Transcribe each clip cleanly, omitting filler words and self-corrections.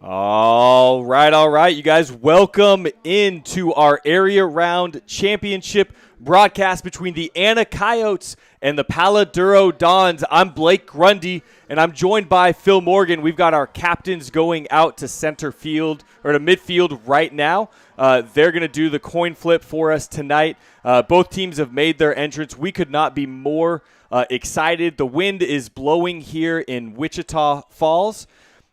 All right, you guys. Welcome into our area round championship broadcast between the Anna Coyotes and the Palo Duro Dons. I'm Blake Grundy, and I'm joined by Phil Morgan. We've got our captains going out to center field or to midfield right now. They're going to do the coin flip for us tonight. Both teams have made their entrance. We could not be more excited. The wind is blowing here in Wichita Falls.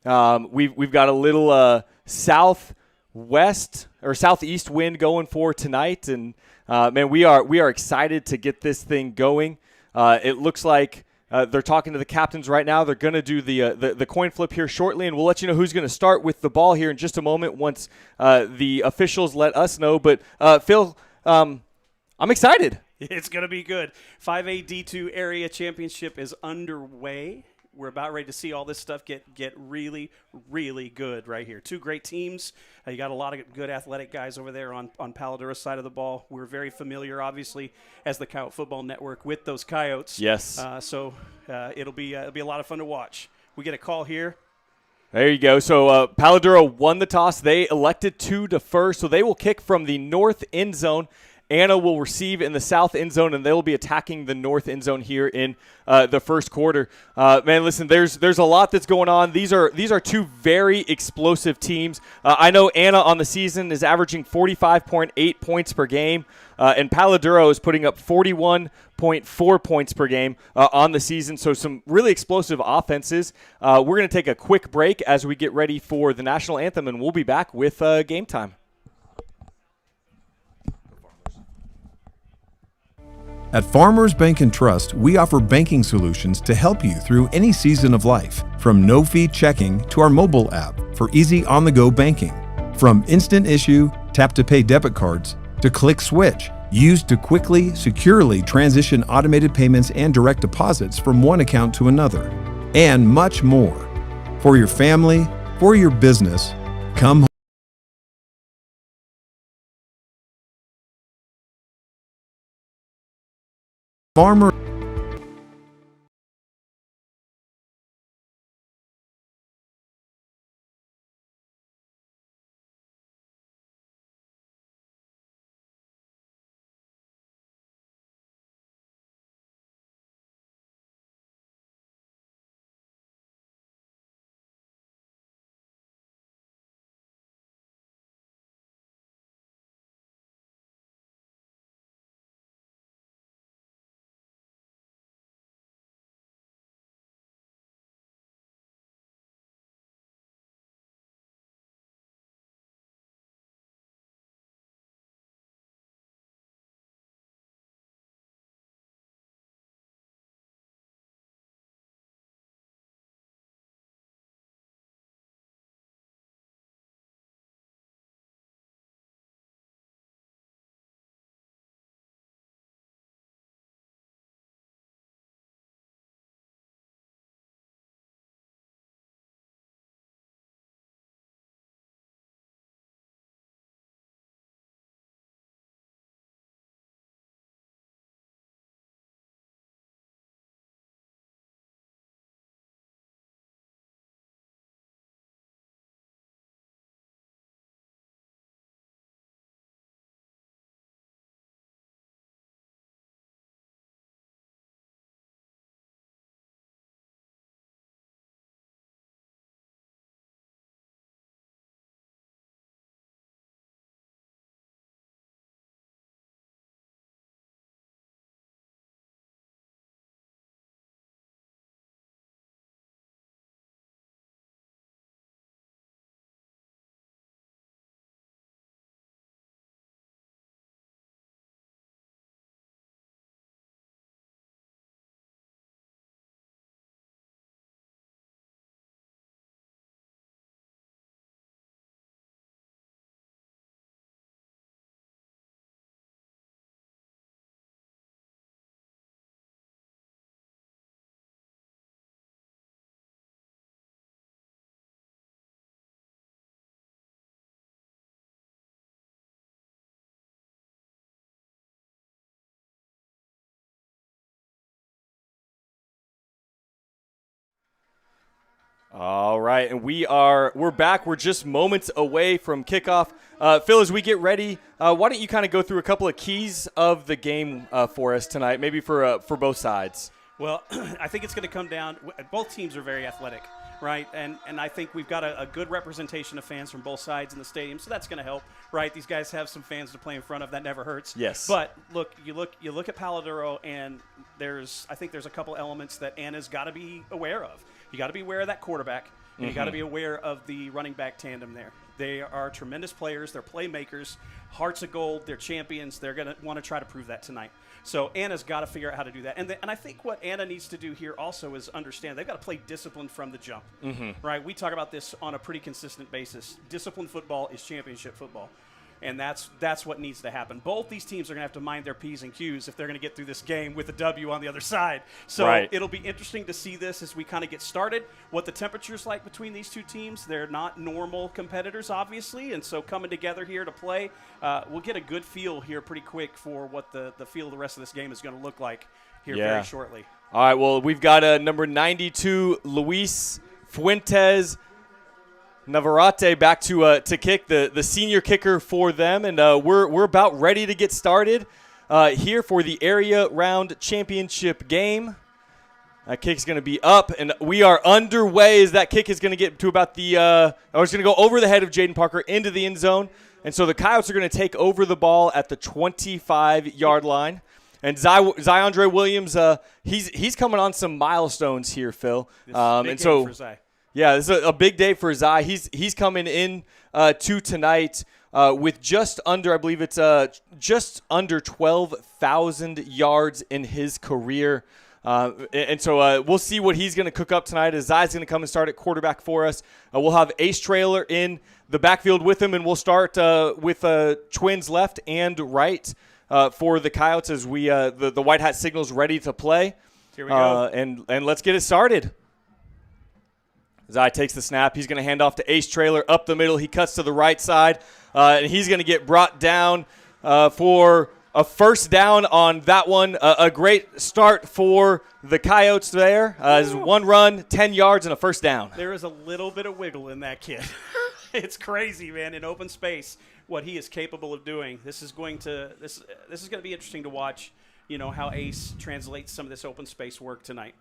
We've got a little southwest or southeast wind going for tonight, and man, we are excited to get this thing going. It looks like they're talking to the captains right now. They're going to do the coin flip here shortly, and we'll let you know who's going to start with the ball here in just a moment once the officials let us know. But Phil, I'm excited. It's going to be good. 5A D2 area championship is underway. We're about ready to see all this stuff get really, really good right here. Two great teams. You got a lot of good athletic guys over there on Palo Duro's side of the ball. We're very familiar, obviously, as the Coyote Football Network with those Coyotes. Yes. So it'll be a lot of fun to watch. We get a call here. There you go. So Palo Duro won the toss. They elected to defer, so they will kick from the north end zone. Anna will receive in the south end zone, and they'll be attacking the north end zone here in the first quarter. Man, listen, there's a lot that's going on. These are two very explosive teams. I know Anna on the season is averaging 45.8 points per game, and Palo Duro is putting up 41.4 points per game on the season. So some really explosive offenses. We're going to take a quick break as we get ready for the national anthem, and we'll be back with game time. At Farmers Bank and Trust, we offer banking solutions to help you through any season of life, from no-fee checking to our mobile app for easy on-the-go banking. From instant issue, tap-to-pay debit cards, to click switch, used to quickly, securely transition automated payments and direct deposits from one account to another, and much more. For your family, for your business, come Farmer All right, and we're back. We're just moments away from kickoff. Phil, as we get ready, why don't you kind of go through a couple of keys of the game for us tonight, maybe for both sides? Well, I think it's going to come down. Both teams are very athletic, right? And I think we've got a good representation of fans from both sides in the stadium, so that's going to help, right? These guys have some fans to play in front of. That never hurts. Yes. But you look at Palo Duro, and I think there's a couple elements that Anna's got to be aware of. You got to be aware of that quarterback, and you got to be aware of the running back tandem there. They are tremendous players. They're playmakers, hearts of gold. They're champions. They're going to want to try to prove that tonight. So Anna's got to figure out how to do that. And I think what Anna needs to do here also is understand they've got to play discipline from the jump, right? We talk about this on a pretty consistent basis. Disciplined football is championship football. And that's what needs to happen. Both these teams are going to have to mind their P's and Q's if they're going to get through this game with a W on the other side. So It'll be interesting to see this as we kind of get started, what the temperature's like between these two teams. They're not normal competitors, obviously, and so coming together here to play, we'll get a good feel here pretty quick for what the feel of the rest of this game is going to look like here very shortly. All right, well, we've got number 92, Luis Fuentes Navarrete back to kick, the senior kicker for them, and we're about ready to get started here for the area round championship game. That kick's going to be up, and we are underway as that kick is going to get to about it's going to go over the head of Jaden Parker into the end zone, and so the Coyotes are going to take over the ball at the 25-yard line. And Zyondre Williams, he's coming on some milestones here, Phil. This is a big game for Zy. Yeah, this is a big day for Zy. He's coming in to tonight with just under, I believe it's just under 12,000 yards in his career. And so we'll see what he's going to cook up tonight as Zy's going to come and start at quarterback for us. We'll have Ace Trailer in the backfield with him, and we'll start with twins left and right for the Coyotes as the White Hat signal's ready to play. Here we go. And let's get it started. Zy takes the snap. He's going to hand off to Ace Trailer up the middle. He cuts to the right side, and he's going to get brought down for a first down on that one. A great start for the Coyotes there. It's one run, 10 yards, and a first down. There is a little bit of wiggle in that kid. It's crazy, man, in open space, what he is capable of doing. This is going to be interesting to watch, how Ace translates some of this open space work tonight.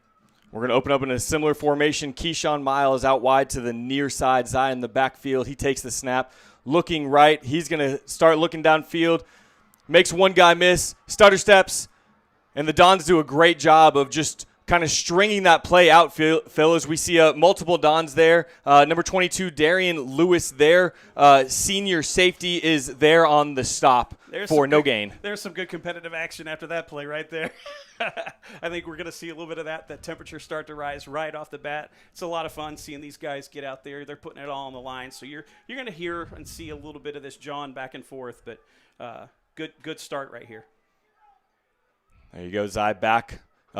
We're going to open up in a similar formation. Keyshawn Miles out wide to the near side. Zy in the backfield. He takes the snap. Looking right. He's going to start looking downfield. Makes one guy miss. Stutter steps. And the Dons do a great job of just kind of stringing that play out, Phil, as we see multiple Dons there. Number 22, Darian Lewis there. Senior safety is there on the stop for no gain. There's some good competitive action after that play right there. I think we're going to see a little bit of that temperature start to rise right off the bat. It's a lot of fun seeing these guys get out there. They're putting it all on the line. So you're going to hear and see a little bit of this John back and forth, but good start right here. There you go, Zy back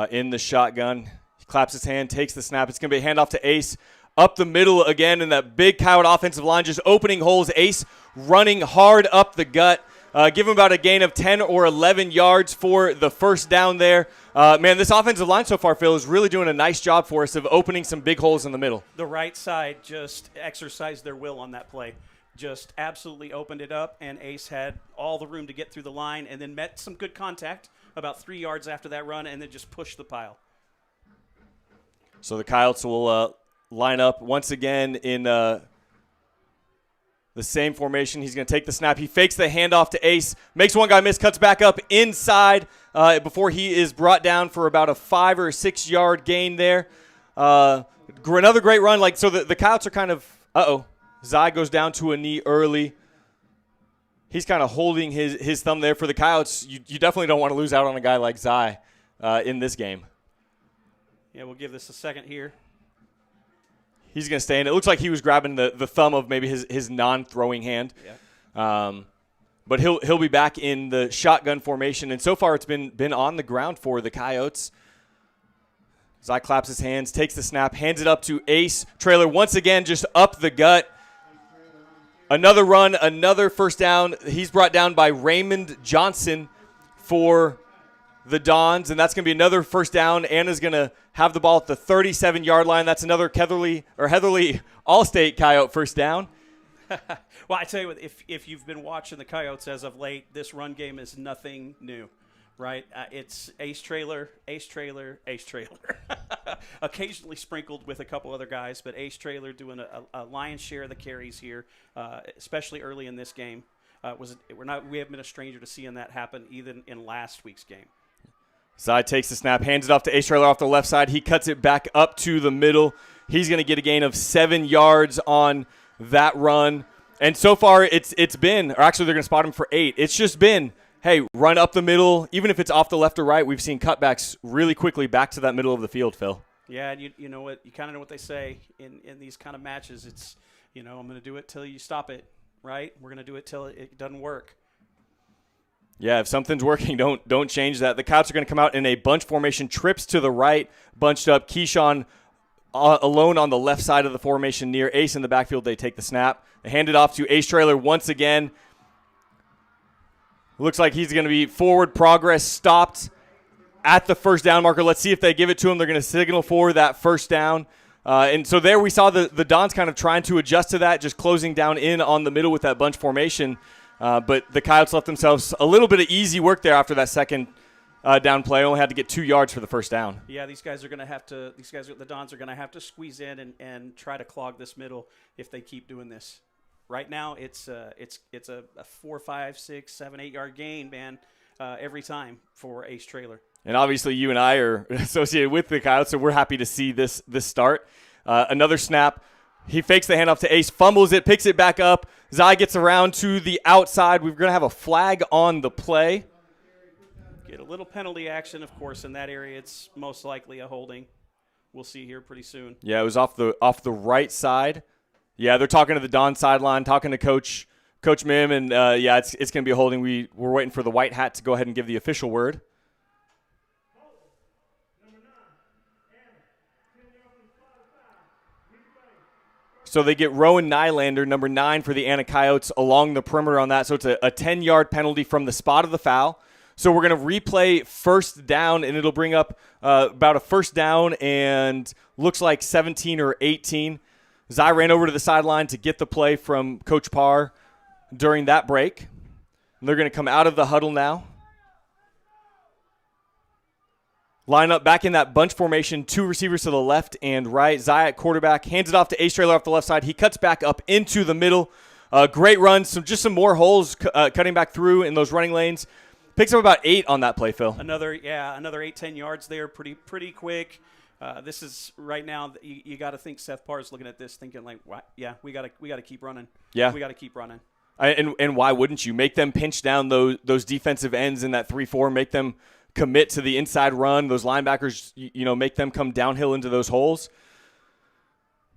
in the shotgun. He claps his hand, takes the snap. It's going to be a handoff to Ace. Up the middle again, and that big Coyote offensive line just opening holes. Ace running hard up the gut. Give him about a gain of 10 or 11 yards for the first down there. Man, this offensive line so far, Phil, is really doing a nice job for us of opening some big holes in the middle. The right side just exercised their will on that play. Just absolutely opened it up, and Ace had all the room to get through the line and then met some good contact about 3 yards after that run and then just pushed the pile. So the Coyotes will line up once again in the same formation. He's going to take the snap. He fakes the handoff to Ace, makes one guy miss, cuts back up inside before he is brought down for about a 5 or 6 yard gain there. Another great run. So the Coyotes are kind of, Zy goes down to a knee early. He's kind of holding his thumb there for the Coyotes. You definitely don't want to lose out on a guy like Zy in this game. Yeah, we'll give this a second here. He's going to stay in. It looks like he was grabbing the thumb of maybe his non-throwing hand. Yeah. But he'll be back in the shotgun formation. And so far it's been on the ground for the Coyotes. Zy claps his hands, takes the snap, hands it up to Ace Trailer once again, just up the gut. Another run, another first down. He's brought down by Raymond Johnson for the Dons, and that's going to be another first down. Anna's going to have the ball at the 37-yard line. That's another Heatherly All-State Coyote first down. Well, I tell you what, if you've been watching the Coyotes as of late, this run game is nothing new, right? It's ace trailer, ace trailer, ace trailer. Occasionally sprinkled with a couple other guys, but ace trailer doing a lion's share of the carries here, especially early in this game. We haven't been a stranger to seeing that happen even in last week's game. Side takes the snap, hands it off to Ace Trailer off the left side. He cuts it back up to the middle. He's going to get a gain of 7 yards on that run. And so far it's been, or actually they're going to spot him for 8. It's just been, hey, run up the middle. Even if it's off the left or right, we've seen cutbacks really quickly back to that middle of the field, Phil. Yeah, and you know what, you kind of know what they say in these kind of matches. It's, I'm going to do it till you stop it, right? We're going to do it till it doesn't work. Yeah, if something's working, don't change that. The Coyotes are going to come out in a bunch formation, trips to the right, bunched up. Keyshawn alone on the left side of the formation near Ace in the backfield. They take the snap. They hand it off to Ace Trailer once again. Looks like he's going to be forward progress stopped at the first down marker. Let's see if they give it to him. They're going to signal for that first down. And so there we saw the Dons kind of trying to adjust to that, just closing down in on the middle with that bunch formation. But the Coyotes left themselves a little bit of easy work there after that second down play. Only had to get 2 yards for the first down. Yeah, the Dons are going to have to squeeze in and try to clog this middle if they keep doing this. Right now, it's a 4, 5, 6, 7, 8 yard gain, man, every time for Ace Trailer. And obviously, you and I are associated with the Coyotes, so we're happy to see this start. Another snap. He fakes the handoff to Ace, fumbles it, picks it back up. Zai gets around to the outside. We're going to have a flag on the play. Get a little penalty action, of course, in that area. It's most likely a holding. We'll see here pretty soon. Yeah, it was off the right side. Yeah, they're talking to the Don sideline, talking to Coach Mim, and it's going to be a holding. We're waiting for the white hat to go ahead and give the official word. So they get Rowan Nylander, number 9 for the Anna Coyotes, along the perimeter on that. So it's a 10-yard penalty from the spot of the foul. So we're going to replay first down, and it'll bring up about a first down and looks like 17 or 18. Zai ran over to the sideline to get the play from Coach Parr during that break. And they're going to come out of the huddle now. Line up back in that bunch formation, 2 receivers to the left and right. Zai at quarterback, hands it off to Ace Trailer off the left side. He cuts back up into the middle. Great run, some more holes cutting back through in those running lanes. Picks up about 8 on that play, Phil. Another 8-10 yards there, pretty quick. This is right now. You got to think Seth Parr's looking at this, thinking like, what? Yeah, we got to keep running. Yeah, we got to keep running. And why wouldn't you make them pinch down those defensive ends in that 3-4? Make them commit to the inside run. Those linebackers, make them come downhill into those holes.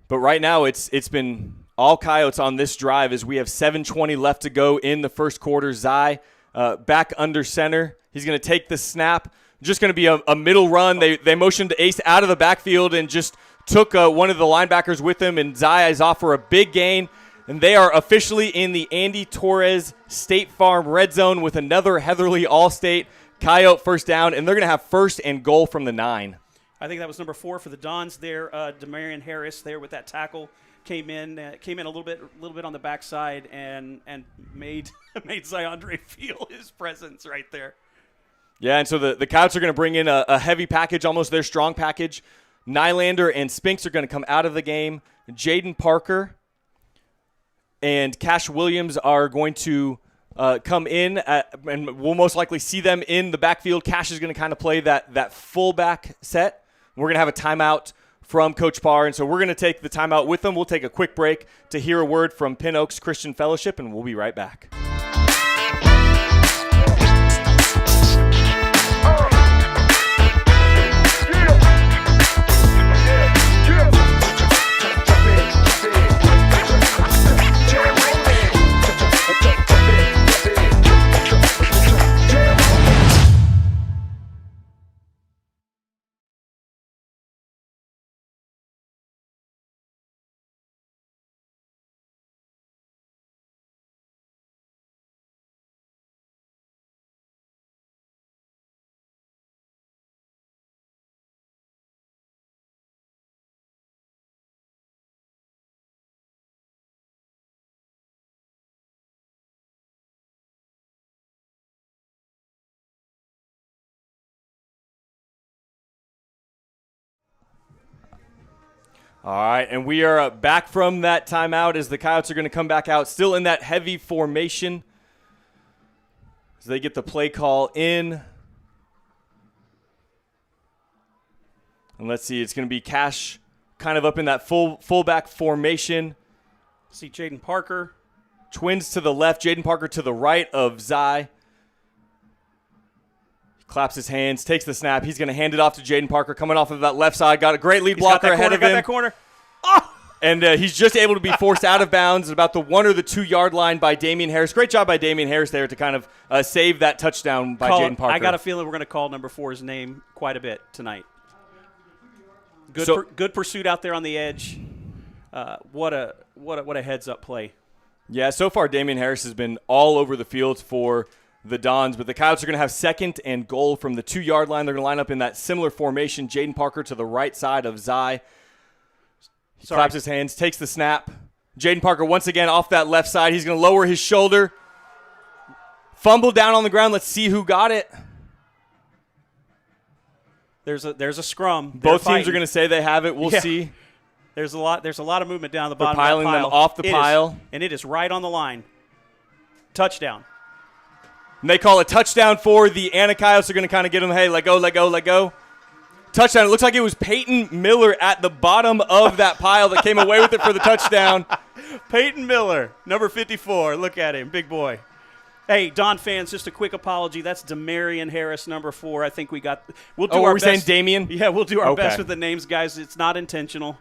But right now, it's been all Coyotes on this drive as we have 7:20 left to go in the first quarter. Zai back under center. He's going to take the snap. Just going to be a middle run. They motioned Ace out of the backfield and just took one of the linebackers with him, and Zai is off for a big gain. And they are officially in the Andy Torres State Farm red zone with another Heatherly All-State Coyote first down, and they're going to have first and goal from the 9. I think that was number 4 for the Dons there. Demarion Harris there with that tackle came in a little bit on the backside and made Ziondre feel his presence right there. Yeah, and so the Coyotes are going to bring in a heavy package, almost their strong package. Nylander and Spinks are going to come out of the game. Jaden Parker and Cash Williams are going to come in, and we'll most likely see them in the backfield. Cash is going to kind of play that fullback set. We're going to have a timeout from Coach Parr, and so we're going to take the timeout with them. We'll take a quick break to hear a word from Pin Oaks Christian Fellowship, and we'll be right back. All right, and we are back from that timeout as the Coyotes are going to come back out, still in that heavy formation as they get the play call in. And let's see, it's going to be Cash kind of up in that fullback formation. See Jaden Parker. Twins to the left, Jaden Parker to the right of Zai. He claps his hands, takes the snap. He's going to hand it off to Jaden Parker coming off of that left side. Got a great lead blocker ahead of him. Got that corner. Oh! And he's just able to be forced out of bounds at about the 1 or the 2 yard line by Damian Harris. Great job by Damian Harris there to kind of save that touchdown by Jaden Parker. I got a feeling we're going to call number 4's name quite a bit tonight. Good pursuit out there on the edge. What a heads-up play. Yeah, so far Damian Harris has been all over the field for the Dons, but the Coyotes are going to have 2nd and goal from the 2 yard line. They're going to line up in that similar formation. Jaden Parker to the right side of Zai. He claps his hands, takes the snap. Jaden Parker once again off that left side. He's going to lower his shoulder. Fumble down on the ground. Let's see who got it. There's a scrum. Both teams are going to say they have it. We'll see. There's a lot of movement down the bottom They're piling of that pile. them off the pile. And it is right on the line. Touchdown. And they call a touchdown for the Anna Coyotes. They're going to kind of get them, hey, let go, let go, let go. Touchdown. It looks like it was Peyton Miller at the bottom of that pile that came away with it for the touchdown. Peyton Miller, number 54. Look at him, big boy. Hey, Don fans, just a quick apology. That's Demarion Harris, number 4. I think we'll do our best. Were we saying Damien? Yeah, we'll do our best with the names, guys. It's not intentional.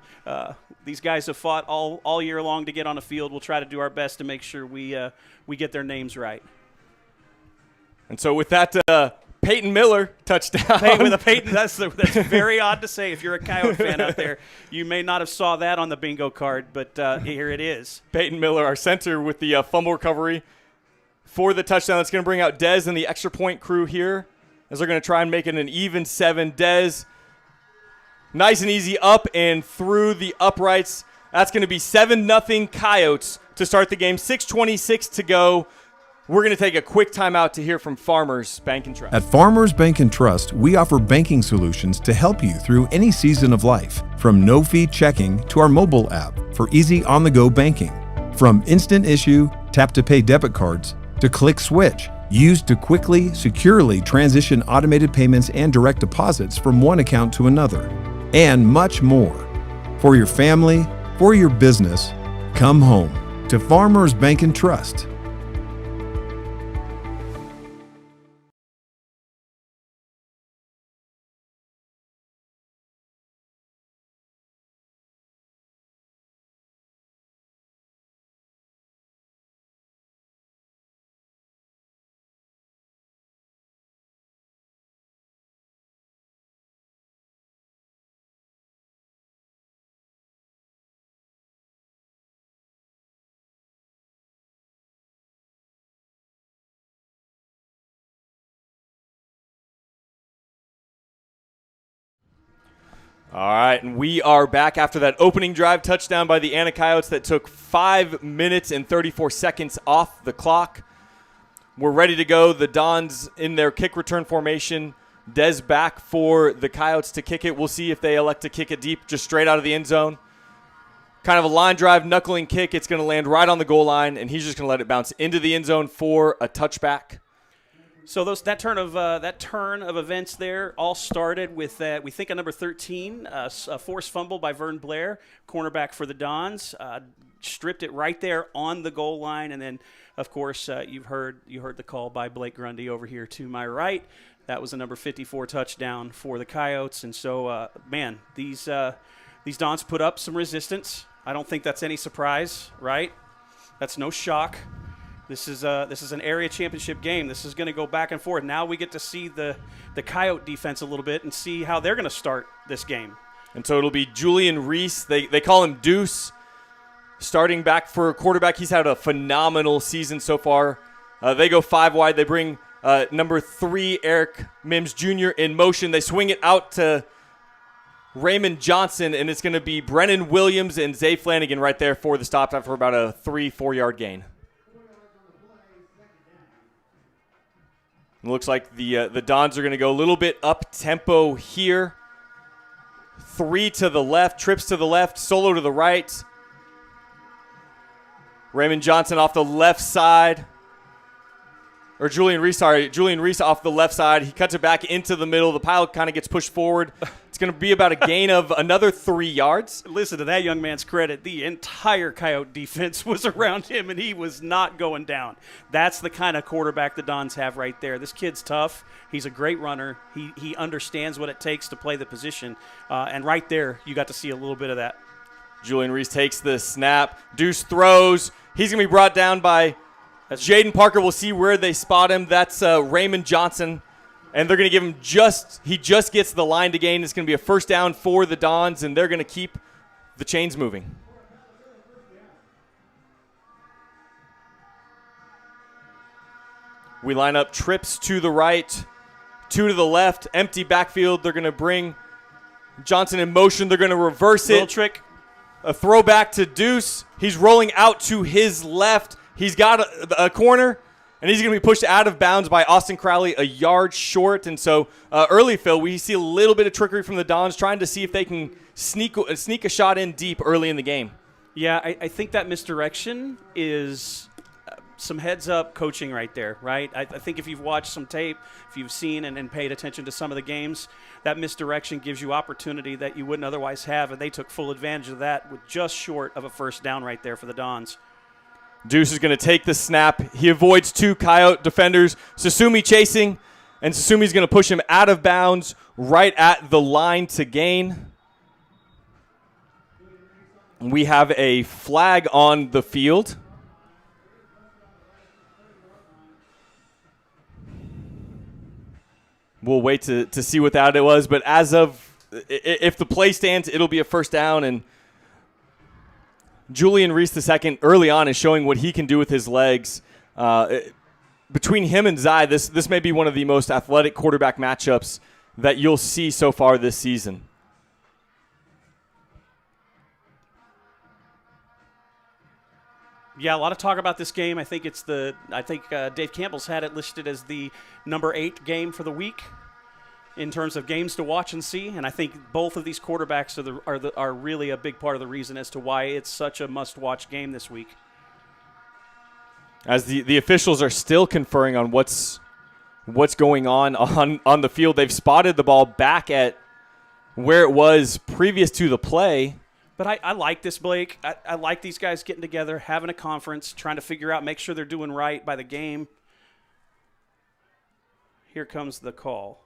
These guys have fought all year long to get on the field. We'll try to do our best to make sure we get their names right. And so with that Peyton Miller touchdown. With a Peyton, that's very odd to say. If you're a Coyote fan out there, you may not have saw that on the bingo card, but here it is. Peyton Miller, our center, with the fumble recovery for the touchdown. That's going to bring out Dez and the extra point crew here as they're going to try and make it an even 7. Dez, nice and easy up and through the uprights. That's going to be 7-0 Coyotes to start the game. 6:26 to go. We're going to take a quick timeout to hear from Farmers Bank and Trust. At Farmers Bank and Trust, we offer banking solutions to help you through any season of life. From no-fee checking to our mobile app for easy on-the-go banking. From instant issue, tap-to-pay debit cards to click switch, used to quickly, securely transition automated payments and direct deposits from one account to another. And much more. For your family, for your business, come home to Farmers Bank and Trust. All right, and we are back after that opening drive touchdown by the Anna Coyotes that took 5 minutes and 34 seconds off the clock. We're ready to go. The Dons in their kick return formation. Dez back for the Coyotes to kick it. We'll see if they elect to kick it deep, just straight out of the end zone. Kind of a line drive, knuckling kick. It's going to land right on the goal line, and he's just going to let it bounce into the end zone for a touchback. So that turn of events there all started with we think a number 13, a forced fumble by Vern Blair, cornerback for the Dons, stripped it right there on the goal line, and then of course you heard the call by Blake Grundy over here to my right. That was a number 54 touchdown for the Coyotes, and so these Dons put up some resistance. I don't think that's any surprise, right? That's no shock. This is an area championship game. This is going to go back and forth. Now we get to see the Coyote defense a little bit and see how they're going to start this game. And so it'll be Julian Reese. They call him Deuce. Starting back for quarterback. He's had a phenomenal season so far. They go 5 wide. They bring number 3, Eric Mims Jr. in motion. They swing it out to Raymond Johnson, and it's going to be Brennan Williams and Zay Flanagan right there for the stop after about a 3-4 yard gain. It looks like the Dons are going to go a little bit up-tempo here. Three to the left, trips to the left, solo to the right. Raymond Johnson off the left side. Or Julian Reese off the left side. He cuts it back into the middle. The pile kind of gets pushed forward. It's going to be about a gain of another 3 yards. Listen, to that young man's credit, the entire Coyote defense was around him, and he was not going down. That's the kind of quarterback the Dons have right there. This kid's tough. He's a great runner. He understands what it takes to play the position. And right there, you got to see a little bit of that. Julian Reese takes the snap. Deuce throws. He's going to be brought down by Jaden Parker. We'll see where they spot him. That's Raymond Johnson. And they're going to give him he just gets the line to gain. It's going to be a first down for the Dons, and they're going to keep the chains moving. We line up trips to the right, 2 to the left, empty backfield. They're going to bring Johnson in motion. They're going to reverse it. Little trick. A throwback to Deuce. He's rolling out to his left. He's got a corner, and he's going to be pushed out of bounds by Austin Crowley a yard short. And so early, Phil, we see a little bit of trickery from the Dons trying to see if they can sneak a shot in deep early in the game. Yeah, I think that misdirection is some heads-up coaching right there, right? I think if you've watched some tape, if you've seen and paid attention to some of the games, that misdirection gives you opportunity that you wouldn't otherwise have, and they took full advantage of that with just short of a first down right there for the Dons. Deuce is going to take the snap. He avoids 2 Coyote defenders. Susumi chasing, and Susumi's going to push him out of bounds right at the line to gain. We have a flag on the field. We'll wait to see what that it was, but if the play stands, it'll be a first down, and Julian Reese II early on is showing what he can do with his legs. Between him and Zai, this may be one of the most athletic quarterback matchups that you'll see so far this season. Yeah, a lot of talk about this game. I think Dave Campbell's had it listed as the number 8 game for the week in terms of games to watch and see. And I think both of these quarterbacks are really a big part of the reason as to why it's such a must-watch game this week. As the officials are still conferring on what's going on the field, they've spotted the ball back at where it was previous to the play. But I like this, Blake. I like these guys getting together, having a conference, trying to figure out, make sure they're doing right by the game. Here comes the call.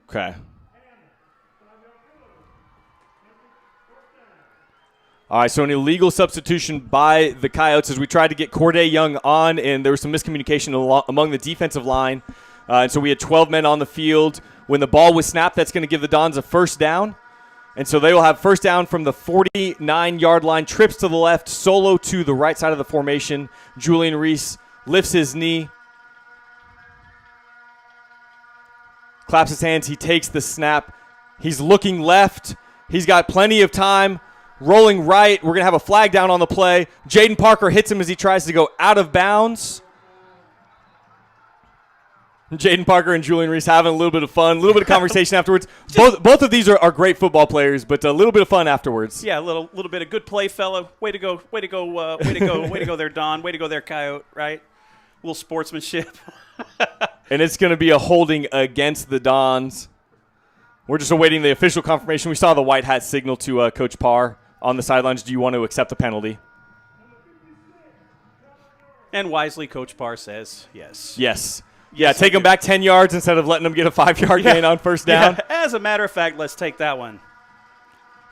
Okay. All right, so an illegal substitution by the Coyotes as we tried to get Corday Young on, and there was some miscommunication among the defensive line. And so we had 12 men on the field. When the ball was snapped, that's going to give the Dons a first down. And so they will have first down from the 49-yard line, trips to the left, solo to the right side of the formation. Julian Reese lifts his knee, claps his hands. He takes the snap. He's looking left. He's got plenty of time. Rolling right. We're going to have a flag down on the play. Jaden Parker hits him as he tries to go out of bounds. Jaden Parker and Julian Reese having a little bit of fun, a little bit of conversation afterwards. Both of these are great football players, but a little bit of fun afterwards. Yeah, a little bit of good play, fella. Way to go there, Don. Way to go there, Coyote, right? A little sportsmanship. And it's going to be a holding against the Dons. We're just awaiting the official confirmation. We saw the white hat signal to Coach Parr on the sidelines. Do you want to accept the penalty? And wisely, Coach Parr says yes. Yes. Yeah, take them back 10 yards instead of letting them get a 5-yard gain on first down. Yeah, as a matter of fact, let's take that one.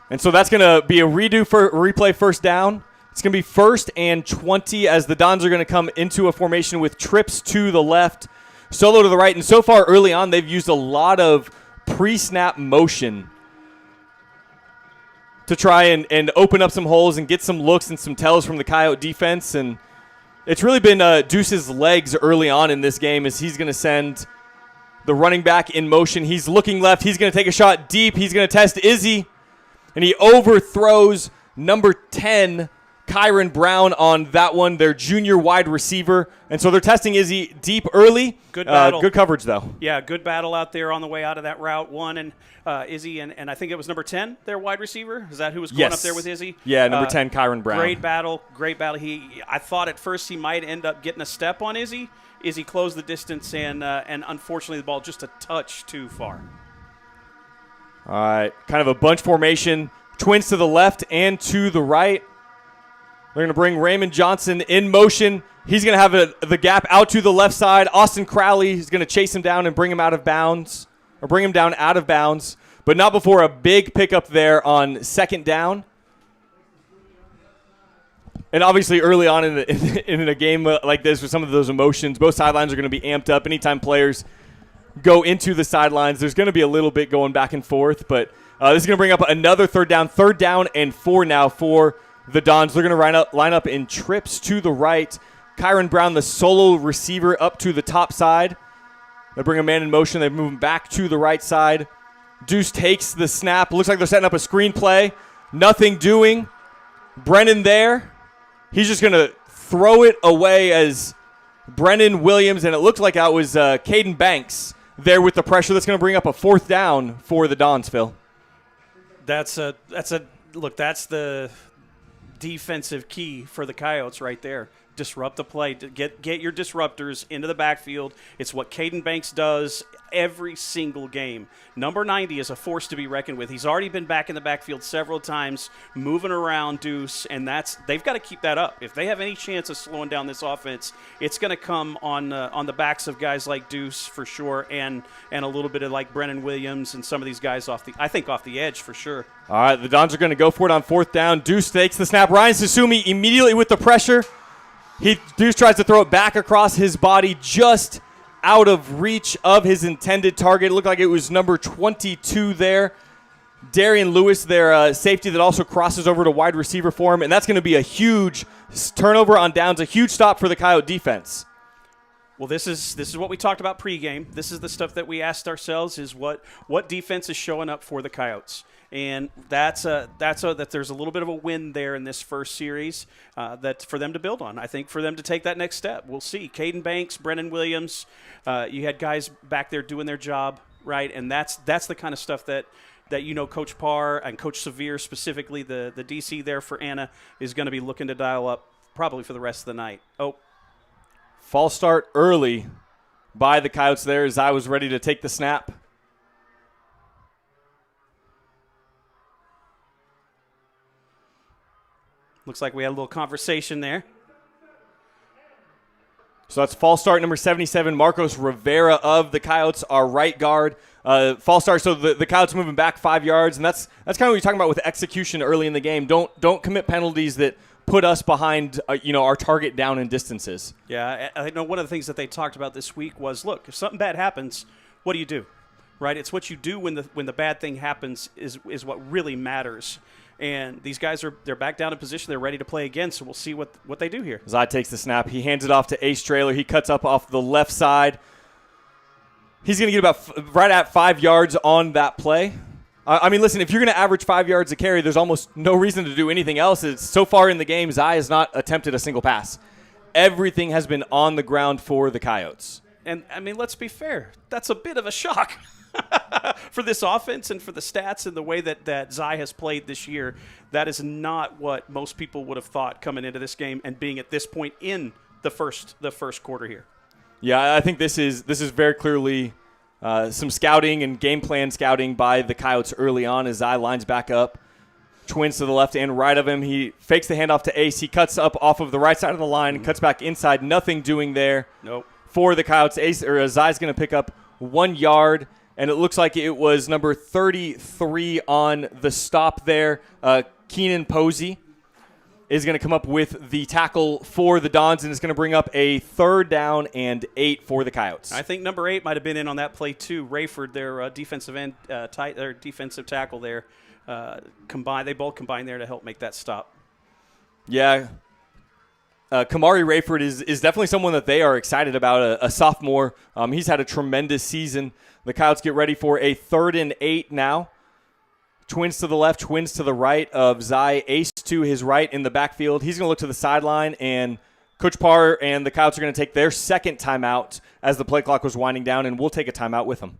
And so that's going to be a replay first down. It's going to be 1st and 20 as the Dons are going to come into a formation with trips to the left, solo to the right. And so far early on, they've used a lot of pre-snap motion to try and open up some holes and get some looks and some tells from the Coyote defense. And it's really been Deuce's legs early on in this game as he's going to send the running back in motion. He's looking left. He's going to take a shot deep. He's going to test Izzy, and he overthrows number 10, Kyron Brown on that one, their junior wide receiver. And so they're testing Izzy deep early. Good battle. Good coverage, though. Yeah, good battle out there on the way out of that route one. And Izzy, and I think it was number 10, their wide receiver. Is that who was going up there with Izzy? Yeah, number 10, Kyron Brown. Great battle. I thought at first he might end up getting a step on Izzy. Izzy closed the distance, and unfortunately the ball just a touch too far. All right, kind of a bunch formation. Twins to the left and to the right. They're going to bring Raymond Johnson in motion. He's going to have the gap out to the left side. Austin Crowley is going to chase him down and bring him out of bounds, or bring him down out of bounds, but not before a big pickup there on second down. And obviously early on in a game like this with some of those emotions, both sidelines are going to be amped up. Anytime players go into the sidelines, there's going to be a little bit going back and forth, but this is going to bring up another third down and 4 now for the Dons. They're going to line up in trips to the right. Kyron Brown, the solo receiver, up to the top side. They bring a man in motion. They move him back to the right side. Deuce takes the snap. Looks like they're setting up a screen play. Nothing doing. Brennan there. He's just going to throw it away as Brennan Williams, and it looked like that was Caden Banks there with the pressure. That's going to bring up a 4th down for the Dons, Phil. That's the defensive key for the Coyotes right there. Disrupt the play. Get your disruptors into the backfield. It's what Caden Banks does every single game. Number 90 is a force to be reckoned with. He's already been back in the backfield several times, moving around Deuce, and they've got to keep that up. If they have any chance of slowing down this offense, it's going to come on the backs of guys like Deuce for sure, and a little bit of like Brennan Williams and some of these guys off the edge for sure. All right, the Dons are going to go for it on 4th down. Deuce takes the snap. Ryan Susumi immediately with the pressure. Deuce tries to throw it back across his body, just out of reach of his intended target. It looked like it was number 22 there. Darian Lewis, their safety, that also crosses over to wide receiver for him, and that's going to be a huge turnover on downs, a huge stop for the Coyote defense. Well, this is what we talked about pregame. This is the stuff that we asked ourselves: is what defense is showing up for the Coyotes. And that's that there's a little bit of a win there in this first series that's for them to build on. I think for them to take that next step. We'll see. Caden Banks, Brennan Williams, you had guys back there doing their job, right? And that's the kind of stuff that Coach Parr and Coach Severe, specifically the DC there for Anna, is going to be looking to dial up probably for the rest of the night. Oh, false start early by the Coyotes there as I was ready to take the snap. Looks like we had a little conversation there. So that's false start number 77, Marcos Rivera of the Coyotes, our right guard. False start, so the Coyotes moving back 5 yards, and that's kind of what you're talking about with execution early in the game. Don't commit penalties that put us behind our target down in distances. Yeah, I know one of the things that they talked about this week was, look, if something bad happens, what do you do? Right? It's what you do when the bad thing happens is what really matters. And these guys they're back down in position. They're ready to play again, so we'll see what they do here. Zai takes the snap. He hands it off to Ace Traylor. He cuts up off the left side. He's going to get about right at 5 yards on that play. I mean, listen, if you're going to average 5 yards a carry, there's almost no reason to do anything else. So far in the game, Zai has not attempted a single pass. Everything has been on the ground for the Coyotes. And, I mean, let's be fair. That's a bit of a shock. For this offense and for the stats and the way that Zai has played this year, that is not what most people would have thought coming into this game and being at this point in the first quarter here. Yeah, I think this is very clearly some scouting and game plan scouting by the Coyotes early on as Zai lines back up. Twins to the left and right of him. He fakes the handoff to Ace. He cuts up off of the right side of the line and cuts back inside. Nothing doing there. Nope. For the Coyotes. Zai's going to pick up 1 yard. And it looks like it was number 33 on the stop there. Keenan Posey is going to come up with the tackle for the Dons, and it's going to bring up a 3rd down and 8 for the Coyotes. I think number 8 might have been in on that play too. Rayford, their defensive end, their defensive tackle there, they both combined there to help make that stop. Yeah. Kamari Rayford is definitely someone that they are excited about, a sophomore. He's had a tremendous season. The Coyotes get ready for a 3rd and 8 now. Twins to the left, twins to the right of Zai. Ace to his right in the backfield. He's going to look to the sideline, and Coach Parr and the Coyotes are going to take their second timeout as the play clock was winding down, and we'll take a timeout with them.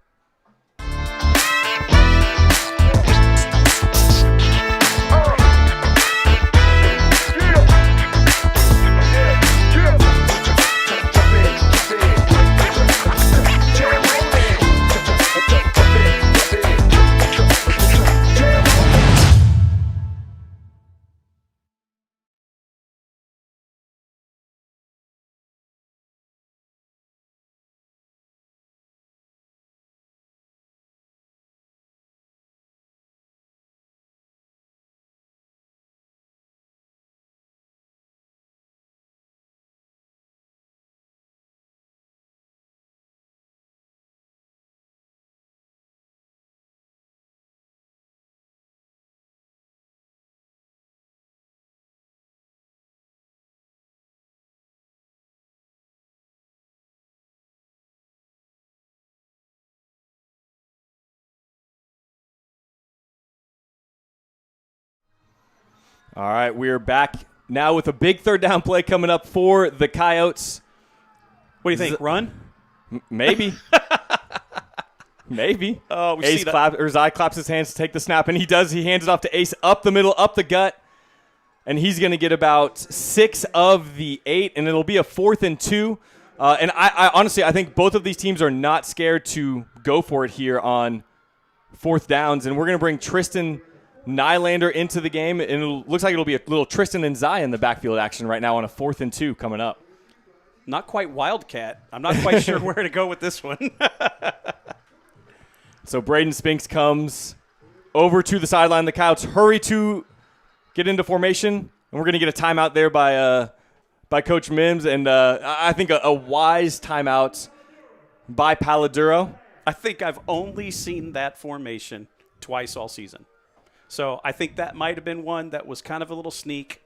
All right, we are back now with a big third down play coming up for the Coyotes. What do you think? Run? Maybe. Maybe. Oh, we Ace see that. Zai claps his hands to take the snap, and he does. He hands it off to Ace up the middle, up the gut, and he's going to get about 6 of the 8, and it'll be a 4th and 2. And I honestly, I think both of these teams are not scared to go for it here on 4th downs, and we're going to bring Tristan Nylander into the game, and it looks like it'll be a little Tristan and Zai in the backfield action right now on a 4th and 2 coming up. Not quite Wildcat. I'm not quite sure where to go with this one. So Braden Spinks comes over to the sideline. The Coyotes hurry to get into formation, and we're going to get a timeout there by Coach Mims, and I think a wise timeout by Palo Duro. I think I've only seen that formation twice all season. So I think that might have been one that was kind of a little sneak,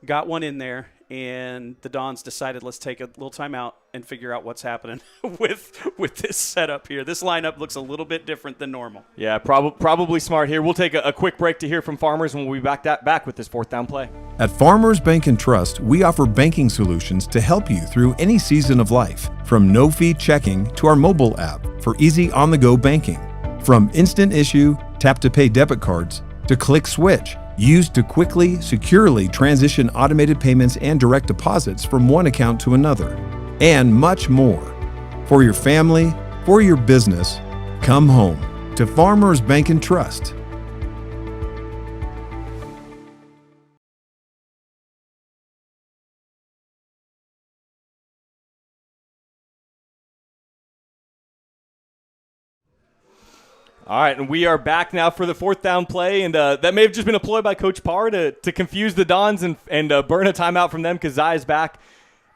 got one in there, and the Dons decided let's take a little time out and figure out what's happening with this setup here. This lineup looks a little bit different than normal. Yeah, probably smart here. We'll take a quick break to hear from Farmers, and we'll be back with this 4th down play. At Farmers Bank and Trust, we offer banking solutions to help you through any season of life. From no-fee checking to our mobile app for easy on-the-go banking. From instant issue, tap-to-pay debit cards, to Click Switch, used to quickly, securely transition automated payments and direct deposits from one account to another, and much more. For your family, for your business, come home to Farmers Bank and Trust. All right, and we are back now for the 4th down play, and that may have just been a ploy by Coach Parr to confuse the Dons and burn a timeout from them because Zai is back.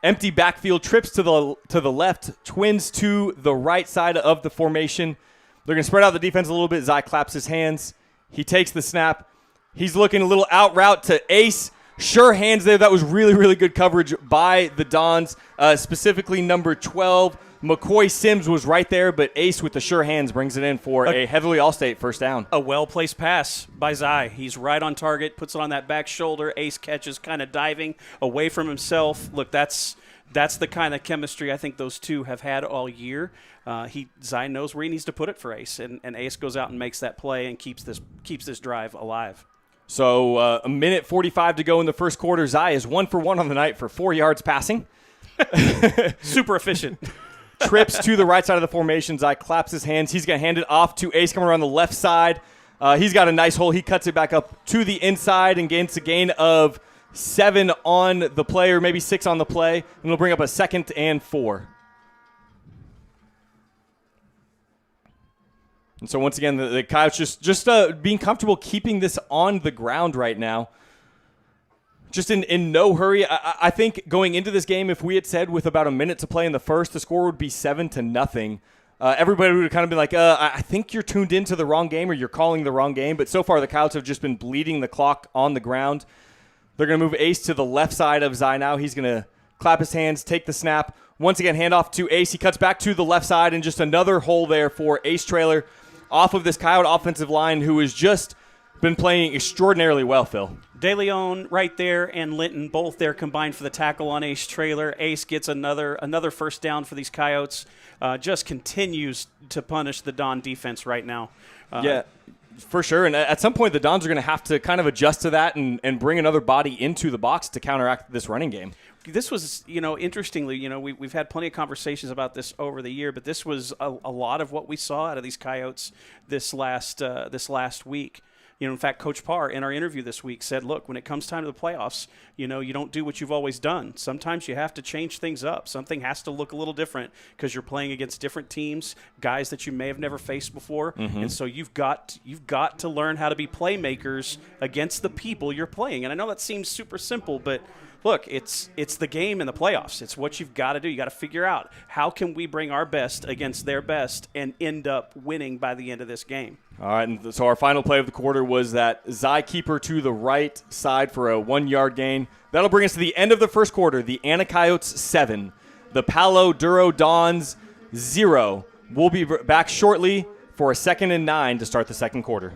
Empty backfield, trips to the left, twins to the right side of the formation. They're going to spread out the defense a little bit. Zai claps his hands. He takes the snap. He's looking a little out route to Ace. Sure hands there. That was really, really good coverage by the Dons, specifically number 12. McCoy Sims was right there, but Ace with the sure hands brings it in for a Heatherly Allstate first down. A well-placed pass by Zai. He's right on target, puts it on that back shoulder. Ace catches, kind of diving away from himself. Look, that's the kind of chemistry I think those two have had all year. Zai knows where he needs to put it for Ace, and Ace goes out and makes that play and keeps this drive alive. So a minute 45 to go in the first quarter. Zai is 1 for 1 on the night for 4 yards passing. Super efficient. Trips to the right side of the formation. Zai claps his hands. He's going to hand it off to Ace coming around the left side. He's got a nice hole. He cuts it back up to the inside and gains a gain of 7 on the play, or maybe 6 on the play. And it'll bring up a 2nd and 4. And so once again, the Coyotes just being comfortable keeping this on the ground right now. Just in no hurry. I think going into this game, if we had said with about a minute to play in the first, the score would be 7-0. Everybody would have kind of been like, I think you're tuned into the wrong game or you're calling the wrong game. But so far, the Coyotes have just been bleeding the clock on the ground. They're going to move Ace to the left side of Zai now. He's going to clap his hands, take the snap. Once again, handoff to Ace. He cuts back to the left side, and just another hole there for Ace Trailer off of this Coyote offensive line, who is just been playing extraordinarily well, Phil. De Leon right there and Linton both there combined for the tackle on Ace Trailer. Ace gets another first down for these Coyotes. Just continues to punish the Don defense right now. Yeah, for sure. And at some point, the Dons are going to have to kind of adjust to that and bring another body into the box to counteract this running game. This was, interestingly, we've had plenty of conversations about this over the year, but this was a lot of what we saw out of these Coyotes this last week. In fact, Coach Parr in our interview this week said, look, when it comes time to the playoffs, you don't do what you've always done. Sometimes you have to change things up. Something has to look a little different because you're playing against different teams, guys that you may have never faced before. Mm-hmm. And so you've got to learn how to be playmakers against the people you're playing. And I know that seems super simple, but look, it's the game in the playoffs. It's what you've got to do. You got to figure out how can we bring our best against their best and end up winning by the end of this game. All right, and so our final play of the quarter was that Zai keeper to the right side for a 1-yard gain. That'll bring us to the end of the first quarter. The Anna Coyotes 7, the Palo Duro Dons 0. We'll be back shortly for a 2nd and 9 to start the second quarter.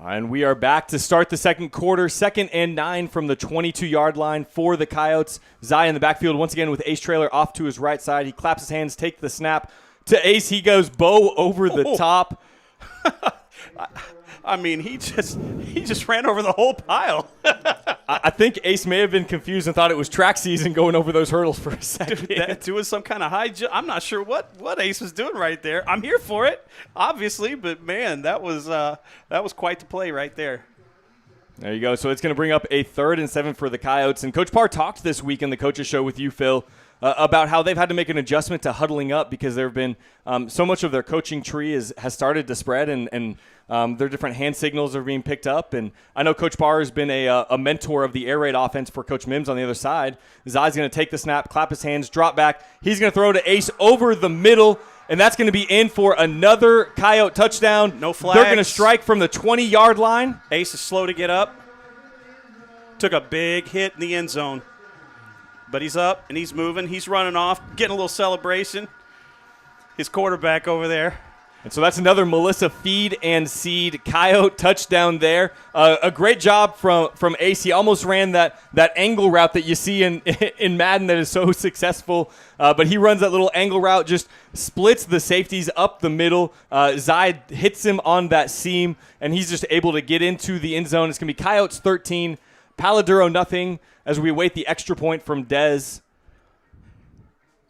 And we are back to start the second quarter. 2nd and 9 from the 22-yard line for the Coyotes. Zai in the backfield once again with Ace Trailer off to his right side. He claps his hands, takes the snap to Ace. He goes bow over the top. I mean, he just ran over the whole pile. I think Ace may have been confused and thought it was track season going over those hurdles for a second. Doing some kind of high jump. I'm not sure what Ace was doing right there. I'm here for it, obviously, but man, that was quite the play right there. There you go. So it's going to bring up a 3rd and 7 for the Coyotes. And Coach Parr talked this week in the coaches show with you, Phil, about how they've had to make an adjustment to huddling up because there have been so much of their coaching tree has started to spread and their different hand signals are being picked up. And I know Coach Parr has been a mentor of the air raid offense for Coach Mims on the other side. Zai's going to take the snap, clap his hands, drop back. He's going to throw to Ace over the middle, and that's going to be in for another Coyote touchdown. No flags. They're going to strike from the 20-yard line. Ace is slow to get up. Took a big hit in the end zone. But he's up, and he's moving. He's running off, getting a little celebration. His quarterback over there. And so that's another Melissa feed and seed Coyote touchdown there. A great job from Ace. He almost ran that angle route that you see in Madden that is so successful. But he runs that little angle route, just splits the safeties up the middle. Zai hits him on that seam, and he's just able to get into the end zone. It's going to be Coyotes 13, Palo Duro nothing as we await the extra point from Dez.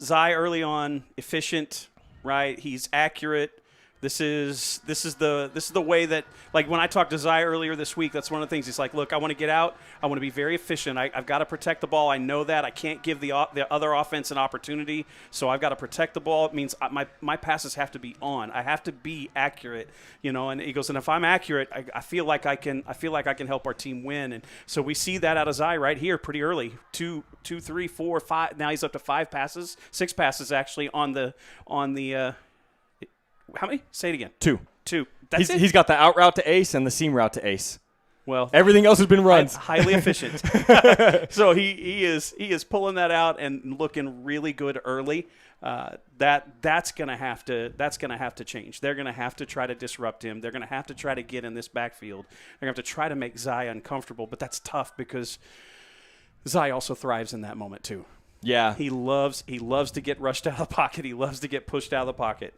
Zai early on, efficient, right? He's accurate. This is the way that, like, when I talked to Zai earlier this week, that's one of the things. He's like, look, I want to get out. I want to be very efficient. I've got to protect the ball. I know that. I can't give the other offense an opportunity, so I've got to protect the ball. It means my passes have to be on. I have to be accurate, And he goes, and if I'm accurate, I feel like I can help our team win. And so we see that out of Zai right here pretty early. 2, 3, 4, 5. Now he's up to 6 passes actually on the. How many? Say it again. 2. That's it? He's got the out route to Ace and the seam route to Ace. Well, everything else has been runs. Highly efficient. So he is pulling that out and looking really good early. That's gonna have to change. They're gonna have to try to disrupt him. They're gonna have to try to get in this backfield. They're gonna have to try to make Zai uncomfortable. But that's tough because Zai also thrives in that moment too. Yeah. He loves to get rushed out of the pocket. He loves to get pushed out of the pocket.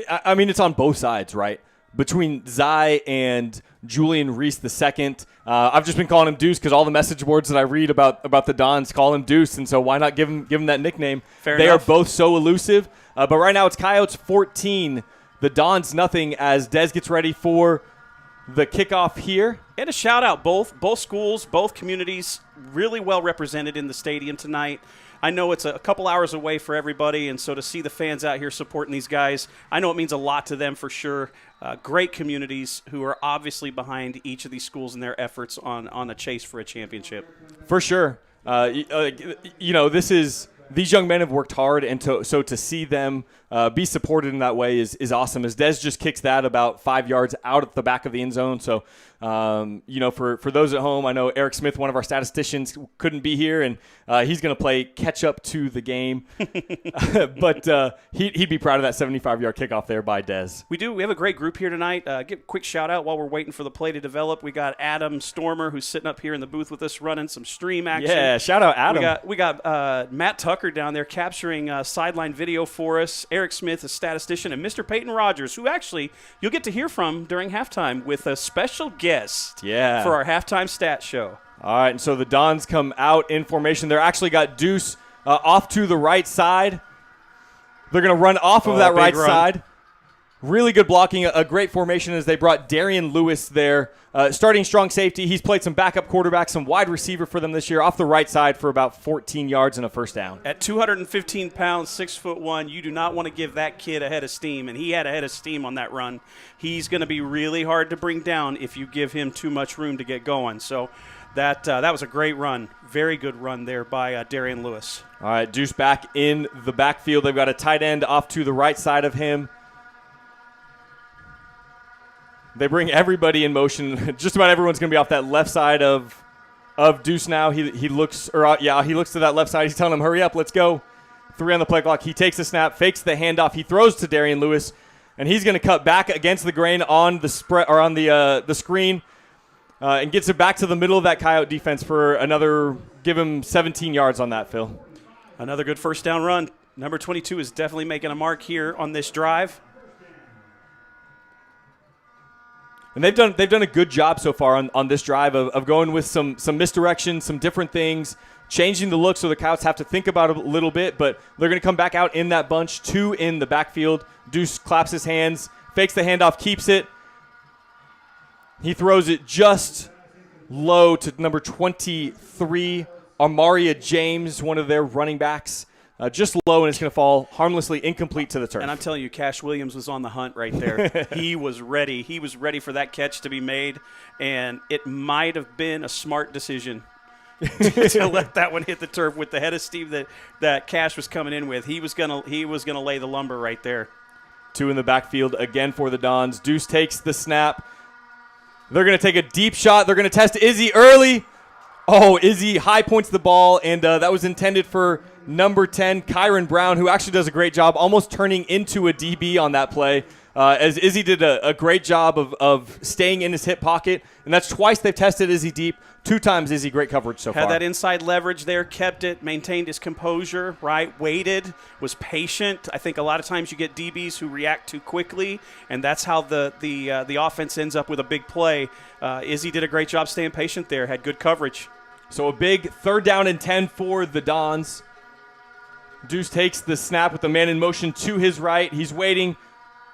I mean, it's on both sides, right? Between Zai and Julian Reese II. I've just been calling him Deuce because all the message boards that I read about the Dons call him Deuce, and so why not give him that nickname? Fair they enough. are both so elusive. But right now it's Coyotes 14, the Dons nothing as Dez gets ready for the kickoff here. And a shout out, both schools, both communities, really well represented in the stadium tonight. I know it's a couple hours away for everybody, and so to see the fans out here supporting these guys, I know it means a lot to them for sure. Great communities who are obviously behind each of these schools and their efforts on a chase for a championship. For sure. These young men have worked hard, and so to see them be supported in that way is awesome. As Dez just kicks that about 5 yards out at the back of the end zone. So, for those at home, I know Eric Smith, one of our statisticians, couldn't be here, and he's going to play catch up to the game. But he'd be proud of that 75-yard kickoff there by Dez. We have a great group here tonight. Give a quick shout out while we're waiting for the play to develop. We got Adam Stormer, who's sitting up here in the booth with us, running some stream action. Yeah, shout out Adam. We got Matt Tucker down there capturing sideline video for us. Eric Smith, a statistician, and Mr. Peyton Rogers, who actually you'll get to hear from during halftime with a special guest for our halftime stat show. All right, and so the Dons come out in formation. They're actually got Deuce off to the right side. They're going to run off of that right side. Really good blocking, a great formation as they brought Darian Lewis there. Starting strong safety. He's played some backup quarterback, some wide receiver for them this year, off the right side for about 14 yards and a first down. At 215 pounds, 6'1", you do not want to give that kid a head of steam, and he had a head of steam on that run. He's going to be really hard to bring down if you give him too much room to get going. So that was a great run. Very good run there by Darian Lewis. All right, Deuce back in the backfield. They've got a tight end off to the right side of him. They bring everybody in motion. Just about everyone's going to be off that left side of Deuce now. He looks to that left side. He's telling him, hurry up, let's go. 3 on the play clock. He takes the snap, fakes the handoff. He throws to Darian Lewis, and he's going to cut back against the grain on the spread or on the screen, and gets it back to the middle of that Coyote defense for another. Give him 17 yards on that, Phil. Another good first down run. Number 22 is definitely making a mark here on this drive. And they've done a good job so far on this drive of going with some misdirection, some different things, changing the look so the Coyotes have to think about it a little bit, but they're going to come back out in that bunch, 2 in the backfield. Deuce claps his hands, fakes the handoff, keeps it. He throws it just low to number 23, Amaria James, one of their running backs. Just low, and it's going to fall harmlessly incomplete to the turf. And I'm telling you, Cash Williams was on the hunt right there. He was ready. He was ready for that catch to be made, and it might have been a smart decision to let that one hit the turf with the head of steam that Cash was coming in with. He was gonna lay the lumber right there. 2 in the backfield again for the Dons. Deuce takes the snap. They're going to take a deep shot. They're going to test Izzy early. Oh, Izzy high points the ball, and that was intended for number 10, Kyron Brown, who actually does a great job almost turning into a DB on that play, as Izzy did a great job of staying in his hip pocket. And that's twice they've tested Izzy deep. 2 times Izzy, great coverage so far. Had that inside leverage there, kept it, maintained his composure, right? Waited, was patient. I think a lot of times you get DBs who react too quickly, and that's how the offense ends up with a big play. Izzy did a great job staying patient there, had good coverage. So a big 3rd down and 10 for the Dons. Deuce takes the snap with the man in motion to his right. He's waiting.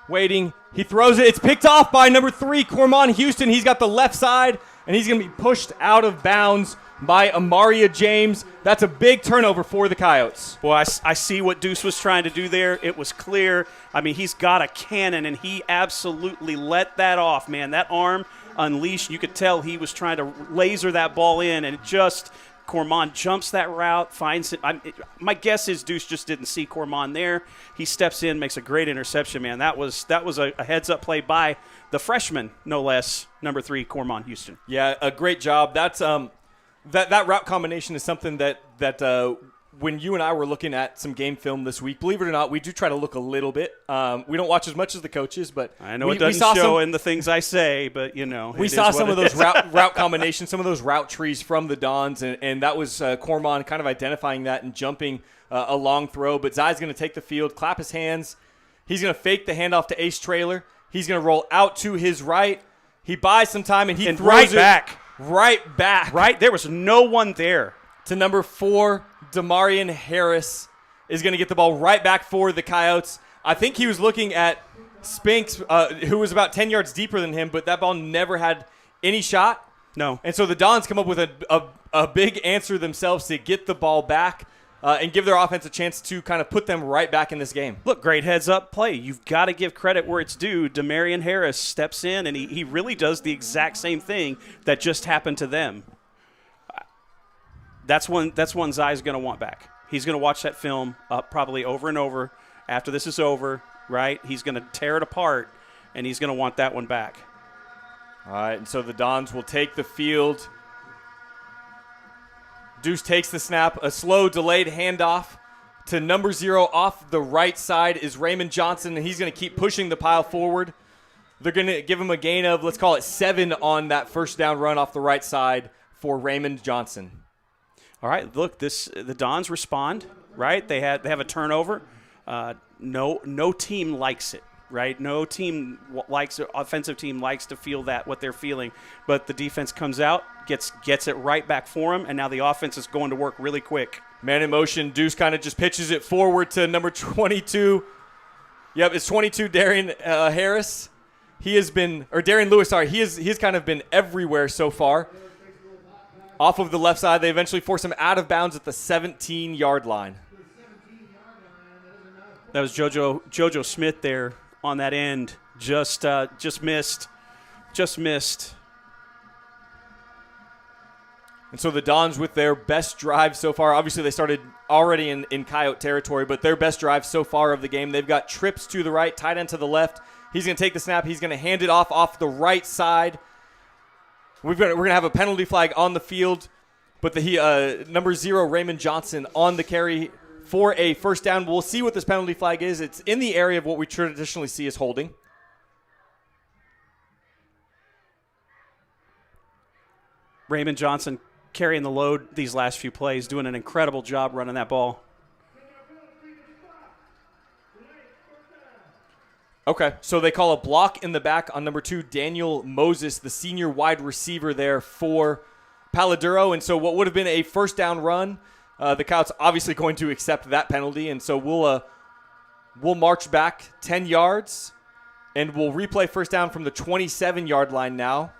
He throws it. It's picked off by number 3, Cormon Houston. He's got the left side, and he's going to be pushed out of bounds by Amaria James. That's a big turnover for the Coyotes. Well, I see what Deuce was trying to do there. It was clear. I mean, he's got a cannon, and he absolutely let that off, man. That arm unleashed. You could tell he was trying to laser that ball in, and it just – Cormon jumps that route, finds it. My guess is Deuce just didn't see Cormon there. He steps in, makes a great interception, man. That was a heads-up play by the freshman, no less, number 3, Cormon Houston. Yeah, a great job. That's that route combination is something that when you and I were looking at some game film this week, believe it or not, we do try to look a little bit. We don't watch as much as the coaches, but I know it doesn't show in the things I say, but we saw some of those route combinations, some of those route trees from the Dons, and that was Cormon kind of identifying that and jumping a long throw. But Zai's going to take the field, clap his hands. He's going to fake the handoff to Ace Trailer. He's going to roll out to his right. He buys some time, and throws right back. Right back. Right? There was no one there. To number 4, Demarion Harris is going to get the ball right back for the Coyotes. I think he was looking at Spinks, who was about 10 yards deeper than him, but that ball never had any shot. No. And so the Dons come up with a big answer themselves to get the ball back and give their offense a chance to kind of put them right back in this game. Look, great heads-up play. You've got to give credit where it's due. Demarion Harris steps in, and he really does the exact same thing that just happened to them. That's one Zai's going to want back. He's going to watch that film probably over and over after this is over, right? He's going to tear it apart, and he's going to want that one back. All right, and so the Dons will take the field. Deuce takes the snap. A slow, delayed handoff to number 0 off the right side is Raymond Johnson, and he's going to keep pushing the pile forward. They're going to give him a gain of, let's call it 7 on that first down run off the right side for Raymond Johnson. All right, look, the Dons respond, right? They have a turnover. No team likes it, right? No team offensive team likes to feel what they're feeling. But the defense comes out, gets it right back for them, and now the offense is going to work really quick. Man in motion, Deuce kind of just pitches it forward to number 22. Yep, it's 22, Darian Harris. Darian Lewis, sorry. He's kind of been everywhere so far. Off of the left side, they eventually force him out of bounds at the 17-yard line. That was JoJo Smith there on that end. Just missed. And so the Dons with their best drive so far. Obviously, they started already in Coyote territory, but their best drive so far of the game. They've got trips to the right, tight end to the left. He's going to take the snap. He's going to hand it off the right side. We're going to have a penalty flag on the field, but the number 0, Raymond Johnson, on the carry for a first down. We'll see what this penalty flag is. It's in the area of what we traditionally see as holding. Raymond Johnson carrying the load these last few plays, doing an incredible job running that ball. Okay, so they call a block in the back on number 2, Daniel Moses, the senior wide receiver there for Palo Duro. And so what would have been a first down run, the Coyotes obviously going to accept that penalty. And so we'll march back 10 yards, and we'll replay first down from the 27-yard line now.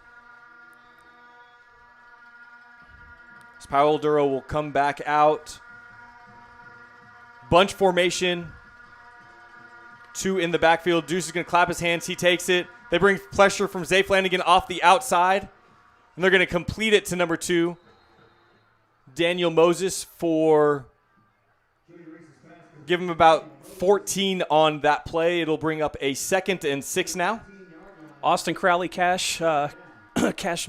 So Palo Duro will come back out. Bunch formation. 2 in the backfield. Deuce is going to clap his hands. He takes it. They bring pressure from Zay Flanagan off the outside. And they're going to complete it to number 2, Daniel Moses, give him about 14 on that play. It'll bring up a 2nd and 6 now. Austin Crowley Cash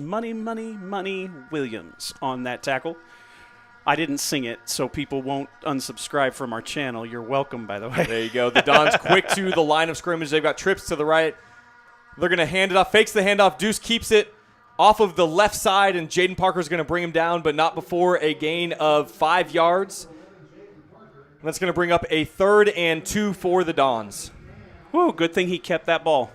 Money Williams on that tackle. I didn't sing it, so people won't unsubscribe from our channel. You're welcome, by the way. There you go. The Dons quick to the line of scrimmage. They've got trips to the right. They're going to hand it off. Fakes the handoff. Deuce keeps it off of the left side, and Jaden Parker's going to bring him down, but not before a gain of 5 yards. And that's going to bring up a 3rd and 2 for the Dons. Whoa, good thing he kept that ball.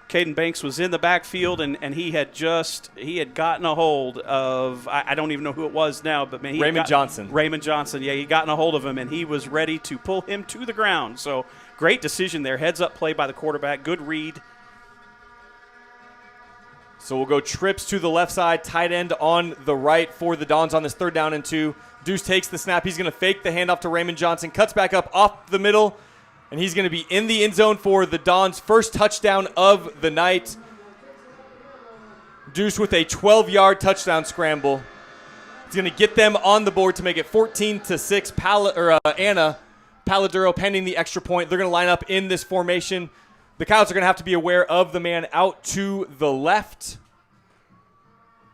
Caden Banks was in the backfield, and he had gotten a hold of, I don't even know who it was now, but man, Raymond Johnson. Raymond Johnson, yeah, he gotten a hold of him, and he was ready to pull him to the ground. So great decision there. Heads up play by the quarterback. Good read. So we'll go trips to the left side, tight end on the right for the Dons on this 3rd down and 2. Deuce takes the snap. He's going to fake the handoff to Raymond Johnson, cuts back up off the middle, and he's going to be in the end zone for the Dons' first touchdown of the night. Deuce with a 12-yard touchdown scramble. He's going to get them on the board to make it 14-6. Anna Palo Duro pending the extra point. They're going to line up in this formation. The Coyotes are going to have to be aware of the man out to the left.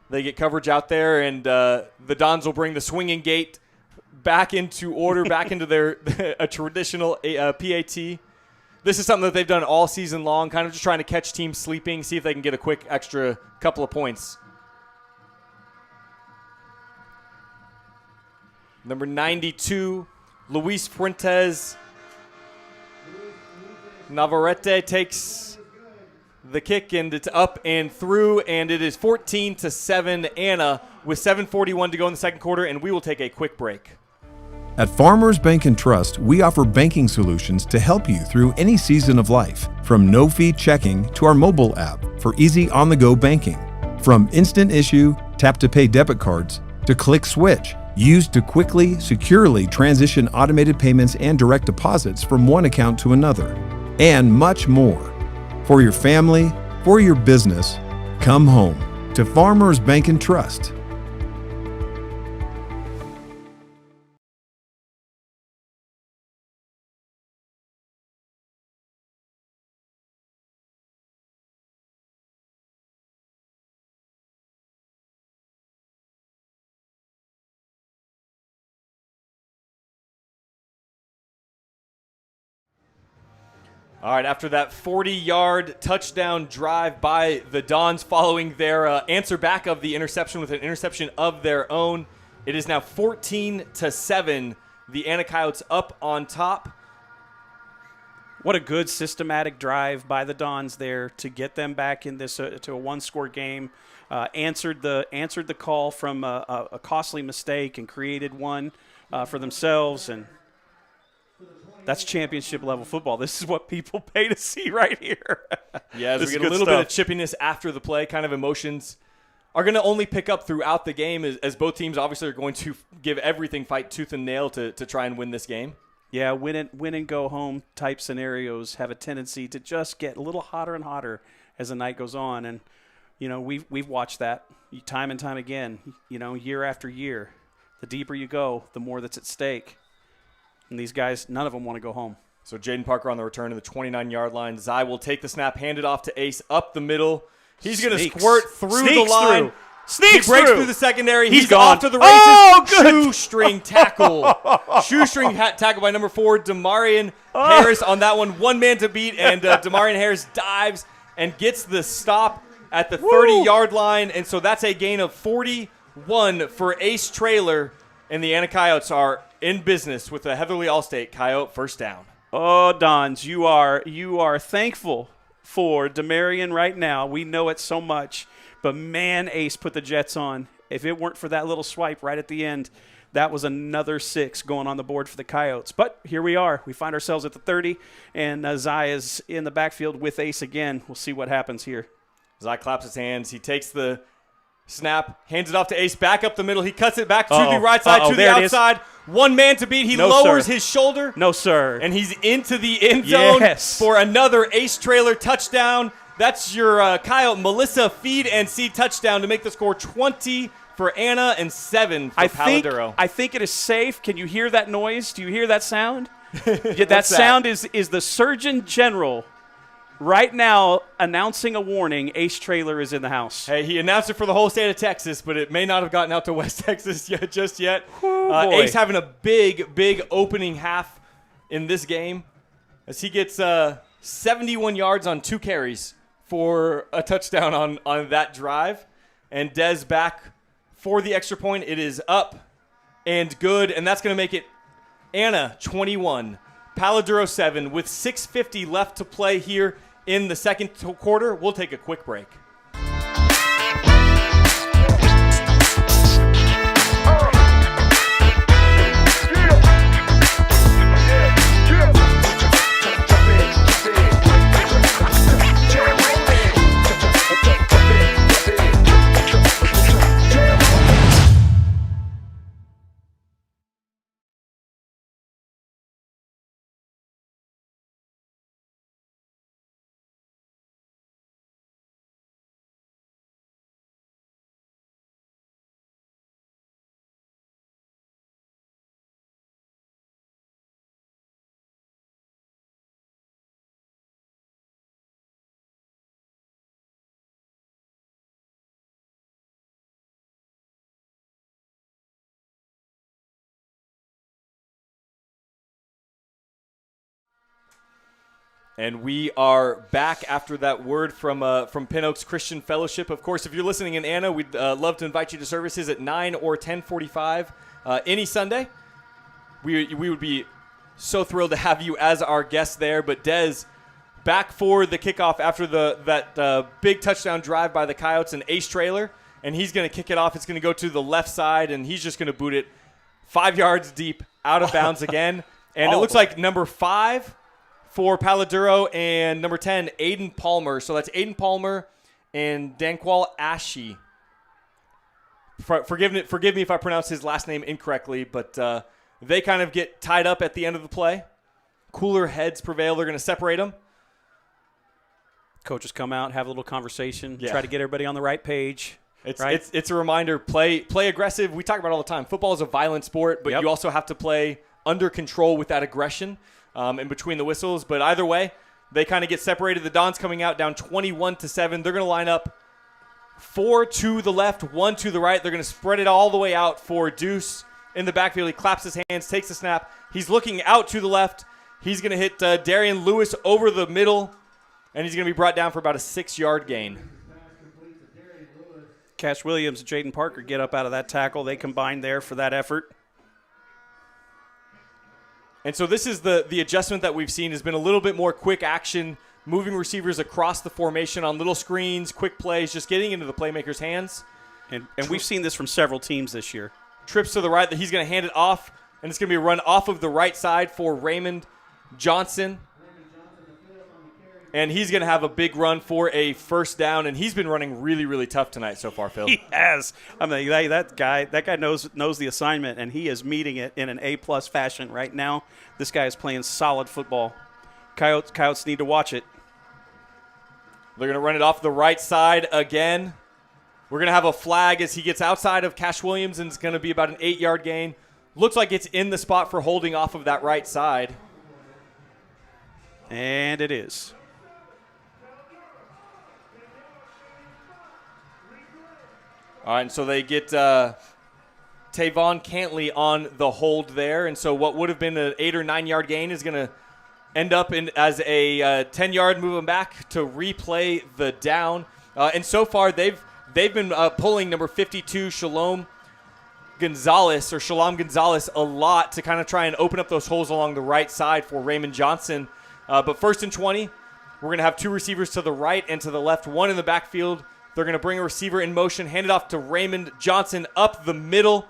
They get coverage out there, and the Dons will bring the swinging gate back into order, back into their a traditional PAT. This is something that they've done all season long, kind of just trying to catch teams sleeping, see if they can get a quick extra couple of points. Number 92, Luis Fuentes Navarrete takes the kick, and it's up and through, and it is 14-7 Anna with 7:41 to go in the second quarter, and we will take a quick break. At Farmers Bank and Trust, we offer banking solutions to help you through any season of life, from no-fee checking to our mobile app for easy on-the-go banking. From instant issue, tap-to-pay debit cards to click switch, used to quickly, securely transition automated payments and direct deposits from one account to another, and much more. For your family, for your business, come home to Farmers Bank and Trust. All right, after that 40-yard touchdown drive by the Dons following their answer back of the interception with an interception of their own, it is now 14-7. The Anna Coyotes up on top. What a good systematic drive by the Dons there to get them back in this to a one-score game. Answered the call from a costly mistake and created one for themselves, and that's championship level football. This is what people pay to see right here. Yeah, as This we is get a good little bit stuff. of chippiness after the play, kind of emotions are going to only pick up throughout the game as both teams obviously are going to give everything, fight tooth and nail to try and win this game. Yeah, win and go home type scenarios have a tendency to just get a little hotter and hotter as the night goes on, and you know we've watched that time and time again. You know, year after year, the deeper you go, the more that's at stake. And these guys, none of them want to go home. So Jaden Parker on the return to the 29-yard line. Zai will take the snap, hand it off to Ace up the middle. He's going to squirt through the line. Sneaks He breaks through through the secondary. He's He's gone. off to the races. Oh, good. Shoestring tackle. Shoestring tackle by number 4, Demarion Harris on that one. One man to beat, and Demarion Harris dives and gets the stop at the 30-yard line. And so that's a gain of 41 for Ace Trailer, and the Anna Coyotes are in business with a Heatherly Allstate Coyote first down. Oh, Dons, you are thankful for Demarion right now. We know it so much. But, man, Ace put the Jets on. If it weren't for that little swipe right at the end, that was another 6 going on the board for the Coyotes. But here we are. We find ourselves at the 30, and Zai is in the backfield with Ace again. We'll see what happens here. Zai claps his hands. He takes the snap, hands it off to Ace, back up the middle. He cuts it back to the right side, to the outside. One man to beat. He lowers his shoulder. No, sir. And he's into the end zone for another Ace Trailer touchdown. That's your Coyote Melissa feed and seed touchdown to make the score 20 for Anna and 7 for Palo Duro. I think it is safe. Can you hear that noise? Do you hear that sound? Yeah, that sound is the Surgeon General right now announcing a warning. Ace Trailer is in the house. Hey, he announced it for the whole state of Texas, but it may not have gotten out to West Texas just yet. Boy. Ace having a big opening half in this game as he gets 71 yards on 2 carries for a touchdown on that drive. And Dez back for the extra point. It is up and good, and that's going to make it Anna 21, Palo Duro 7 with 6:50 left to play here in the second quarter. We'll take a quick break. And we are back after that word from Pin Oaks Christian Fellowship. Of course, if you're listening in Anna, we'd love to invite you to services at 9 or 10:45 any Sunday. We would be so thrilled to have you as our guest there. But Dez, back for the kickoff after that big touchdown drive by the Coyotes, an ace trailer, and he's going to kick it off. It's going to go to the left side, and he's just going to boot it 5 yards deep out of bounds again. And it looks like number 5 for Palo Duro and number 10, Aiden Palmer. So that's Aiden Palmer and Danqual Ashe. Forgive me if I pronounce his last name incorrectly, but they kind of get tied up at the end of the play. Cooler heads prevail. They're going to separate them. Coaches come out, have a little conversation, Yeah. try to get everybody on the right page. It's a reminder, play aggressive. We talk about it all the time. Football is a violent sport, but you also have to play under control with that aggression in between the whistles. But either way, they kind of get separated. The Dons coming out down 21-7. They're going to line up 4 to the left, 1 to the right. They're going to spread it all the way out for Deuce in the backfield. He claps his hands, takes the snap. He's looking out to the left. He's going to hit Darian Lewis over the middle, and he's going to be brought down for about a 6-yard gain. Cash Williams and Jaden Parker get up out of that tackle. They combine there for that effort. And so this is the adjustment that we've seen has been a little bit more quick action, moving receivers across the formation on little screens, quick plays, just getting into the playmaker's hands. And we've seen this from several teams this year. Trips to the right that he's going to hand it off, and it's going to be a run off of the right side for Raymond Johnson. And he's going to have a big run for a first down, and he's been running really, really tough tonight so far, Phil. He has. I mean, that guy knows the assignment, and he is meeting it in an A-plus fashion right now. This guy is playing solid football. Coyotes need to watch it. They're going to run it off the right side again. We're going to have a flag as he gets outside of Cash Williams, and it's going to be about an 8-yard gain. Looks like it's in the spot for holding off of that right side. And it is. All right, and so they get Tavon Cantley on the hold there. And so what would have been an 8 or 9 yard gain is going to end up as a 10-yard move them back to replay the down. And so far they've been pulling number 52, Shalom Gonzalez a lot to kind of try and open up those holes along the right side for Raymond Johnson. But first and 20, we're going to have 2 receivers to the right and to the left, 1 in the backfield. They're going to bring a receiver in motion, hand it off to Raymond Johnson up the middle.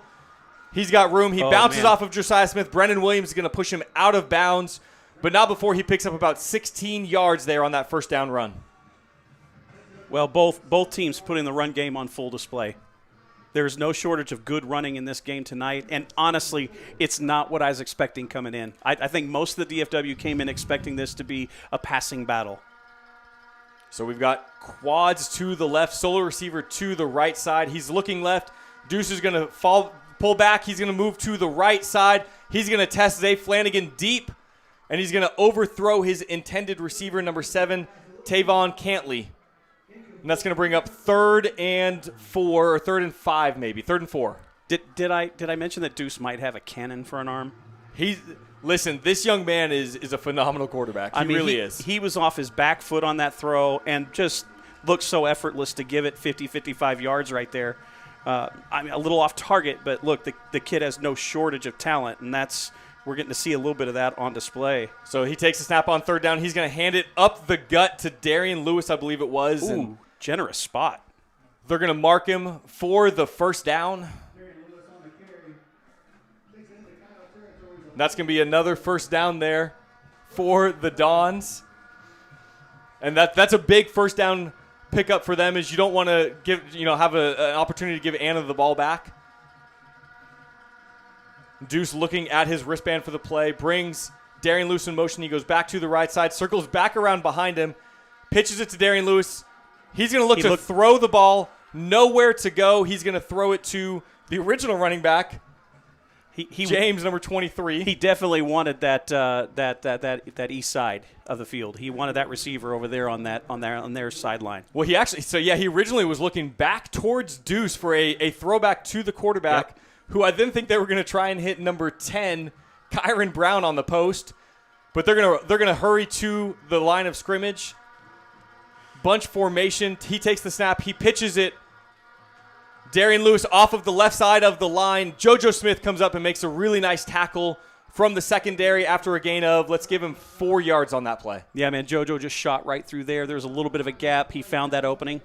He's got room. He bounces off of Josiah Smith. Brendan Williams is going to push him out of bounds, but not before he picks up about 16 yards there on that first down run. Well, both teams putting the run game on full display. There's no shortage of good running in this game tonight, and honestly, it's not what I was expecting coming in. I think most of the DFW came in expecting this to be a passing battle. So we've got quads to the left, solo receiver to the right side. He's looking left. Deuce is going to pull back. He's going to move to the right side. He's going to test Zay Flanagan deep, and he's going to overthrow his intended receiver, number 7, Tavon Cantley. And that's going to bring up 3rd and 4, or 3rd and 5 maybe, 3rd and 4. Did I mention that Deuce might have a cannon for an arm? Listen, this young man is a phenomenal quarterback. He really is. He was off his back foot on that throw and just looked so effortless to give it 50, 55 yards right there. I mean, a little off target, but look, the kid has no shortage of talent, and we're getting to see a little bit of that on display. So he takes a snap on 3rd down. He's going to hand it up the gut to Darian Lewis, I believe it was. Ooh, and generous spot. They're going to mark him for the first down. That's going to be another first down there for the Dons. And that's a big first down pickup for them, is you don't want to have an opportunity to give Anna the ball back. Deuce looking at his wristband for the play, brings Darian Lewis in motion. He goes back to the right side, circles back around behind him, pitches it to Darian Lewis. He's going to look to throw the ball, nowhere to go. He's going to throw it to the original running back, James, number 23. He definitely wanted that east side of the field. He wanted that receiver over there on their sideline. Well, he originally was looking back towards Deuce for a throwback to the quarterback, who I then think they were going to try and hit number 10, Kyron Brown, on the post. but they're gonna hurry to the line of scrimmage. Bunch formation. He takes the snap. He pitches it. Darian Lewis off of the left side of the line. JoJo Smith comes up and makes a really nice tackle from the secondary after a gain of, let's give him 4 yards on that play. Yeah, man, JoJo just shot right through there. There was a little bit of a gap. He found that opening.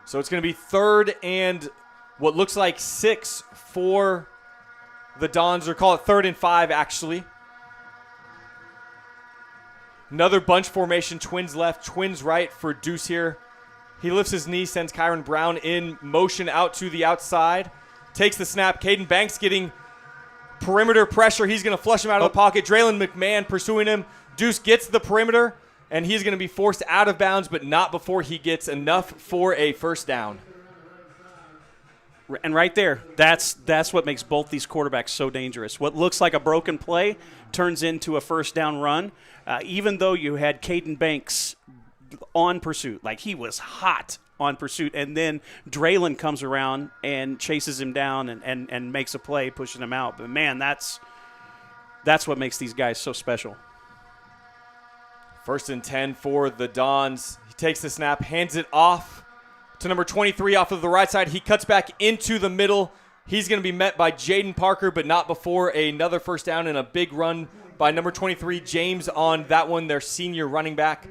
So it's going to be 3rd and what looks like 6 for the Dons, or call it 3rd and 5, actually. Another bunch formation, twins left, twins right for Deuce here. He lifts his knee, sends Kyron Brown in motion out to the outside. Takes the snap. Caden Banks getting perimeter pressure. He's going to flush him out of the pocket. Draylon McMahon pursuing him. Deuce gets the perimeter, and he's going to be forced out of bounds, but not before he gets enough for a first down. And right there, that's what makes both these quarterbacks so dangerous. What looks like a broken play turns into a first down run. Even though you had Caden Banks on pursuit, like he was hot on pursuit, and then Draylon comes around and chases him down and makes a play, pushing him out. But, man, that's what makes these guys so special. 1st and 10 for the Dons. He takes the snap, hands it off to number 23 off of the right side. He cuts back into the middle. He's going to be met by Jaden Parker, but not before another first down and a big run by number 23, James, on that one, their senior running back.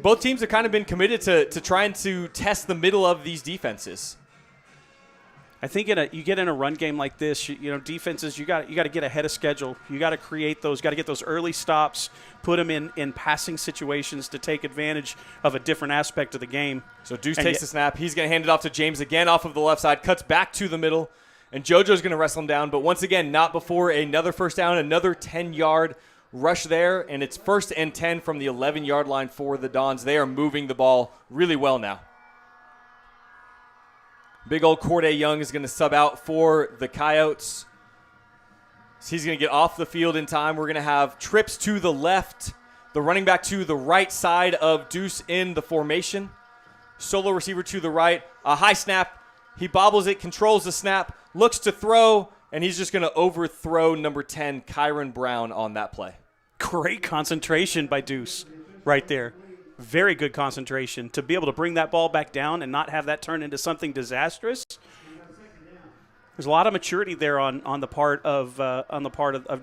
Both teams have kind of been committed to trying to test the middle of these defenses. I think you get in a run game like this, defenses, you got to get ahead of schedule. You got to create those, got to get those early stops, put them in passing situations to take advantage of a different aspect of the game. So Deuce takes the snap. He's going to hand it off to James again off of the left side, cuts back to the middle, and JoJo's going to wrestle him down. But once again, not before another first down, another 10-yard rush there, and it's 1st and 10 from the 11-yard line for the Dons. They are moving the ball really well now. Big old Corday Young is going to sub out for the Coyotes. So he's going to get off the field in time. We're going to have trips to the left, the running back to the right side of Deuce in the formation. Solo receiver to the right, a high snap. He bobbles it, controls the snap, looks to throw, and he's just going to overthrow number 10, Kyron Brown, on that play. Great concentration by Deuce right there. Very good concentration to be able to bring that ball back down and not have that turn into something disastrous. There's a lot of maturity there on the part of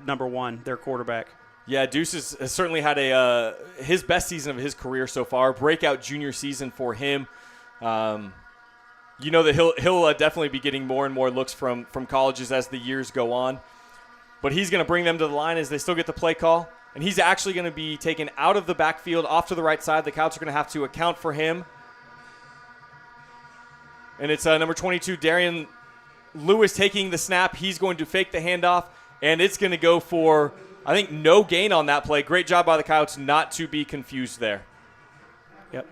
number 1, their quarterback. Yeah, Deuce has certainly had his best season of his career so far. Breakout junior season for him. You know that he'll definitely be getting more and more looks from colleges as the years go on. But he's going to bring them to the line as they still get the play call. And he's actually going to be taken out of the backfield off to the right side. The Coyotes are going to have to account for him. And it's number 22, Darian Lewis, taking the snap. He's going to fake the handoff, and it's going to go for, I think, no gain on that play. Great job by the Coyotes not to be confused there. Yep.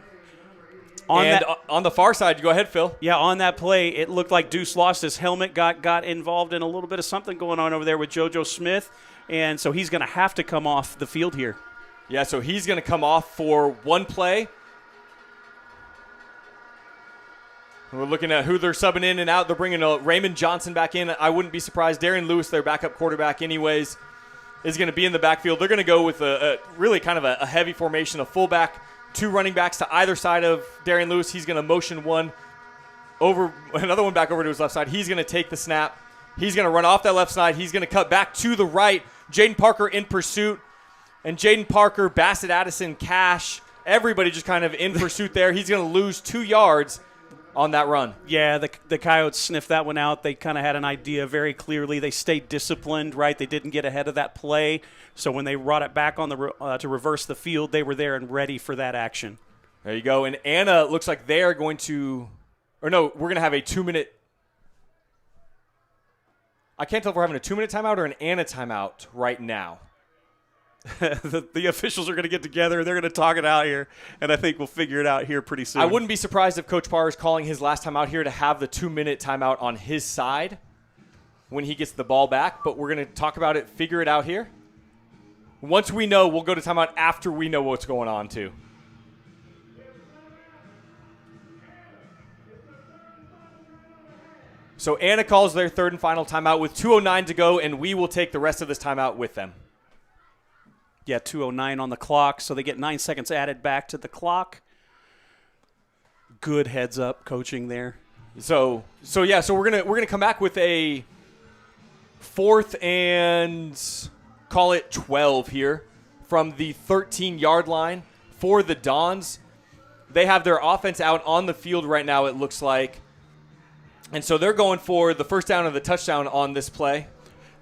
On the far side, go ahead, Phil. Yeah, on that play, it looked like Deuce lost his helmet, got involved in a little bit of something going on over there with JoJo Smith. And so he's going to have to come off the field here. Yeah, so he's going to come off for one play. We're looking at who they're subbing in and out. They're bringing Raymond Johnson back in. I wouldn't be surprised. Darian Lewis, their backup quarterback anyways, is going to be in the backfield. They're going to go with a really kind of a heavy formation, a fullback, 2 running backs to either side of Darian Lewis. He's going to motion another one back over to his left side. He's going to take the snap. He's going to run off that left side. He's going to cut back to the right. Jaden Parker in pursuit. And Jaden Parker, Bassett, Addison, Cash, everybody just kind of in pursuit there. He's going to lose 2 yards on that run. Yeah, the Coyotes sniffed that one out. They kind of had an idea very clearly. They stayed disciplined, right? They didn't get ahead of that play. So when they brought it back on to reverse the field, they were there and ready for that action. There you go. And Anna looks like they are going to – or no, we're going to have a 2-minute – I can't tell if we're having a 2-minute timeout or an Anna timeout right now. the officials are going to get together. They're going to talk it out here, and I think we'll figure it out here pretty soon. I wouldn't be surprised if Coach Parr is calling his last time out here to have the 2-minute timeout on his side when he gets the ball back, but we're going to talk about it, figure it out here. Once we know, we'll go to timeout after we know what's going on, too. So Anna calls their third and final timeout with 2:09 to go, and we will take the rest of this timeout with them. Yeah, 2:09 on the clock, so they get 9 seconds added back to the clock. Good heads up coaching there. So we're gonna come back with a 4th and call it 12 here from the 13-yard line for the Dons. They have their offense out on the field right now, it looks like. And so they're going for the first down and the touchdown on this play.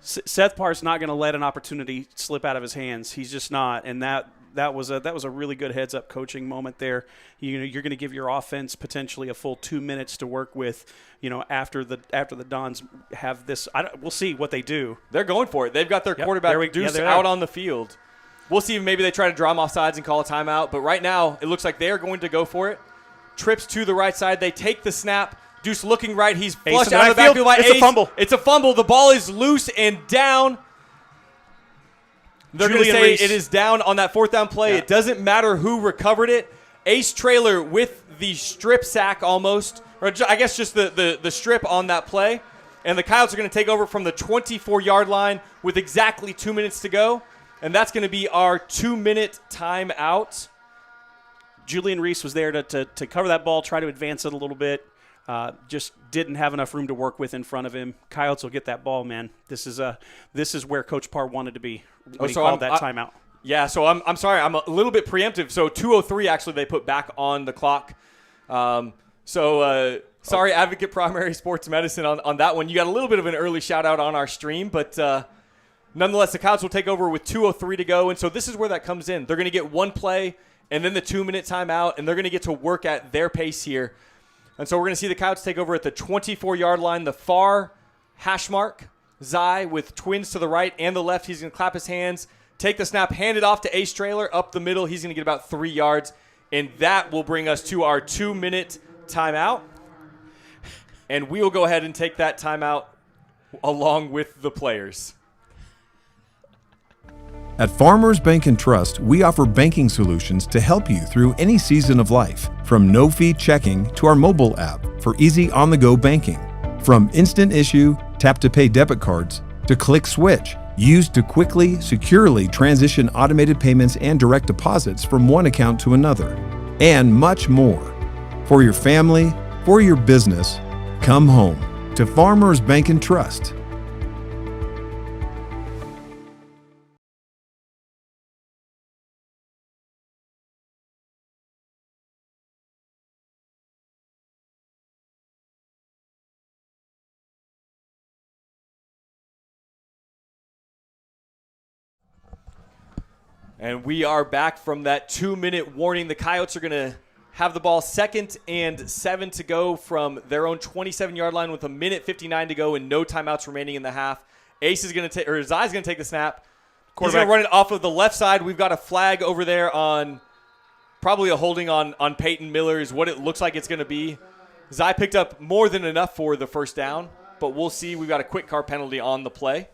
Seth Parr's not going to let an opportunity slip out of his hands. He's just not, and that was a really good heads-up coaching moment there. You're going to give your offense potentially a full 2 minutes to work with. After the Dons have this, we'll see what they do. They're going for it. They've got their quarterback Deuce out on the field. We'll see if maybe they try to draw him off sides and call a timeout. But right now, it looks like they are going to go for it. Trips to the right side. They take the snap. Deuce looking right. He's flushed out of the backfield by Ace. It's a fumble. It's a fumble. The ball is loose and down. They're going to say it is down on that 4th down play. Yeah. It doesn't matter who recovered it. Ace Trailer with the strip sack almost, or I guess just the strip on that play. And the Coyotes are going to take over from the 24-yard line with exactly 2 minutes to go. And that's going to be our 2-minute timeout. Julian Reese was there to cover that ball, try to advance it a little bit. Just didn't have enough room to work with in front of him. Coyotes will get that ball, man. This is where Coach Parr wanted to be when he called that timeout. Yeah, so I'm sorry. I'm a little bit preemptive. So 2:03 actually they put back on the clock. Sorry, Advocate Primary Sports Medicine on that one. You got a little bit of an early shout-out on our stream, but nonetheless, the Coyotes will take over with 2:03 to go. And so this is where that comes in. They're going to get one play and then the 2-minute timeout, and they're going to get to work at their pace here. And so we're going to see the Coyotes take over at the 24-yard line, the far hash mark. Zai with twins to the right and the left. He's going to clap his hands, take the snap, hand it off to Ace Trailer up the middle. He's going to get about 3 yards, and that will bring us to our 2-minute timeout. And we will go ahead and take that timeout along with the players. At Farmers Bank and Trust, we offer banking solutions to help you through any season of life. From no-fee checking to our mobile app for easy on-the-go banking. From instant issue, tap-to-pay debit cards to click switch, used to quickly, securely transition automated payments and direct deposits from one account to another. And much more. For your family, for your business, come home to Farmers Bank and Trust. And we are back from that 2-minute warning. The Coyotes are going to have the ball 2nd and 7 to go from their own 27-yard line with 1:59 to go and no timeouts remaining in the half. Ace is going to take, or Zai's going to take the snap. He's going to run it off of the left side. We've got a flag over there on probably a holding on Peyton Miller is what it looks like it's going to be. Zai picked up more than enough for the first down, but we'll see. We've got a quick car penalty on the play.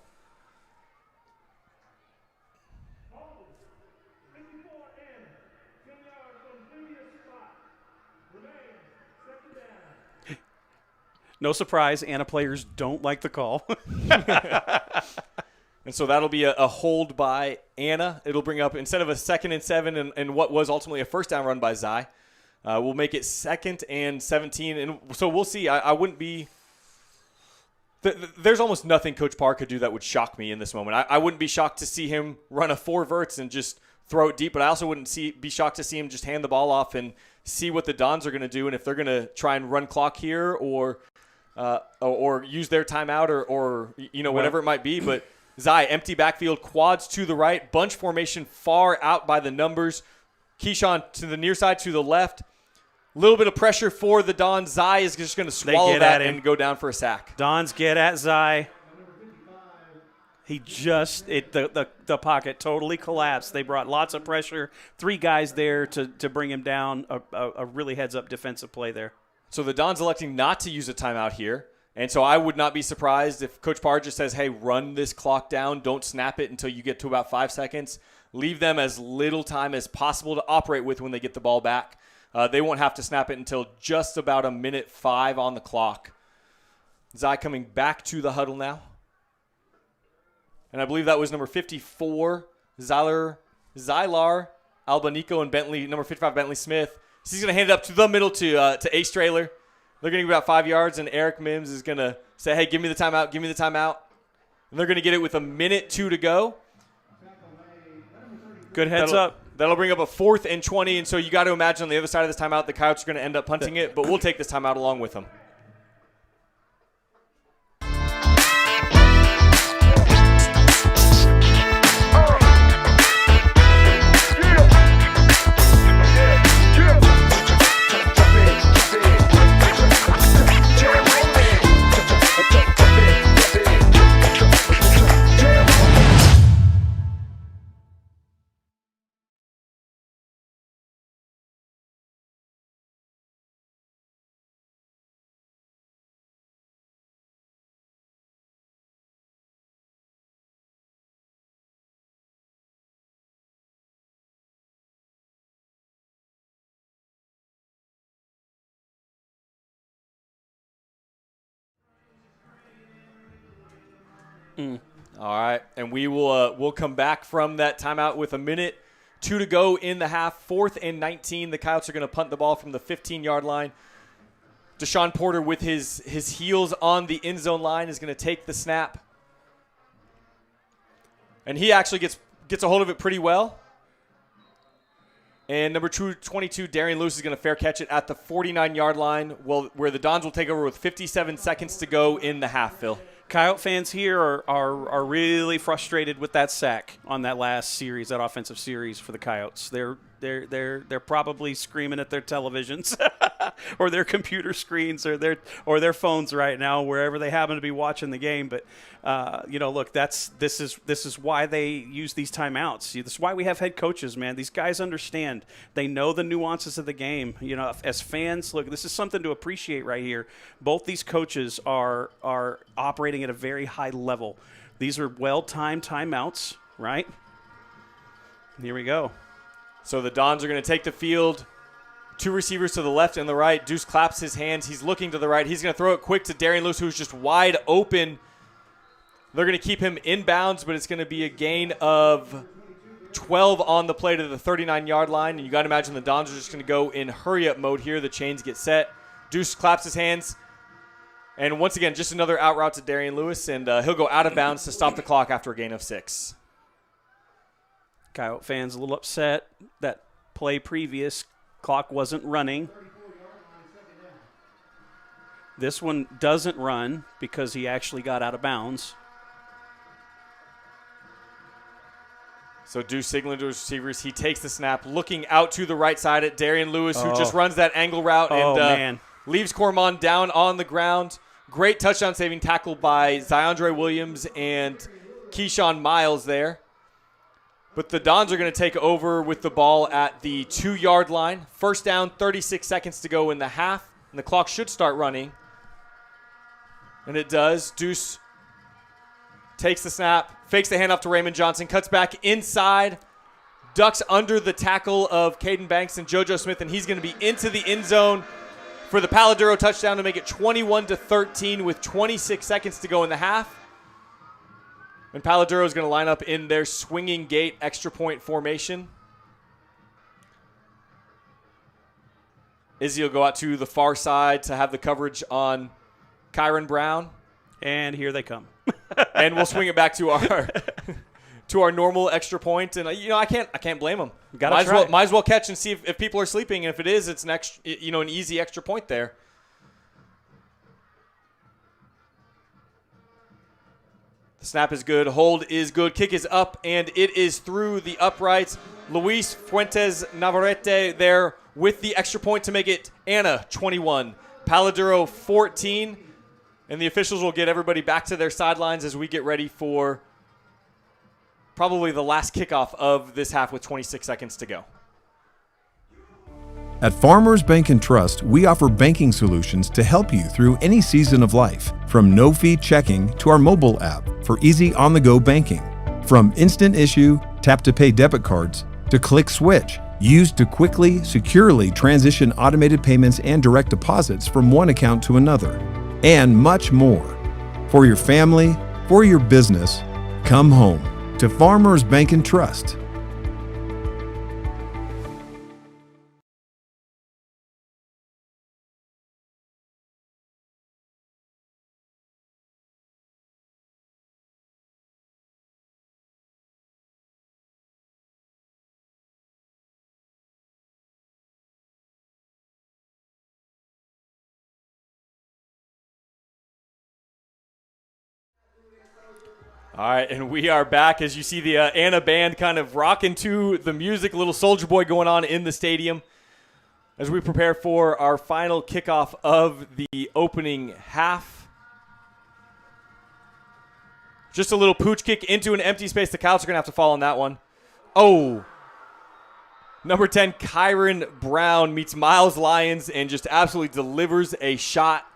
No surprise, Anna players don't like the call. And so that'll be a hold by Anna. It'll bring up, instead of a 2nd and 7 and what was ultimately a first down run by Zai, we'll make it 2nd and 17. And so we'll see. I wouldn't be there's almost nothing Coach Parr could do that would shock me in this moment. I wouldn't be shocked to see him run a 4 verts and just throw it deep, but I also wouldn't be shocked to see him just hand the ball off and see what the Dons are going to do and if they're going to try and run clock here or use their timeout or whatever it might be. But Zai, empty backfield, quads to the right, bunch formation far out by the numbers. Keyshawn to the near side, to the left. A little bit of pressure for the Dons. Zai is just going to swallow that and go down for a sack. Dons get at Zai. He the pocket totally collapsed. They brought lots of pressure. 3 guys there to bring him down. A really heads-up defensive play there. So the Dons electing not to use a timeout here. And so I would not be surprised if Coach Parr just says, hey, run this clock down. Don't snap it until you get to about 5 seconds. Leave them as little time as possible to operate with when they get the ball back. They won't have to snap it until just about 1:05 on the clock. Zai coming back to the huddle now. And I believe that was number 54, Zylar Albanico, and Bentley, number 55, Bentley Smith. So he's going to hand it up to the middle to Ace Trailer. They're going to give about 5 yards, and Eric Mims is going to say, hey, give me the timeout, give me the timeout. And they're going to get it with 1:02 to go. Good heads up. That'll bring up a 4th and 20, and so you got to imagine on the other side of this timeout, the Coyotes are going to end up punting it, but we'll take this timeout along with them. All right, and we'll come back from that timeout with 1:02 to go in the half. 4th and 19. The Coyotes are going to punt the ball from the 15-yard line. Deshaun Porter with his heels on the end zone line is going to take the snap. And he actually gets a hold of it pretty well. And number 22, Darian Lewis, is going to fair catch it at the 49-yard line, where the Dons will take over with 57 seconds to go in the half, Phil. Coyote fans here are really frustrated with that sack on that last series, that offensive series for the Coyotes. They're probably screaming at their televisions or their computer screens or their phones right now, wherever they happen to be watching the game. But look, this is why they use these timeouts. This is why we have head coaches, man. These guys understand. They know the nuances of the game. As fans, look, this is something to appreciate right here. Both these coaches are operating at a very high level. These are well-timed timeouts, right? Here we go. So the Dons are going to take the field. 2 receivers to the left and the right. Deuce claps his hands. He's looking to the right. He's going to throw it quick to Darian Lewis, who's just wide open. They're going to keep him inbounds, but it's going to be a gain of 12 on the play to the 39-yard line. And you got to imagine the Dons are just going to go in hurry-up mode here. The chains get set. Deuce claps his hands. And once again, just another out route to Darian Lewis, and he'll go out of bounds to stop the clock after a gain of 6. Coyote fans a little upset that play previous clock wasn't running. This one doesn't run because he actually got out of bounds. So Deuce signaling to his receivers. He takes the snap, looking out to the right side at Darian Lewis, who just runs that angle route and leaves Cormon down on the ground. Great touchdown saving tackle by Ziondre Williams and Keyshawn Miles there. But the Dons are going to take over with the ball at the 2-yard line. First down, 36 seconds to go in the half, and the clock should start running. And it does. Deuce takes the snap, fakes the handoff to Raymond Johnson, cuts back inside, ducks under the tackle of Caden Banks and JoJo Smith, and he's going to be into the end zone for the Palo Duro touchdown to make it 21-13 with 26 seconds to go in the half. And Palo Duro is going to line up in their swinging gate extra point formation. Izzy will go out to the far side to have the coverage on Kyron Brown. And here they come. And we'll swing it back to our normal extra point. And I can't blame them. Might as well catch and see if people are sleeping. And if it is, it's an easy extra point there. The snap is good. Hold is good. Kick is up, and it is through the uprights. Luis Fuentes Navarrete there with the extra point to make it Anna 21, Palo Duro 14. And the officials will get everybody back to their sidelines as we get ready for probably the last kickoff of this half with 26 seconds to go. At Farmers Bank and Trust, we offer banking solutions to help you through any season of life, from no-fee checking to our mobile app for easy on-the-go banking. From instant issue, tap-to-pay debit cards, to Click Switch, used to quickly, securely transition automated payments and direct deposits from one account to another. and much more. For your family, for your business, come home to Farmers Bank and Trust. All right, and we are back as you see the Anna band kind of rocking to the music, a little Soldier Boy going on in the stadium as we prepare for our final kickoff of the opening half. Just a little pooch kick into an empty space. The Coyotes are going to have to fall on that one. Oh, number 10, Kyron Brown meets Miles Lyons and just absolutely delivers a shot.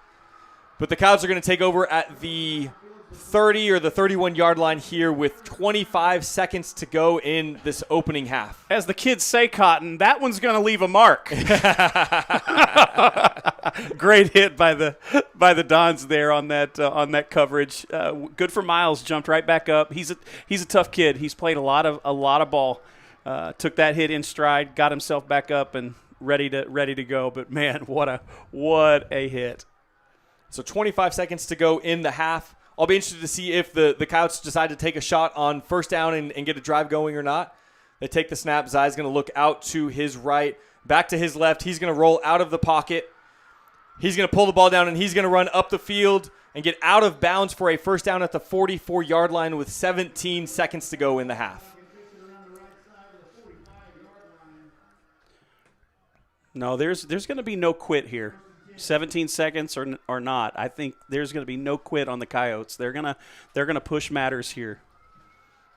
But the Coyotes are going to take over at the 30 or the 31-yard line here with 25 seconds to go in this opening half. As the kids say, Cotton, that one's going to leave a mark. Great hit by the Dons there on that coverage. Good for Miles, jumped right back up. He's a tough kid. He's played a lot of ball. Took that hit in stride, got himself back up and ready to go. But man, what a hit. So 25 seconds to go in the half. I'll be interested to see if the Coyotes decide to take a shot on first down and get a drive going or not. They take the snap. Zai's going to look out to his right, back to his left. He's going to roll out of the pocket. He's going to pull the ball down, and he's going to run up the field and get out of bounds for a first down at the 44-yard line with 17 seconds to go in the half. No, there's going to be no quit here. 17 seconds or not, I think there's going to be no quit on the Coyotes. They're gonna push matters here.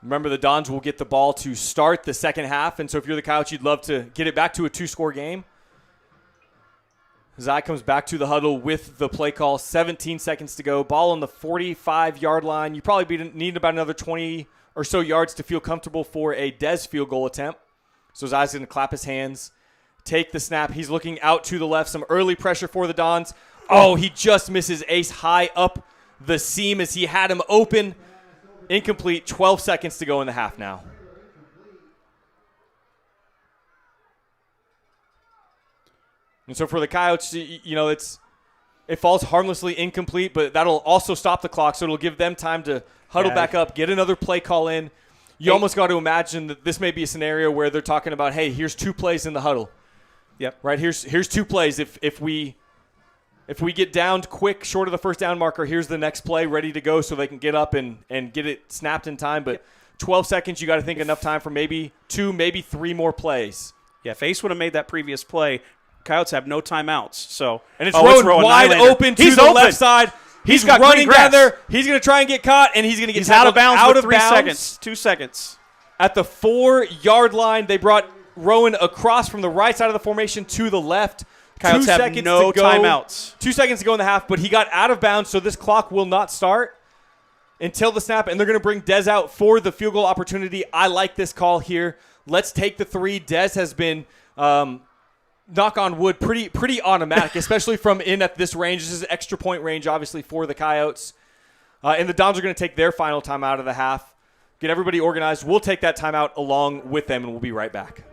Remember, the Dons will get the ball to start the second half, and so if you're the Coyotes, you'd love to get it back to a 2-score game. Zai comes back to the huddle with the play call. 17 seconds to go. Ball on the 45-yard line. You probably need about another 20 or so yards to feel comfortable for a Dez field goal attempt. So Zai's going to clap his hands. Take the snap. He's looking out to the left. Some early pressure for the Dons. Oh, he just misses Ace high up the seam as he had him open. Incomplete. 12 seconds to go in the half now. And so for the Coyotes, it falls harmlessly incomplete, but that'll also stop the clock, so it'll give them time to huddle back up, get another play call in. You almost got to imagine that this may be a scenario where they're talking about, hey, here's 2 plays in the huddle. Yep. Right, here's 2 plays. If we get down quick, short of the first down marker, here's the next play ready to go so they can get up and get it snapped in time. But 12 seconds, you got to think enough time for maybe 2, maybe 3 more plays. Yeah, if Ace would have made that previous play, Coyotes have no timeouts. So and it's Rowan wide open to the left side. He's got running down there. He's going to try and get caught, and he's going to get out of bounds out with of 3 bounds. seconds. 2 seconds. At the 4-yard line, they brought Rowan across from the right side of the formation to the left. Coyotes have no timeouts. 2 seconds to go in the half, but he got out of bounds, so this clock will not start until the snap, and they're going to bring Dez out for the field goal opportunity. I like this call here. Let's take the 3. Dez has been, knock on wood, pretty automatic, especially from in at this range. This is extra point range, obviously, for the Coyotes. And the Dons are going to take their final timeout of the half. Get everybody organized. We'll take that timeout along with them, and we'll be right back.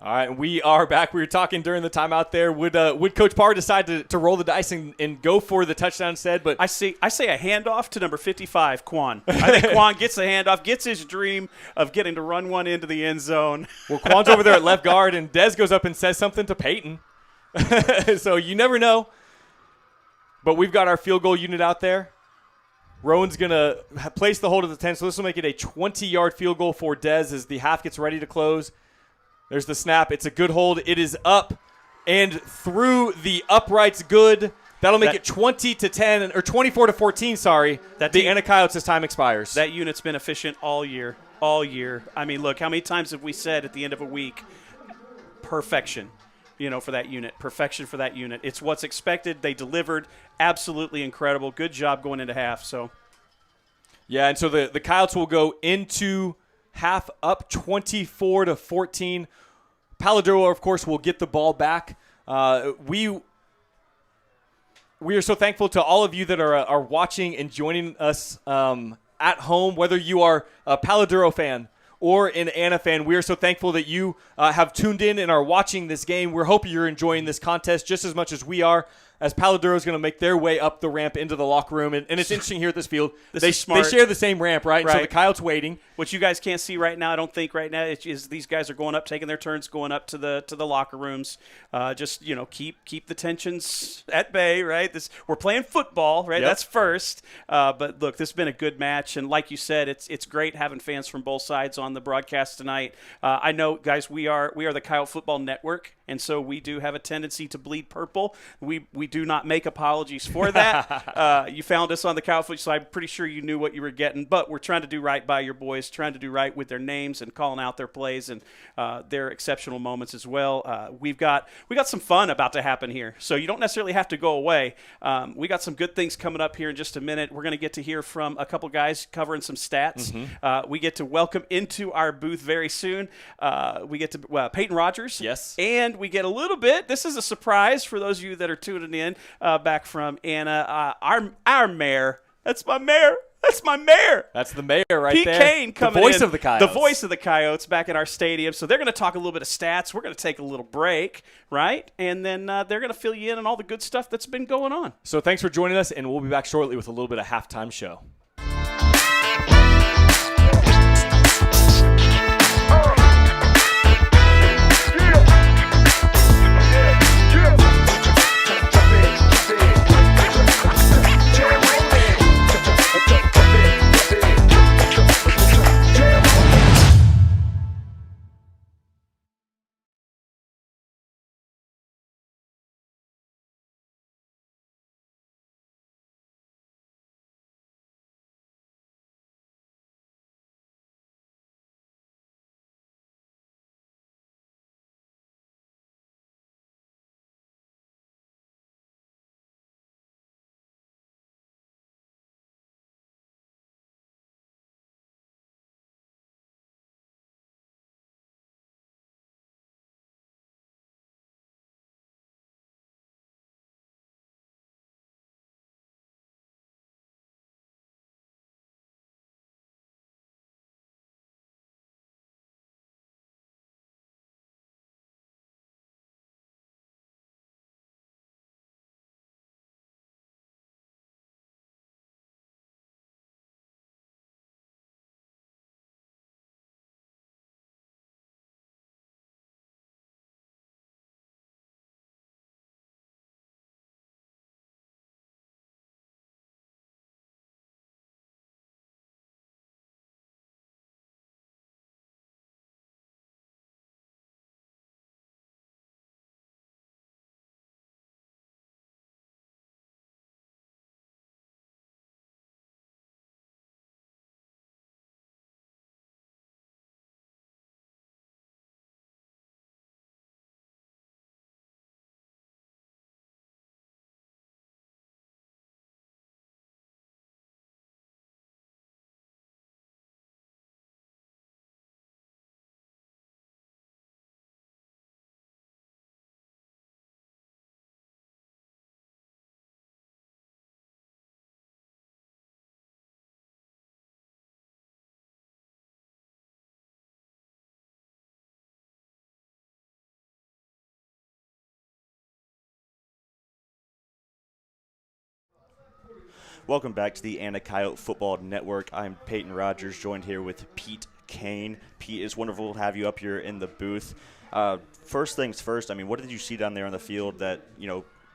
All right, we are back. We were talking during the timeout there. Would Coach Parr decide to roll the dice and go for the touchdown instead? But I say a handoff to number 55, Quan. I think Quan gets the handoff, gets his dream of getting to run one into the end zone. well, Quan's over there at left guard, and Dez goes up and says something to Peyton. So you never know. But we've got our field goal unit out there. Rowan's going to place the hold at the 10, so this will make it a 20-yard field goal for Dez as the half gets ready to close. There's the snap. It's a good hold. It is up and through the uprights. Good. That'll make it 20-10 or 24-14. Sorry. The Anna Coyotes as time expires. That unit's been efficient all year. All year. I mean, look, how many times have we said at the end of a week, perfection, for that unit. Perfection for that unit. It's what's expected. They delivered. Absolutely incredible. Good job going into half. So, yeah, and so the Coyotes will go into half up 24-14. Palo Duro, of course, will get the ball back. We are so thankful to all of you that are watching and joining us at home, whether you are a Palo Duro fan or an Anna fan. We are so thankful that you have tuned in and are watching this game. We're hoping you're enjoying this contest just as much as we are, as Palo Duro is going to make their way up the ramp into the locker room. And it's interesting here at this field. They share the same ramp, right? Right. So the Coyotes waiting. What you guys can't see right now, I don't think right now, is these guys are going up, taking their turns, going up to the locker rooms. Just keep the tensions at bay, right? We're playing football, right? Yep. That's first. But look, this has been a good match, and like you said, it's great having fans from both sides on the broadcast tonight. I know, guys, we are the Coyote Football Network, and so we do have a tendency to bleed purple. We do not make apologies for that. You found us on the Coyote Football, so I'm pretty sure you knew what you were getting. But we're trying to do right by your boys, trying to do right with their names and calling out their plays and their exceptional moments as well. We got some fun about to happen here, so you don't necessarily have to go away. We got some good things coming up here in just a minute. We're going to get to hear from a couple guys covering some stats. We get to welcome into our booth very soon. We get to Peyton Rogers. Yes. And we get a little bit, this is a surprise for those of you that are tuning in, back from Anna, our mayor. That's my mayor. That's my mayor. That's the mayor right Pete there. Kane coming in. The voice of the Coyotes. The voice of the Coyotes back at our stadium. So they're going to talk a little bit of stats. We're going to take a little break, right? And then they're going to fill you in on all the good stuff that's been going on. So thanks for joining us, and we'll be back shortly with a little bit of halftime show. Welcome back to the Anna Coyote Football Network. I'm Peyton Rogers, joined here with Pete Kane. Pete, it's wonderful to have you up here in the booth. First things first, I mean, what did you see down there on the field that,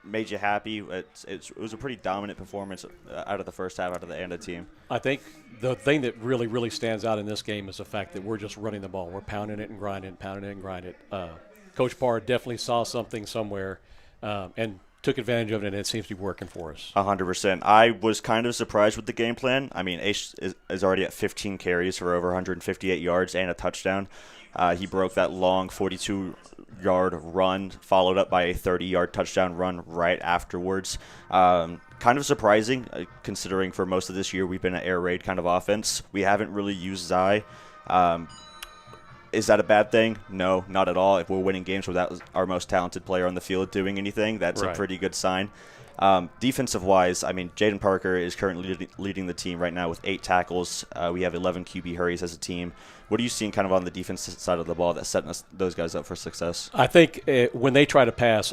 made you happy? It was a pretty dominant performance out of the first half, out of the Anna team. I think the thing that really, really stands out in this game is the fact that we're just running the ball. We're pounding it and grinding it. Coach Parr definitely saw something somewhere and took advantage of it, and it seems to be working for us. 100%. I was kind of surprised with the game plan. I mean, Ace is already at 15 carries for over 158 yards and a touchdown. He broke that long 42-yard run, followed up by a 30-yard touchdown run right afterwards. Kind of surprising, considering for most of this year we've been an air raid kind of offense. We haven't really used Zai. Is that a bad thing? No, not at all. If we're winning games without our most talented player on the field doing anything, that's a pretty good sign. Defensive-wise, I mean, Jaden Parker is currently leading the team right now with 8 tackles. We have 11 QB hurries as a team. What are you seeing kind of on the defensive side of the ball that's setting those guys up for success? I think when they try to pass,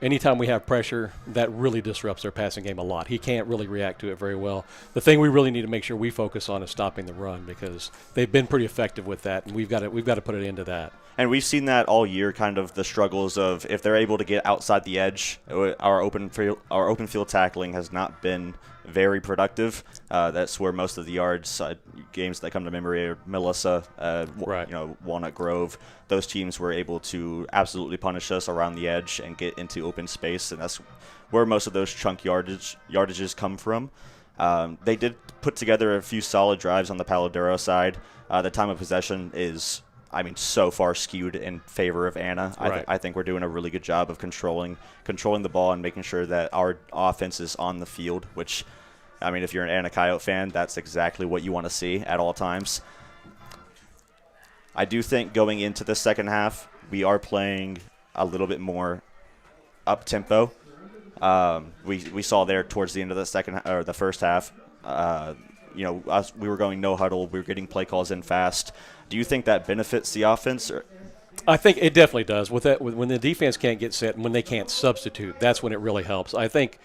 anytime we have pressure, that really disrupts their passing game a lot. He can't really react to it very well. The thing we really need to make sure we focus on is stopping the run, because they've been pretty effective with that, and we've got to put it into that. And we've seen that all year, kind of the struggles of if they're able to get outside the edge. Our open field tackling has not been very productive. That's where most of the yards games that come to memory are Melissa, Walnut Grove. Those teams were able to absolutely punish us around the edge and get into open space, and that's where most of those chunk yardages come from. They did put together a few solid drives on the Palo Duro side. The time of possession is, so far skewed in favor of Anna. Right. I think we're doing a really good job of controlling the ball and making sure that our offense is on the field, which, if you're an Anna Coyote fan, that's exactly what you want to see at all times. I do think going into the second half, we are playing a little bit more up-tempo. We saw there towards the end of the first half, we were going no huddle. We were getting play calls in fast. Do you think that benefits the offense? I think it definitely does. When the defense can't get set and when they can't substitute, that's when it really helps. I think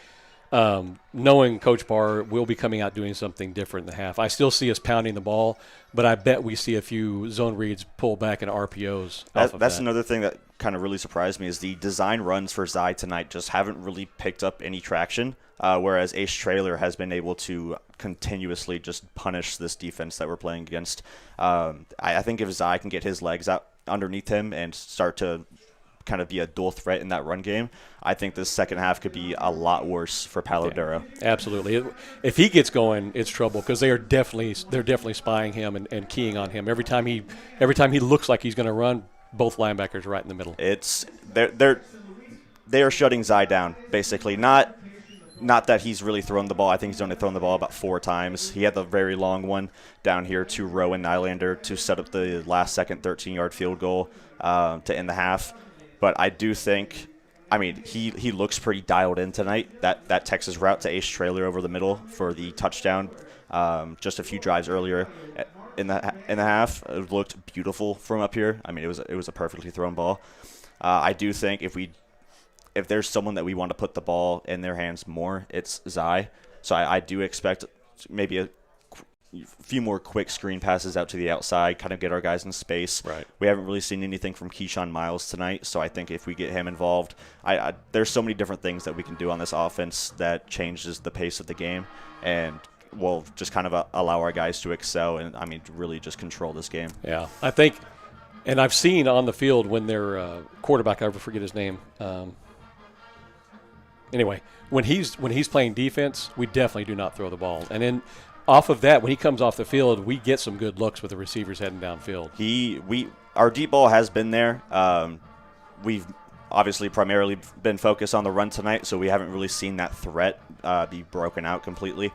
knowing Coach Parr will be coming out doing something different in the half. I still see us pounding the ball, but I bet we see a few zone reads pull back into RPOs. That's another thing that kind of really surprised me is the design runs for Zai tonight just haven't really picked up any traction, whereas Ace Trailer has been able to continuously just punish this defense that we're playing against. I think if Zai can get his legs out underneath him and start to kind of be a dual threat in that run game, I think this second half could be a lot worse for Palo Duro. Absolutely. If he gets going, it's trouble, because they're definitely spying him and keying on him. Every time he looks like he's going to run, both linebackers are right in the middle. They are shutting Zai down, basically. Not that he's really thrown the ball. I think he's only thrown the ball about 4 times. He had the very long one down here to Rowan Nylander to set up the last second 13-yard field goal to end the half. But I do think, he looks pretty dialed in tonight. That Texas route to Ace Trailer over the middle for the touchdown just a few drives earlier in the half, it looked beautiful from up here. It was a perfectly thrown ball. I do think if there's someone that we want to put the ball in their hands more, it's Zai. So I do expect maybe a few more quick screen passes out to the outside, kind of get our guys in space. Right. We haven't really seen anything from Keyshawn Miles tonight, so I think if we get him involved, there's so many different things that we can do on this offense that changes the pace of the game and will just kind of allow our guys to excel and, really just control this game. Yeah, I think, and I've seen on the field when their quarterback, I forget his name. Anyway, when he's playing defense, we definitely do not throw the ball. And then off of that, when he comes off the field, we get some good looks with the receivers heading downfield. Our deep ball has been there. We've obviously primarily been focused on the run tonight, so we haven't really seen that threat be broken out completely.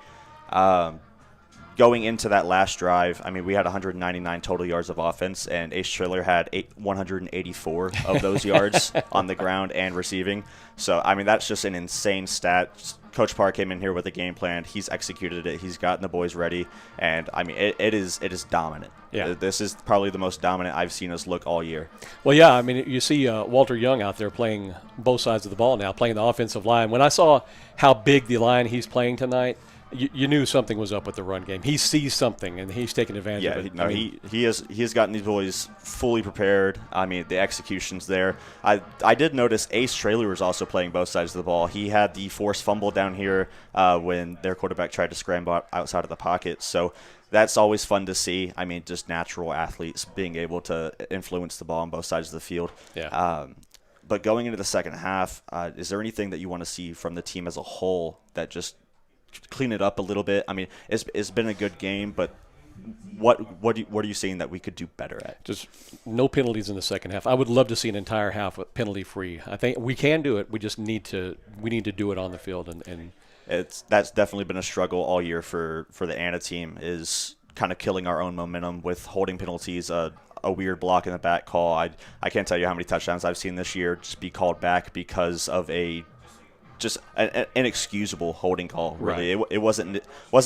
Going into that last drive, we had 199 total yards of offense, and Ace Trailer had 184 of those yards on the ground and receiving. So, that's just an insane stat. Coach Parr came in here with a game plan. He's executed it. He's gotten the boys ready, and it is dominant. Yeah. This is probably the most dominant I've seen us look all year. Well, yeah, you see Walter Young out there playing both sides of the ball now, playing the offensive line. When I saw how big the line he's playing tonight, you knew something was up with the run game. He sees something, and he's taking advantage of it. He has gotten these boys fully prepared. I mean, the execution's there. I did notice Ace Traylor was also playing both sides of the ball. He had the forced fumble down here when their quarterback tried to scramble outside of the pocket. So that's always fun to see. I mean, just natural athletes being able to influence the ball on both sides of the field. Yeah. But going into the second half, is there anything that you want to see from the team as a whole that just clean it up a little bit? I mean, it's been a good game, but what are you seeing that we could do better at? Just no penalties in the second half. I would love to see an entire half penalty free. I think we can do it. We just need to do it on the field, and that's definitely been a struggle all year for the Anna team, is kind of killing our own momentum with holding penalties. A weird block in the back call. I can't tell you how many touchdowns I've seen this year just be called back because of an inexcusable holding call. Really, Right. it wasn't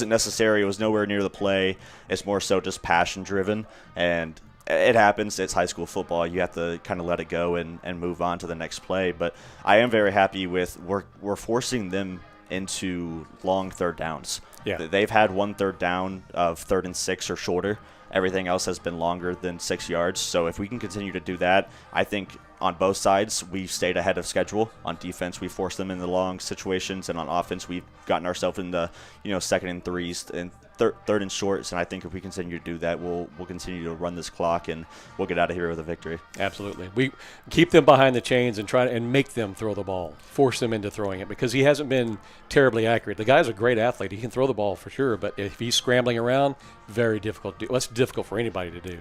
necessary. It was nowhere near the play. It's more so just passion driven, and it happens. It's high school football. You have to kind of let it go and move on to the next play. But I am very happy with we're forcing them into long third downs. Yeah. They've had 1 third down of 3rd and 6 or shorter. Everything else has been longer than 6 yards. So if we can continue to do that, I think on both sides we've stayed ahead of schedule. On defense, we forced them into long situations, and on offense, we've gotten ourselves into 2nd and 3s and 3rd and shorts. And I think if we continue to do that, we'll continue to run this clock, and we'll get out of here with a victory. absolutely. We keep them behind the chains and try and make them throw the ball, force them into throwing it, because he hasn't been terribly accurate. The guy's a great athlete. He can throw the ball for sure, but if he's scrambling around, very difficult to do. Well, it's difficult for anybody to do.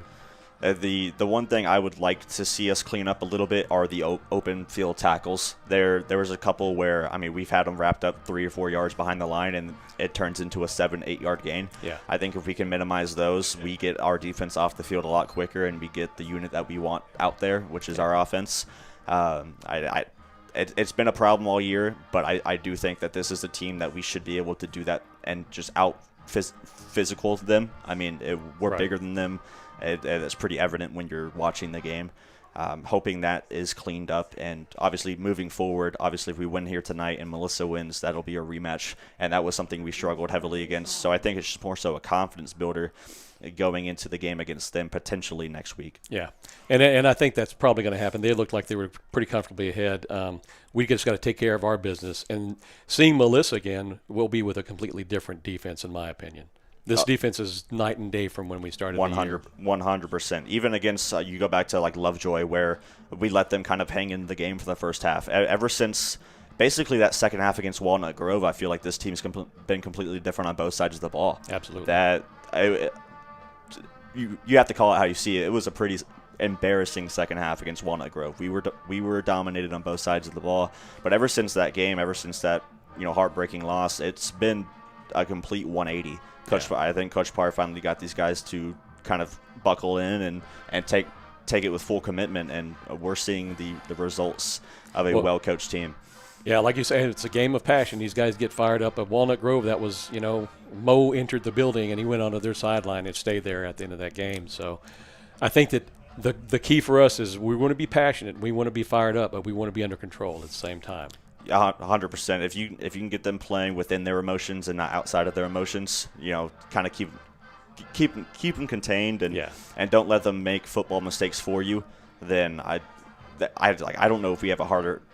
The one thing I would like to see us clean up a little bit are the open field tackles. There was a couple where, I mean, we've had them wrapped up 3 or 4 yards behind the line, and it turns into a 7-8 yard gain. Yeah. I think if we can minimize those, we get our defense off the field a lot quicker, and we get the unit that we want out there, which is our offense. It's been a problem all year, but I do think that this is a team that we should be able to do that and just out physical them. I mean, we're Right. bigger than them. It's pretty evident when you're watching the game. Hoping that is cleaned up, and obviously moving forward, obviously if we win here tonight and Melissa wins, that'll be a rematch, and that was something we struggled heavily against. So I think it's just more so a confidence builder going into the game against them potentially next week. Yeah, and I think that's probably going to happen. They looked like they were pretty comfortably ahead. We just got to take care of our business, and seeing Melissa again will be with a completely different defense, in my opinion. This defense is night and day from when we started. 100%. Even against you go back to like Lovejoy, where we let them kind of hang in the game for the first half. Ever since basically that second half against Walnut Grove, I feel like this team's been completely different on both sides of the ball. Absolutely. You have to call it how you see it. It was a pretty embarrassing second half against Walnut Grove. We were dominated on both sides of the ball, but ever since that game, ever since that heartbreaking loss, it's been a complete 180. I think Coach Parr finally got these guys to kind of buckle in and take it with full commitment, and we're seeing the results of a well-coached team. Yeah, like you said, it's a game of passion. These guys get fired up. At Walnut Grove, that was, Mo entered the building and he went onto their sideline and stayed there at the end of that game. So I think that the key for us is we want to be passionate, we want to be fired up, but we want to be under control at the same time. 100%. If you can get them playing within their emotions and not outside of their emotions, kind of keep them contained and don't let them make football mistakes for you, then I don't know if we have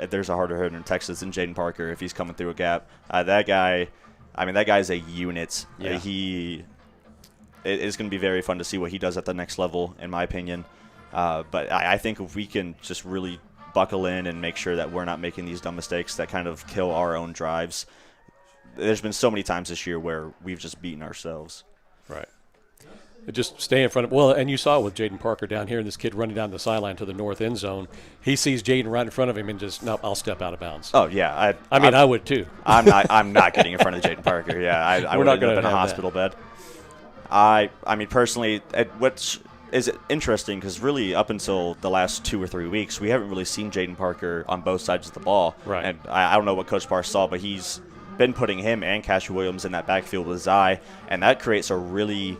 there's a harder hitter in Texas than Jaden Parker if he's coming through a gap. That guy's a unit. Yeah. It's going to be very fun to see what he does at the next level, in my opinion. But I think if we can just really buckle in and make sure that we're not making these dumb mistakes that kind of kill our own drives. There's been so many times this year where we've just beaten ourselves. Right. Just stay in front of – well, and you saw with Jaden Parker down here and this kid running down the sideline to the north end zone. He sees Jaden right in front of him and just, no, I'll step out of bounds. Oh, yeah. I would too. I'm not getting in front of Jaden Parker. Yeah, I would not end gonna up in a have hospital bed. I mean, personally, which is interesting because really up until the last 2 or 3 weeks, we haven't really seen Jaden Parker on both sides of the ball. Right. And I don't know what Coach Parr saw, but he's been putting him and Cashew Williams in that backfield with Zai, and that creates a really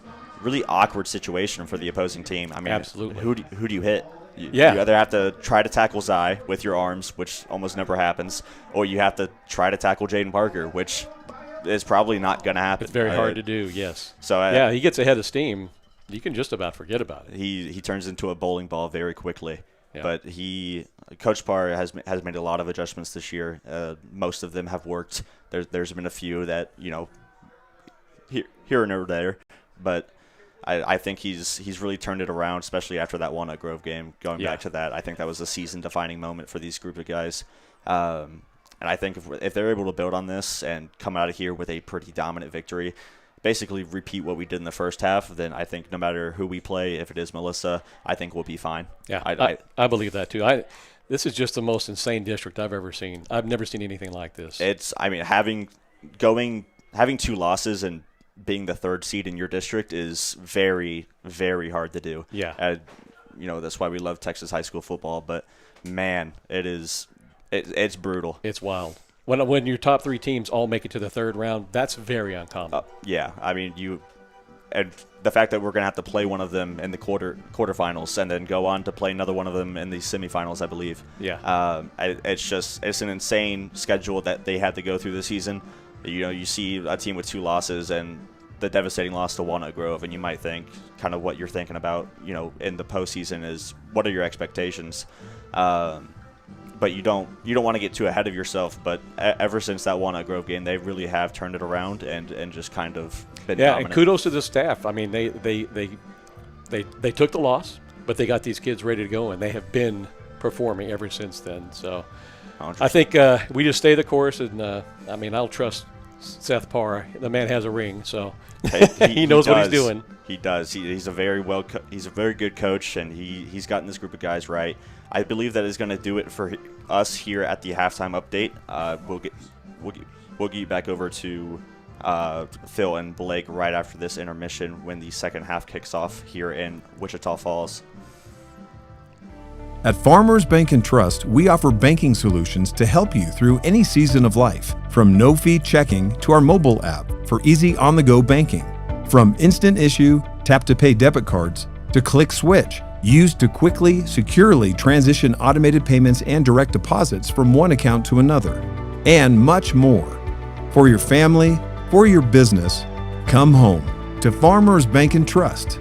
awkward situation for the opposing team. I mean, absolutely. Who do you hit? You either have to try to tackle Zai with your arms, which almost never happens, or you have to try to tackle Jaden Parker, which is probably not going to happen. It's very hard to do, yes. So yeah, he gets ahead of steam. You can just about forget about it. He turns into a bowling ball very quickly. Yeah. But Coach Parr has made a lot of adjustments this year. Most of them have worked. There's been a few that, here and there, but I think he's really turned it around, especially after that Walnut Grove game. Going back to that, I think that was a season-defining moment for these group of guys. And I think if they're able to build on this and come out of here with a pretty dominant victory, basically repeat what we did in the first half, then I think no matter who we play, if it is Melissa, I think we'll be fine. Yeah, I believe that too. This is just the most insane district I've ever seen. I've never seen anything like this. Having 2 losses and being the 3rd seed in your district is very, very hard to do. Yeah. That's why we love Texas high school football, but man, it's brutal. It's wild. When your top 3 teams all make it to the 3rd round, that's very uncommon. Yeah, and the fact that we're going to have to play one of them in the quarterfinals and then go on to play another one of them in the semifinals, I believe. Yeah. It's an insane schedule that they had to go through this season. You see a team with 2 losses and the devastating loss to Walnut Grove, and you might think kind of what you're thinking about, in the postseason is what are your expectations? But you don't want to get too ahead of yourself. But ever since that Walnut Grove game, they really have turned it around and just kind of been dominant. And kudos to the staff. I mean, they took the loss, but they got these kids ready to go, and they have been performing ever since then. So I think we just stay the course, and I'll trust Seth Parr. The man has a ring, so he knows what he's doing. He does. He's a very good coach, and he's gotten this group of guys right. I believe that is going to do it for us here at the halftime update. We'll get back over to Phil and Blake right after this intermission when the second half kicks off here in Wichita Falls. At Farmers Bank and Trust, we offer banking solutions to help you through any season of life, from no-fee checking to our mobile app for easy on-the-go banking. From instant issue, tap-to-pay debit cards, to click switch, used to quickly, securely transition automated payments and direct deposits from one account to another, and much more. For your family, for your business, come home to Farmers Bank and Trust.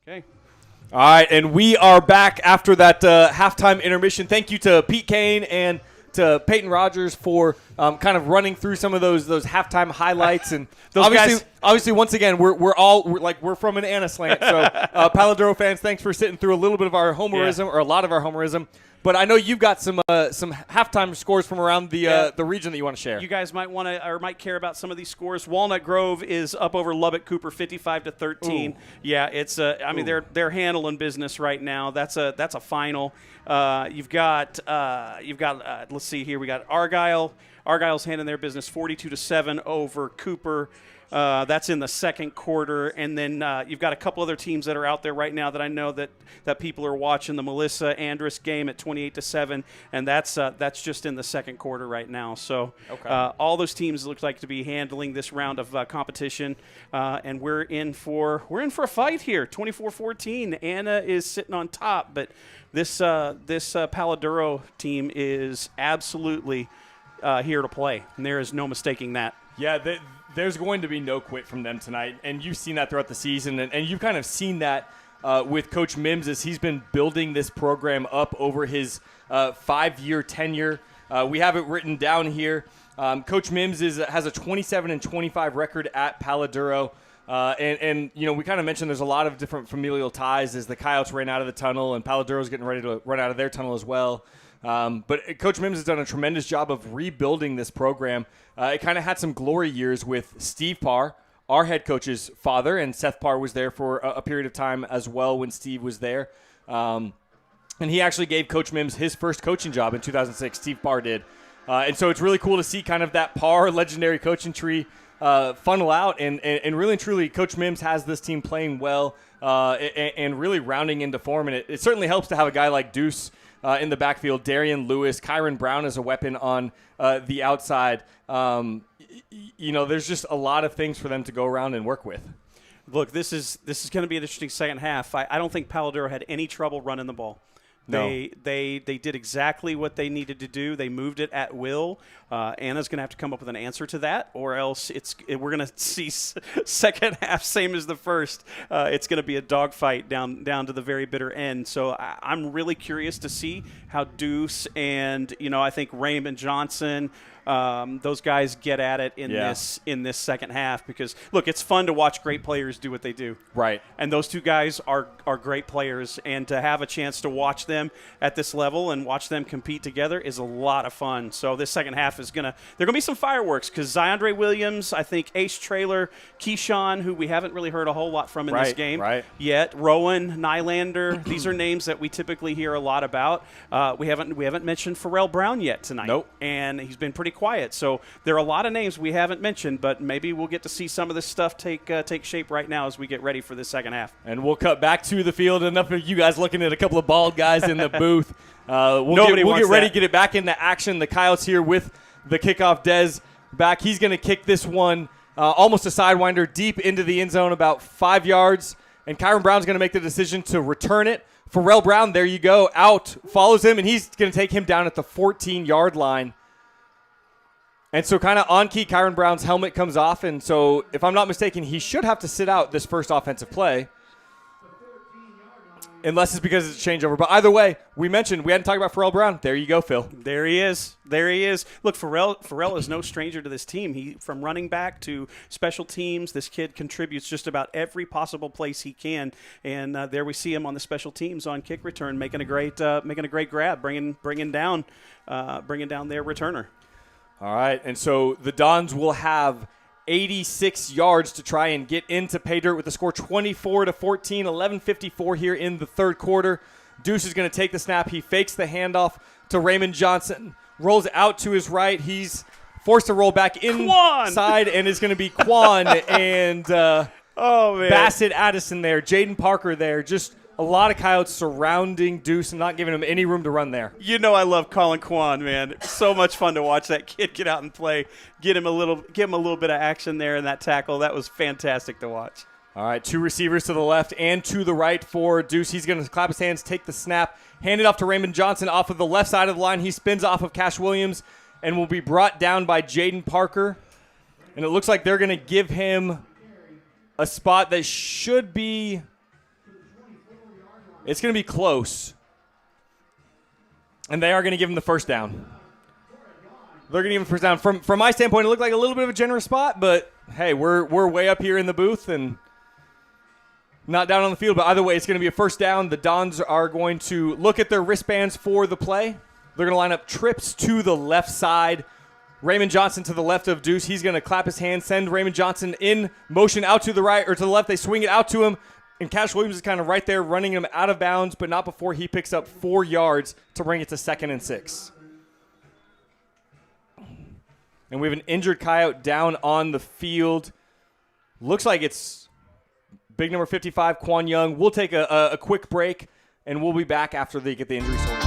Okay. All right, and we are back after that halftime intermission. Thank you to Pete Kane and to Peyton Rogers for kind of running through some of those halftime highlights. And obviously, once again, we're from an Anna slant. So Palo Duro fans, thanks for sitting through a little bit of our homerism, or a lot of our homerism. But I know you've got some halftime scores from around the region that you want to share. You guys might want to or might care about some of these scores. Walnut Grove is up over Lubbock Cooper 55-13. Ooh. Yeah, it's they're handling business right now. That's a final. You've got let's see here. We got Argyle. Argyle's handling their business 42-7 over Cooper. That's in the second quarter, and then you've got a couple other teams that are out there right now that I know that people are watching. The Melissa Andrus game at 28-7, and that's just in the second quarter right now. So all those teams look like to be handling this round of competition, and we're in for a fight here. 24-14. Anna is sitting on top, but this Palo Duro team is absolutely here to play, and there is no mistaking that. Yeah, there's going to be no quit from them tonight, and you've seen that throughout the season, and you've kind of seen that with Coach Mims as he's been building this program up over his 5-year tenure. We have it written down here. Coach Mims has a 27-25 record at Palo Duro. And we kind of mentioned there's a lot of different familial ties as the Coyotes ran out of the tunnel, and Palo Duro's getting ready to run out of their tunnel as well. But Coach Mims has done a tremendous job of rebuilding this program. It kind of had some glory years with Steve Parr, our head coach's father, and Seth Parr was there for a period of time as well when Steve was there. And he actually gave Coach Mims his first coaching job in 2006. Steve Parr did. And so it's really cool to see kind of that Parr legendary coaching tree funnel out. And really and truly, Coach Mims has this team playing well and really rounding into form. And it certainly helps to have a guy like Deuce in the backfield, Darian Lewis, Kyron Brown as a weapon on the outside. There's just a lot of things for them to go around and work with. Look, this is going to be an interesting second half. I don't think Palo Duro had any trouble running the ball. No. They did exactly what they needed to do. They moved it at will. Anna's going to have to come up with an answer to that, or else we're going to see second half same as the first. It's going to be a dogfight down to the very bitter end. So I'm really curious to see how Deuce and I think Raymond Johnson. Those guys get at it in this second half because, look, it's fun to watch great players do what they do. Right. And those two guys are great players, and to have a chance to watch them at this level and watch them compete together is a lot of fun. So this second half is there are going to be some fireworks because Ziondre Williams, I think Ace Trailer, Keyshawn, who we haven't really heard a whole lot from in this game yet, Rowan, Nylander, these are names that we typically hear a lot about. We haven't mentioned Pharrell Brown yet tonight. Nope. And he's been pretty quiet. So there are a lot of names we haven't mentioned, but maybe we'll get to see some of this stuff take shape right now as we get ready for the second half. And we'll cut back to the field. Enough of you guys looking at a couple of bald guys in the booth. We'll get ready to get it back into action. The Coyotes here with the kickoff. Dez back. He's going to kick this one almost a sidewinder deep into the end zone, about 5 yards. And Kyron Brown's going to make the decision to return it. Pharrell Brown, there you go, out, follows him, and he's going to take him down at the 14-yard line. And so kind of on key, Kyron Brown's helmet comes off, and so if I'm not mistaken, he should have to sit out this first offensive play. Unless it's because it's a changeover. But either way, we hadn't talked about Pharrell Brown. There you go, Phil. There he is. Look, Pharrell is no stranger to this team. He from running back to special teams, this kid contributes just about every possible place he can. And there we see him on the special teams on kick return, making a great grab, bringing down their returner. All right, and so the Dons will have 86 yards to try and get into pay dirt with the score 24-14, 11:54 here in the third quarter. Deuce is going to take the snap. He fakes the handoff to Raymond Johnson, rolls out to his right. He's forced to roll back inside, and it's going to be Quan and Bassett Addison there, Jaden Parker there, just a lot of Coyotes surrounding Deuce and not giving him any room to run there. I love Colin Kwan, man. It's so much fun to watch that kid get out and play. Give him a little bit of action there in that tackle. That was fantastic to watch. All right, two receivers to the left and to the right for Deuce. He's going to clap his hands, take the snap, hand it off to Raymond Johnson off of the left side of the line. He spins off of Cash Williams and will be brought down by Jaden Parker. And it looks like they're going to give him a spot that should be It's going to be close. And they are going to give him the first down. They're going to give him the first down. From my standpoint, it looked like a little bit of a generous spot, but hey, we're way up here in the booth and not down on the field. But either way, it's going to be a first down. The Dons are going to look at their wristbands for the play. They're going to line up trips to the left side. Raymond Johnson to the left of Deuce. He's going to clap his hand, send Raymond Johnson in motion out to the right or to the left. They swing it out to him. And Cash Williams is kind of right there running him out of bounds, but not before he picks up 4 yards to bring it to 2nd and 6. And we have an injured Coyote down on the field. Looks like it's big number 55, Quan Young. We'll take a quick break, and we'll be back after they get the injury sorted.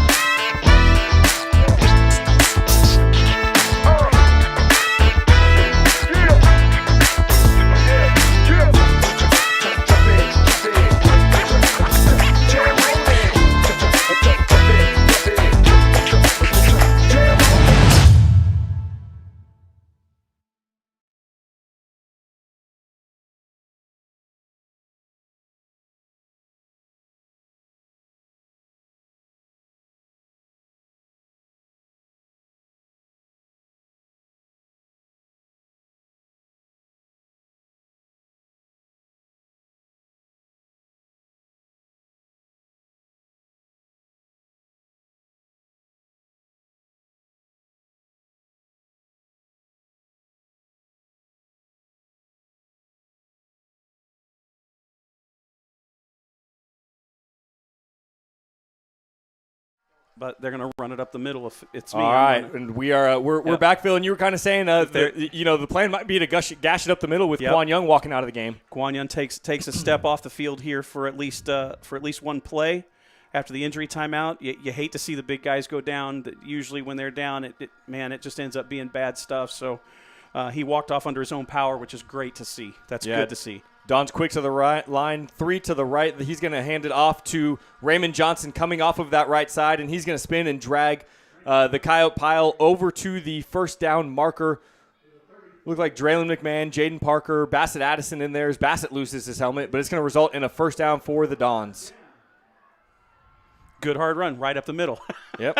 But they're going to run it up the middle if it's me. All right, and we're back, Phil, and you were kind of saying the plan might be to gash it up the middle with Quan Young walking out of the game. Quan Young takes a step off the field here for at least one play after the injury timeout. You hate to see the big guys go down. Usually when they're down, it just ends up being bad stuff. So he walked off under his own power, which is great to see. That's good to see. Don's quick to the right line, 3 to the right. He's going to hand it off to Raymond Johnson coming off of that right side, and he's going to spin and drag the Coyote pile over to the first down marker. Look like Draylon McMahon, Jaden Parker, Bassett Addison in there as Bassett loses his helmet, but it's going to result in a first down for the Dons. Good hard run right up the middle. Yep.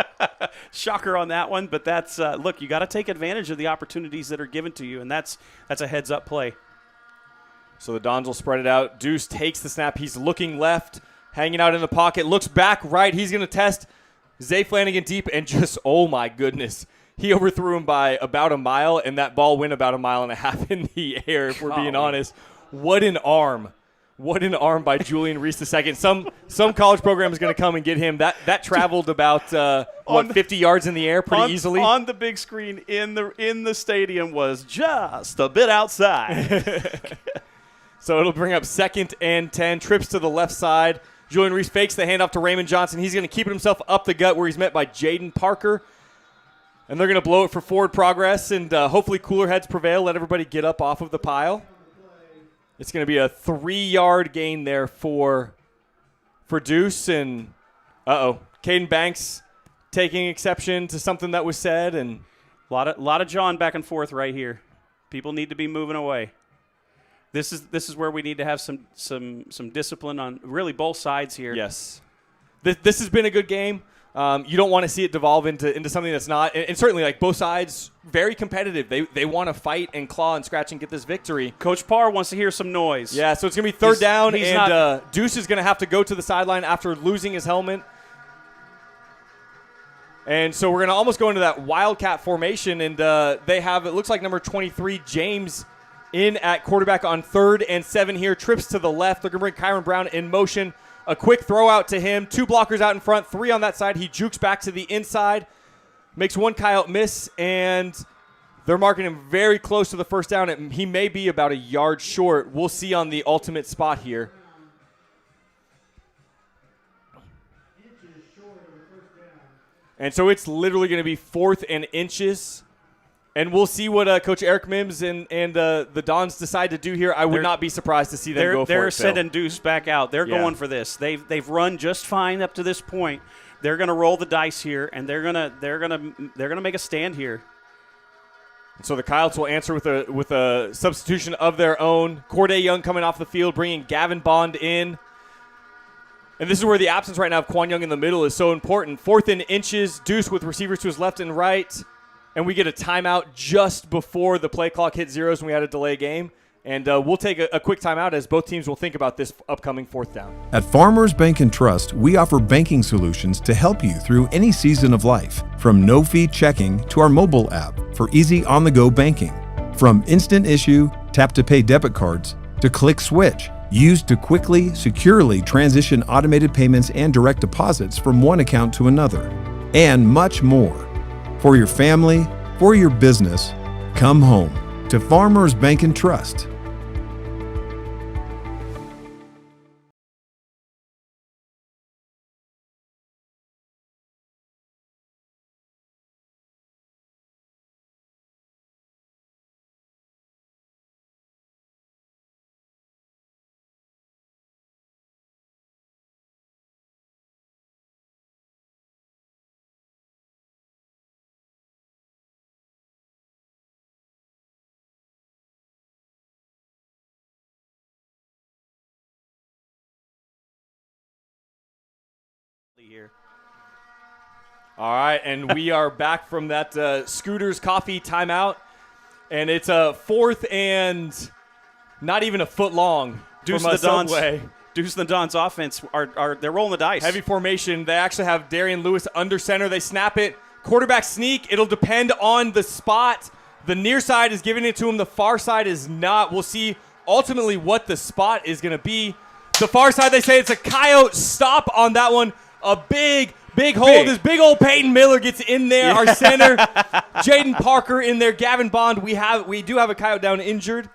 Shocker on that one, but that's look, you got to take advantage of the opportunities that are given to you, and that's a heads-up play. So the Dons will spread it out. Deuce takes the snap. He's looking left, hanging out in the pocket, looks back right. He's going to test Zay Flanagan deep, and just, oh my goodness. He overthrew him by about a mile, and that ball went about 1.5 miles in the air, if we're being honest. What an arm. What an arm by Julian Reese II. Some college program is going to come and get him. That traveled about 50 yards in the air pretty easily. On the big screen in the stadium was just a bit outside. So it'll bring up 2nd and 10. Trips to the left side. Julian Reese fakes the handoff to Raymond Johnson. He's going to keep it himself up the gut where he's met by Jaden Parker. And they're going to blow it for forward progress, and hopefully cooler heads prevail. Let everybody get up off of the pile. It's going to be a 3-yard gain there for Deuce. And, Caden Banks taking exception to something that was said. And a lot of jawing back and forth right here. People need to be moving away. This is where we need to have some discipline on really both sides here. Yes. This has been a good game. You don't want to see it devolve into something that's not. And certainly, like, both sides, very competitive. They want to fight and claw and scratch and get this victory. Coach Parr wants to hear some noise. Yeah, so it's going to be third down, and Deuce is going to have to go to the sideline after losing his helmet. And so we're going to almost go into that Wildcat formation, and they have, it looks like number 23, James, in at quarterback on 3rd and 7 here. Trips to the left. They're going to bring Kyron Brown in motion. A quick throw out to him. 2 blockers out in front. 3 on that side. He jukes back to the inside. Makes one Coyote miss, and they're marking him very close to the first down. He may be about a yard short. We'll see on the ultimate spot here. And so it's literally going to be 4th and inches. And we'll see what Coach Eric Mims and the Dons decide to do here. I would not be surprised to see them go for it. They're sending Deuce back out. They're going for this. They've run just fine up to this point. They're going to roll the dice here, and they're gonna make a stand here. So the Coyotes will answer with a substitution of their own. Corday Young coming off the field, bringing Gavin Bond in. And this is where the absence right now of Quan Young in the middle is so important. 4th and inches, Deuce with receivers to his left and right. And we get a timeout just before the play clock hit zeros when we had a delay game. And we'll take a quick timeout as both teams will think about this upcoming 4th down. At Farmers Bank and Trust, we offer banking solutions to help you through any season of life. From no-fee checking to our mobile app for easy on-the-go banking. From instant issue, tap-to-pay debit cards to click switch, used to quickly, securely transition automated payments and direct deposits from one account to another. And much more. For your family, for your business, come home to Farmers Bank and Trust. Here. All right, and we are back from that Scooter's Coffee timeout. And it's a 4th and not even a foot long Deuce from the Dons. Subway. Deuce the Dons offense they're rolling the dice. Heavy formation. They actually have Darian Lewis under center. They snap it. Quarterback sneak. It'll depend on the spot. The near side is giving it to him. The far side is not. We'll see ultimately what the spot is going to be. The far side, they say it's a Coyote stop on that one. A big hold. This big old Peyton Miller gets in there. Yeah. Our center, Jaden Parker in there. Gavin Bond. We do have a Coyote down injured.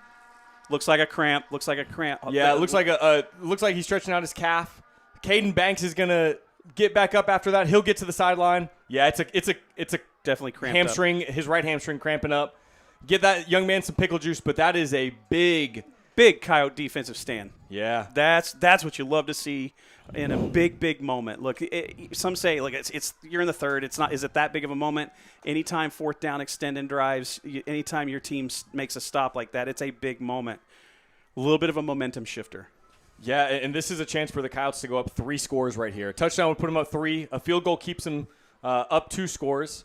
Looks like a cramp. Yeah, it looks like he's stretching out his calf. Caden Banks is gonna get back up after that. He'll get to the sideline. Yeah, it's a definitely cramped hamstring. Up. His right hamstring cramping up. Get that young man some pickle juice. But that is a big Coyote defensive stand. Yeah, that's what you love to see in a big moment. Look, some say like it's you're in the third. It's not. Is it that big of a moment? Anytime 4th down extending drives, anytime your team makes a stop like that, it's a big moment. A little bit of a momentum shifter. Yeah, and this is a chance for the Coyotes to go up 3 scores right here. A touchdown would put them up 3. A field goal keeps them up 2 scores.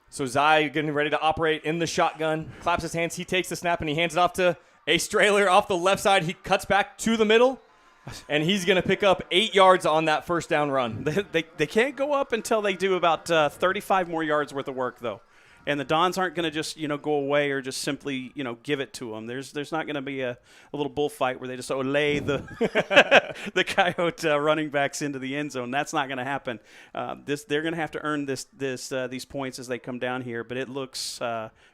So Zai getting ready to operate in the shotgun, claps his hands. He takes the snap and he hands it off to Ace Trailer off the left side. He cuts back to the middle. And he's going to pick up 8 yards on that first down run. They can't go up until they do about 35 more yards worth of work, though. And the Dons aren't going to just go away or just simply give it to them. There's not going to be a little bullfight where they just lay the the Coyote running backs into the end zone. That's not going to happen. They're going to have to earn these points as they come down here. But it looks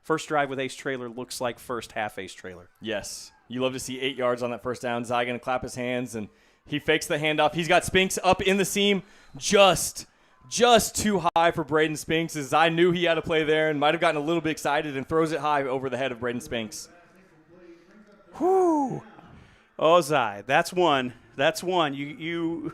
first drive with Ace Trailer looks like first half Ace Trailer. Yes. You love to see 8 yards on that first down. Zai going to clap his hands, and he fakes the handoff. He's got Spinks up in the seam just too high for Braden Spinks, as I knew he had to play there and might have gotten a little bit excited and throws it high over the head of Braden Spinks. Whew. Oh, Zai, that's one. You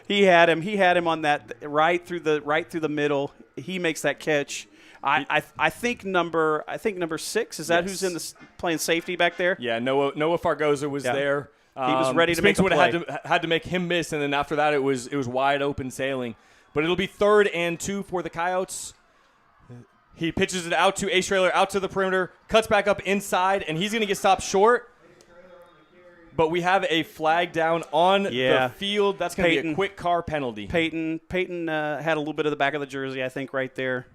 he had him on that right through the middle. He makes that catch. I think number 6 is that yes. Who's in the playing safety back there? Yeah, Noah Fargoza was there. He was ready to Spinks make a play. would have had to make him miss, and then after that it was wide open sailing. But it'll be 3rd and 2 for the Coyotes. He pitches it out to Ace Trailer, out to the perimeter, cuts back up inside, and he's going to get stopped short. But we have a flag down on the field. That's going to be a quick car penalty. Peyton had a little bit of the back of the jersey, I think, right there.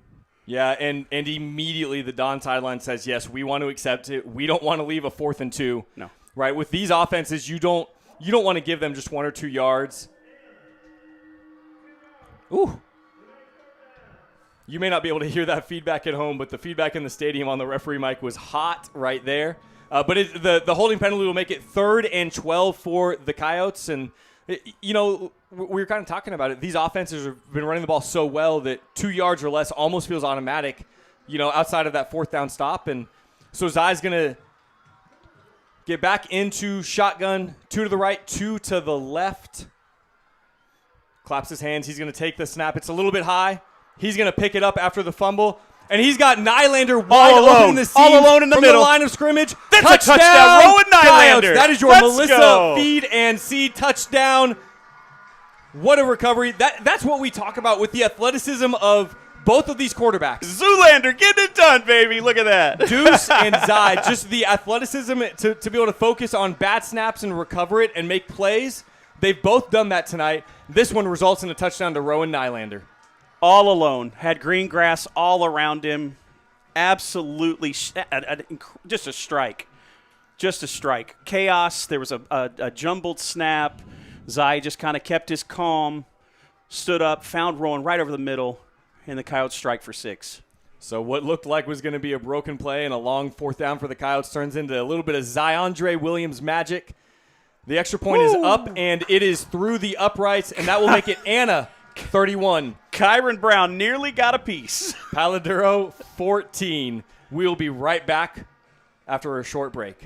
Yeah, and immediately the Don sideline says, yes, we want to accept it. We don't want to leave a 4th and 2. No. Right? With these offenses, you don't want to give them just 1 or 2 yards. Ooh. You may not be able to hear that feedback at home, but the feedback in the stadium on the referee mic was hot right there. But the holding penalty will make it 3rd and 12 for the Coyotes. And, we were kind of talking about it. These offenses have been running the ball so well that 2 yards or less almost feels automatic, outside of that 4th down stop. And so Zai's going to get back into shotgun, 2 to the right, 2 to the left. Claps his hands. He's going to take the snap. It's a little bit high. He's going to pick it up after the fumble. And he's got Nylander wide open in the seam. All alone in the middle. The line of scrimmage. That's a touchdown. Rowan Nylander. That is your Melissa Feed and Seed touchdown. What a recovery. That's what we talk about with the athleticism of both of these quarterbacks. Zoolander getting it done, baby. Look at that. Deuce and Zai, just the athleticism to be able to focus on bad snaps and recover it and make plays. They've both done that tonight. This one results in a touchdown to Rowan Nylander. All alone. Had green grass all around him. Absolutely just a strike. Just a strike. Chaos. There was a jumbled snap. Zai just kind of kept his calm, stood up, found Rowan right over the middle, and the Coyotes strike for 6. So what looked like was going to be a broken play and a long 4th down for the Coyotes turns into a little bit of Ziondre Williams magic. The extra point is up, and it is through the uprights, and that will make it Anna 31. Kyron Brown nearly got a piece. Palo Duro 14. We will be right back after a short break.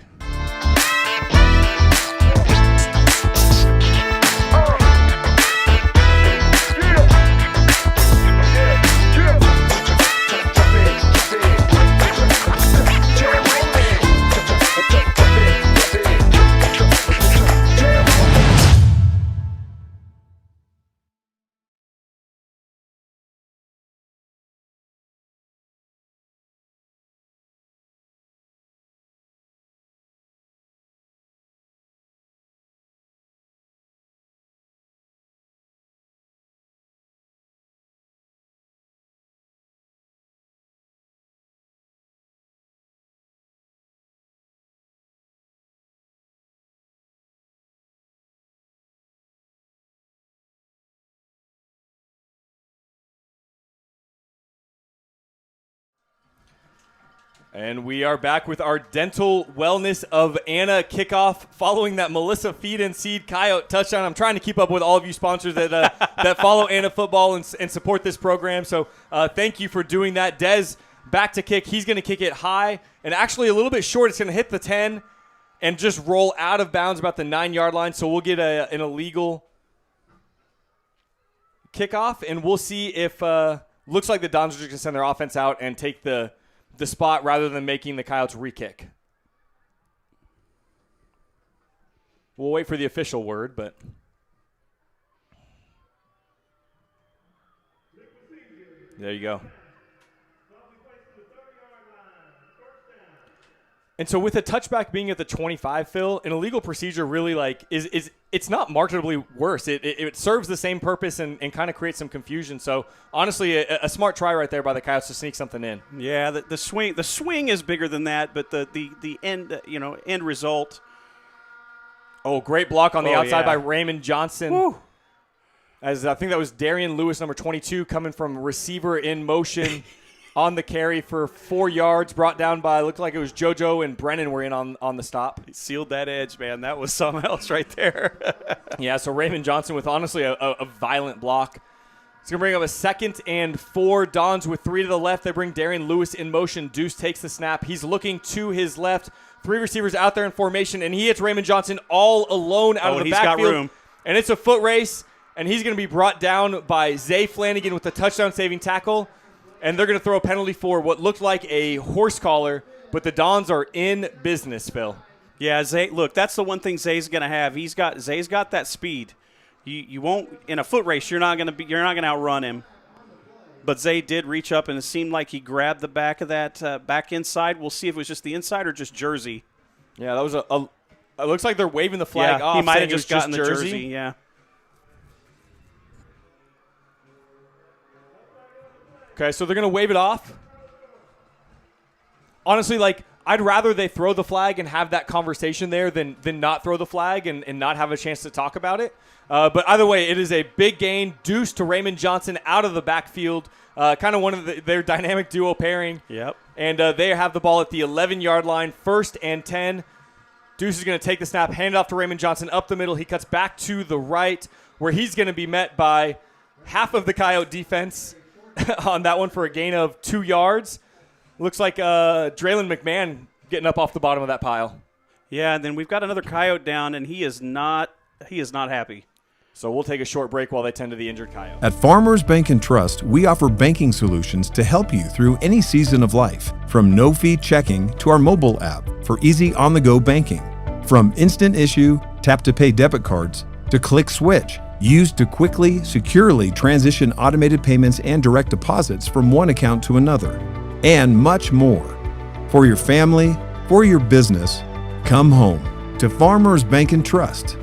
And we are back with our dental wellness of Anna kickoff following that Melissa Feed and Seed Coyote touchdown. I'm trying to keep up with all of you sponsors that that follow Anna football and support this program. So thank you for doing that. Dez back to kick. He's going to kick it high and actually a little bit short. It's going to hit the 10 and just roll out of bounds about the 9-yard line. So we'll get an illegal kickoff, and we'll see if looks like the Dons are just going to send their offense out and take the spot rather than making the Coyotes re-kick. We'll wait for the official word, but there you go. And so with a touchback being at the 25, Phil, an illegal procedure really is it's not markedly worse. It serves the same purpose and kind of creates some confusion. So honestly, a smart try right there by the Coyotes to sneak something in. Yeah, the swing is bigger than that, but the end result. Oh, great block on the outside by Raymond Johnson. Woo. As I think that was Darian Lewis, number 22, coming from receiver in motion. On the carry for 4 yards, brought down by, looked like it was JoJo and Brennan were in on the stop. He sealed that edge, man. That was something else right there. Yeah, so Raymond Johnson with honestly a violent block. It's going to bring up a 2nd and 4. Dons with 3 to the left. They bring Darian Lewis in motion. Deuce takes the snap. He's looking to his left. 3 receivers out there in formation, and he hits Raymond Johnson all alone out of the backfield. Got room. And it's a foot race, and he's going to be brought down by Zay Flanagan with the touchdown-saving tackle. And they're going to throw a penalty for what looked like a horse collar, but the Dons are in business, Phil. Yeah, Zay. Look, that's the one thing Zay's going to have. Zay's got that speed. You won't in a foot race. You're not going to outrun him. But Zay did reach up, and it seemed like he grabbed the back of that back inside. We'll see if it was just the inside or just jersey. Yeah, that was it looks like they're waving the flag off. He might have just gotten the jersey. Yeah. Okay, so they're going to wave it off. Honestly, I'd rather they throw the flag and have that conversation there than not throw the flag and not have a chance to talk about it. But either way, it is a big gain. Deuce to Raymond Johnson out of the backfield. Kind of one of their dynamic duo pairing. Yep. And they have the ball at the 11-yard line, 1st and 10. Deuce is going to take the snap, hand it off to Raymond Johnson up the middle. He cuts back to the right, where he's going to be met by half of the Coyote defense on that one for a gain of 2 yards. Looks like Draylon McMahon getting up off the bottom of that pile. Yeah, and then we've got another Coyote down, and he is not happy. So we'll take a short break while they tend to the injured Coyote. At Farmers Bank and Trust, we offer banking solutions to help you through any season of life. From no-fee checking to our mobile app for easy on-the-go banking. From instant issue, tap-to-pay debit cards to click switch, used to quickly, securely transition automated payments and direct deposits from one account to another, and much more. For your family, for your business, come home to Farmers Bank and Trust.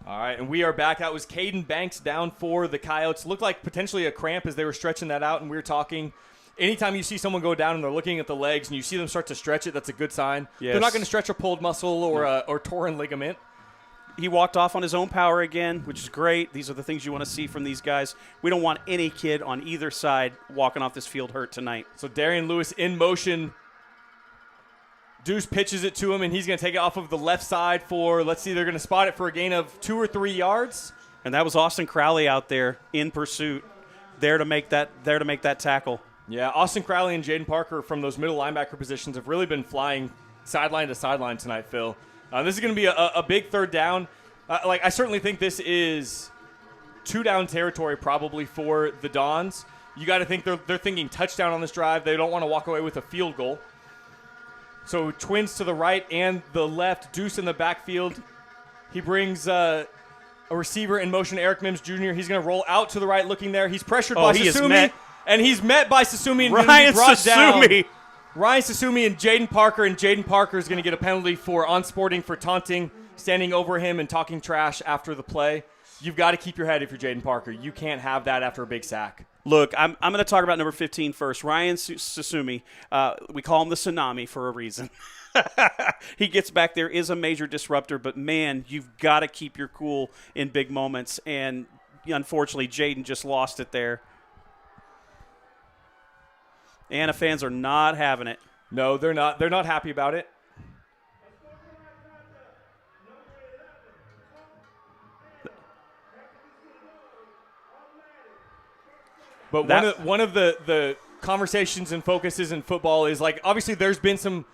All right, and we are back. That was Caden Banks down for the Coyotes. Looked like potentially a cramp as they were stretching that out, and we were talking. Anytime you see someone go down and they're looking at the legs and you see them start to stretch it, that's a good sign. Yes. They're not going to stretch a pulled muscle or torn ligament. He walked off on his own power again, which is great. These are the things you want to see from these guys. We don't want any kid on either side walking off this field hurt tonight. So Darian Lewis in motion. Deuce pitches it to him, and he's going to take it off of the left side for, let's see, they're going to spot it for a gain of 2 or 3 yards. And that was Austin Crowley out there in pursuit, there to make that tackle. Yeah, Austin Crowley and Jaden Parker from those middle linebacker positions have really been flying sideline to sideline tonight, Phil. This is going to be a big third down. I certainly think this is 2-down territory probably for the Dons. You got to think they're thinking touchdown on this drive. They don't want to walk away with a field goal. So twins to the right and the left, Deuce in the backfield. He brings a receiver in motion, Eric Mims Jr. He's going to roll out to the right looking there. He's pressured by Sasumi. And he's met by Sasumi and Ryan brought Sasumi. Down. Ryan Sasumi and Jaden Parker. And Jaden Parker is going to get a penalty for unsporting for taunting, standing over him and talking trash after the play. You've got to keep your head if you're Jaden Parker. You can't have that after a big sack. Look, I'm going to talk about number 15 first. Ryan Sasumi. We call him the Tsunami for a reason. He gets back there, is a major disruptor, but, man, you've got to keep your cool in big moments. And, unfortunately, Jaden just lost it there. Anna fans are not having it. No, they're not. They're not happy about it. But one of the conversations and focuses in football is, like, obviously there's been some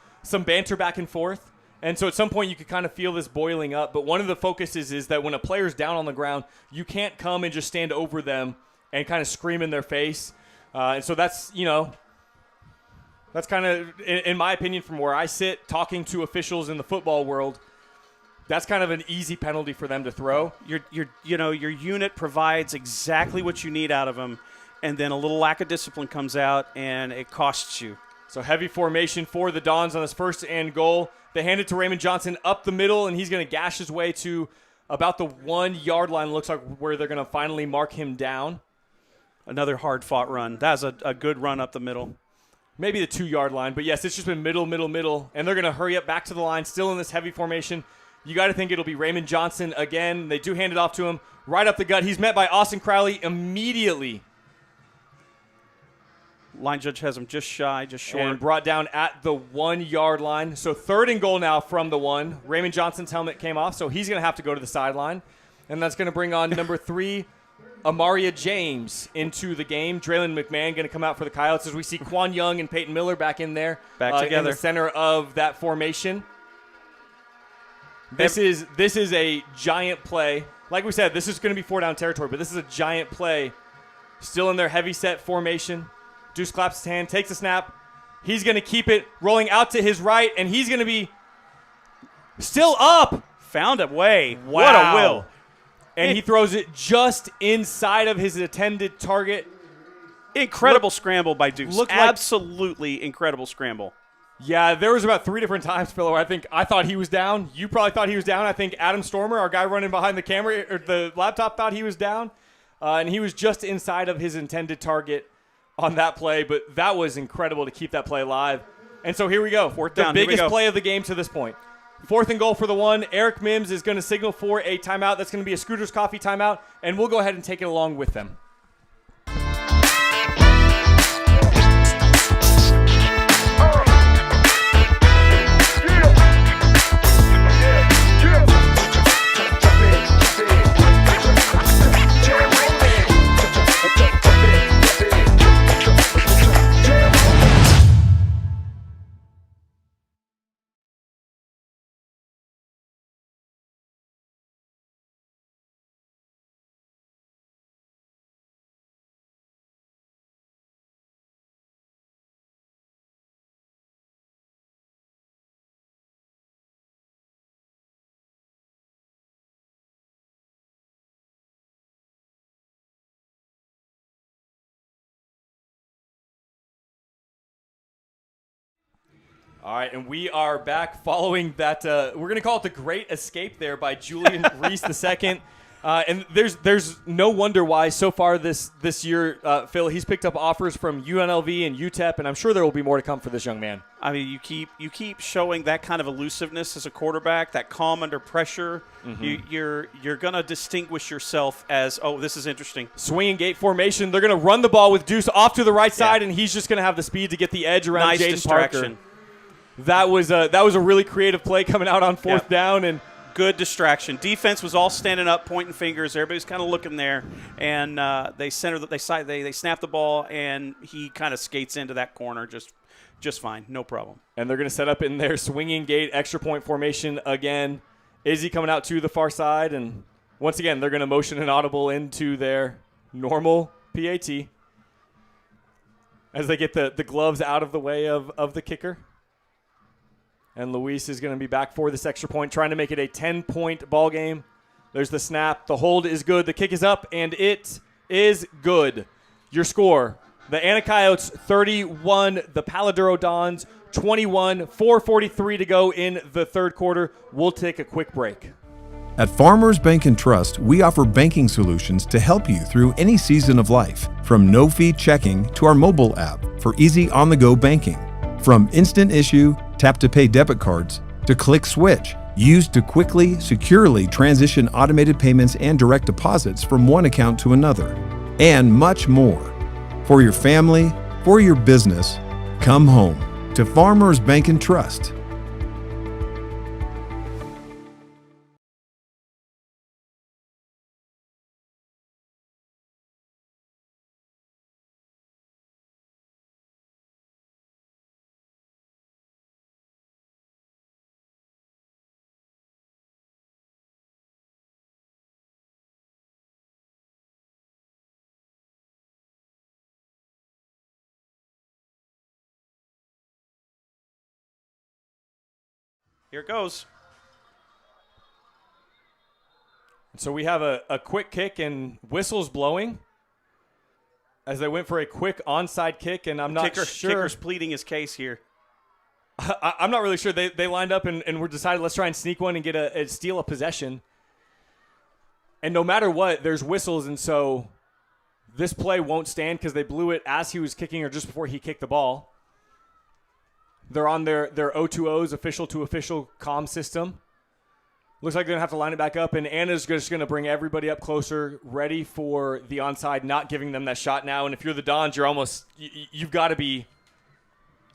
banter back and forth. And so at some point you could kind of feel this boiling up. But one of the focuses is that when a player's down on the ground, you can't come and just stand over them and kind of scream in their face. And so that's, that's kind of, in my opinion, from where I sit, talking to officials in the football world, that's kind of an easy penalty for them to throw. Your unit provides exactly what you need out of them. And then a little lack of discipline comes out, and it costs you. So heavy formation for the Dons on this first and goal. They hand it to Raymond Johnson up the middle, and he's going to gash his way to about the 1 yard line, looks like, where they're going to finally mark him down. Another hard-fought run. That's a good run up the middle. Maybe the 2 yard line, but yes, it's just been middle, and they're going to hurry up back to the line, still in this heavy formation. You got to think it'll be Raymond Johnson again. They do hand it off to him right up the gut. He's met by Austin Crowley immediately. Line judge has him just short. And brought down at the 1 yard line. So 3rd and goal now from the 1. Raymond Johnson's helmet came off, so he's going to have to go to the sideline. And that's going to bring on number 3, Amaria James, into the game. Draylon McMahon going to come out for the Coyotes as we see Quan Young and Peyton Miller back in there. Back together. In the center of that formation. This is a giant play. Like we said, this is going to be 4-down territory, but this is a giant play. Still in their heavy set formation. Deuce claps his hand, takes a snap, He's going to keep it rolling out to his right, and he's going to be still up. Found a way. Wow. What a will. And he throws it just inside of his intended target. Incredible scramble by Deuce. Looked like- Absolutely incredible scramble. Yeah, there was about 3 different times, Phil, where I thought he was down. You probably thought he was down. I think Adam Stormer, our guy running behind the camera or the laptop, thought he was down. And he was just inside of his intended target on that play. But that was incredible to keep that play alive. And so here we go. Fourth the down. Here we biggest go. play of the game to this point. 4th and goal for the 1. Eric Mims is going to signal for a timeout. That's going to be a Scooter's Coffee timeout. And we'll go ahead and take it along with them. All right, and we are back following that. We're going to call it the Great Escape there by Julian Reese II. And there's no wonder why so far this year, Phil, he's picked up offers from UNLV and UTEP, and I'm sure there will be more to come for this young man. I mean, you keep showing that kind of elusiveness as a quarterback, that calm under pressure. Mm-hmm. You're going to distinguish yourself as, oh, this is interesting. Swinging gate formation. They're going to run the ball with Deuce off to the right side, and he's just going to have the speed to get the edge around Nice Jaden distraction. Parker. That was a really creative play coming out on 4th down, and good distraction. Defense was all standing up, pointing fingers. Everybody's kind of looking there, and they snap the ball, and he kind of skates into that corner just fine, no problem. And they're going to set up in their swinging gate extra point formation again. Izzy coming out to the far side, and once again they're going to motion an audible into their normal PAT as they get the gloves out of the way of the kicker. And Luis is going to be back for this extra point, trying to make it a 10-point ball game. There's the snap. The hold is good. The kick is up, and it is good. Your score, the Anna Coyotes 31, the Palo Duro Dons 21, 4:43 to go in the third quarter. We'll take a quick break. At Farmers Bank and Trust, we offer banking solutions to help you through any season of life, from no-fee checking to our mobile app for easy on-the-go banking. From instant issue, tap-to-pay debit cards, to click switch, used to quickly, securely transition automated payments and direct deposits from one account to another, and much more. For your family, for your business, come home to Farmers Bank and Trust. Here it goes. So we have a quick kick and whistles blowing as they went for a quick onside kick, and I'm not sure. Kicker's pleading his case here. I'm not really sure. They lined up and were decided, let's try and sneak one and get steal a possession. And no matter what, there's whistles, and so this play won't stand because they blew it as he was kicking or just before he kicked the ball. They're on their O2Os, official to official comm system. Looks like they're going to have to line it back up, and Anna's just going to bring everybody up closer, ready for the onside, not giving them that shot now. And if you're the Dons, you're almost you've got to be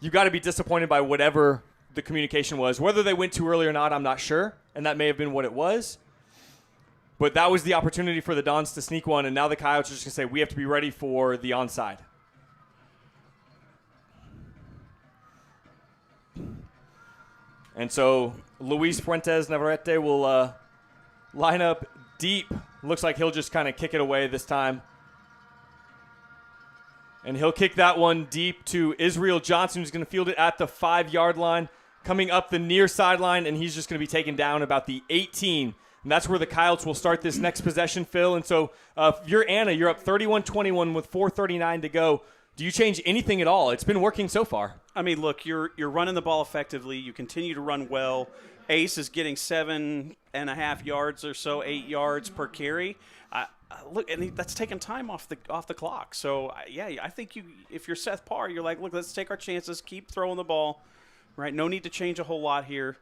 disappointed by whatever the communication was. Whether they went too early or not, I'm not sure, and that may have been what it was. But that was the opportunity for the Dons to sneak one, and now the Coyotes are just going to say, we have to be ready for the onside. And so Luis Fuentes Navarrete will line up deep. Looks like he'll just kind of kick it away this time. And he'll kick that one deep to Israel Johnson, who's going to field it at the 5-yard line, coming up the near sideline, and he's just going to be taken down about the 18. And that's where the Coyotes will start this next possession, Phil. And so if you're Anna, you're up 31-21 with 4:39 to go. Do you change anything at all? It's been working so far. I mean, look, you're running the ball effectively. You continue to run well. Ace is getting 7.5 yards or so, 8 yards per carry. Look, and that's taking time off the clock. So, I think if you're Seth Parr, you're like, look, let's take our chances, keep throwing the ball, right? No need to change a whole lot here.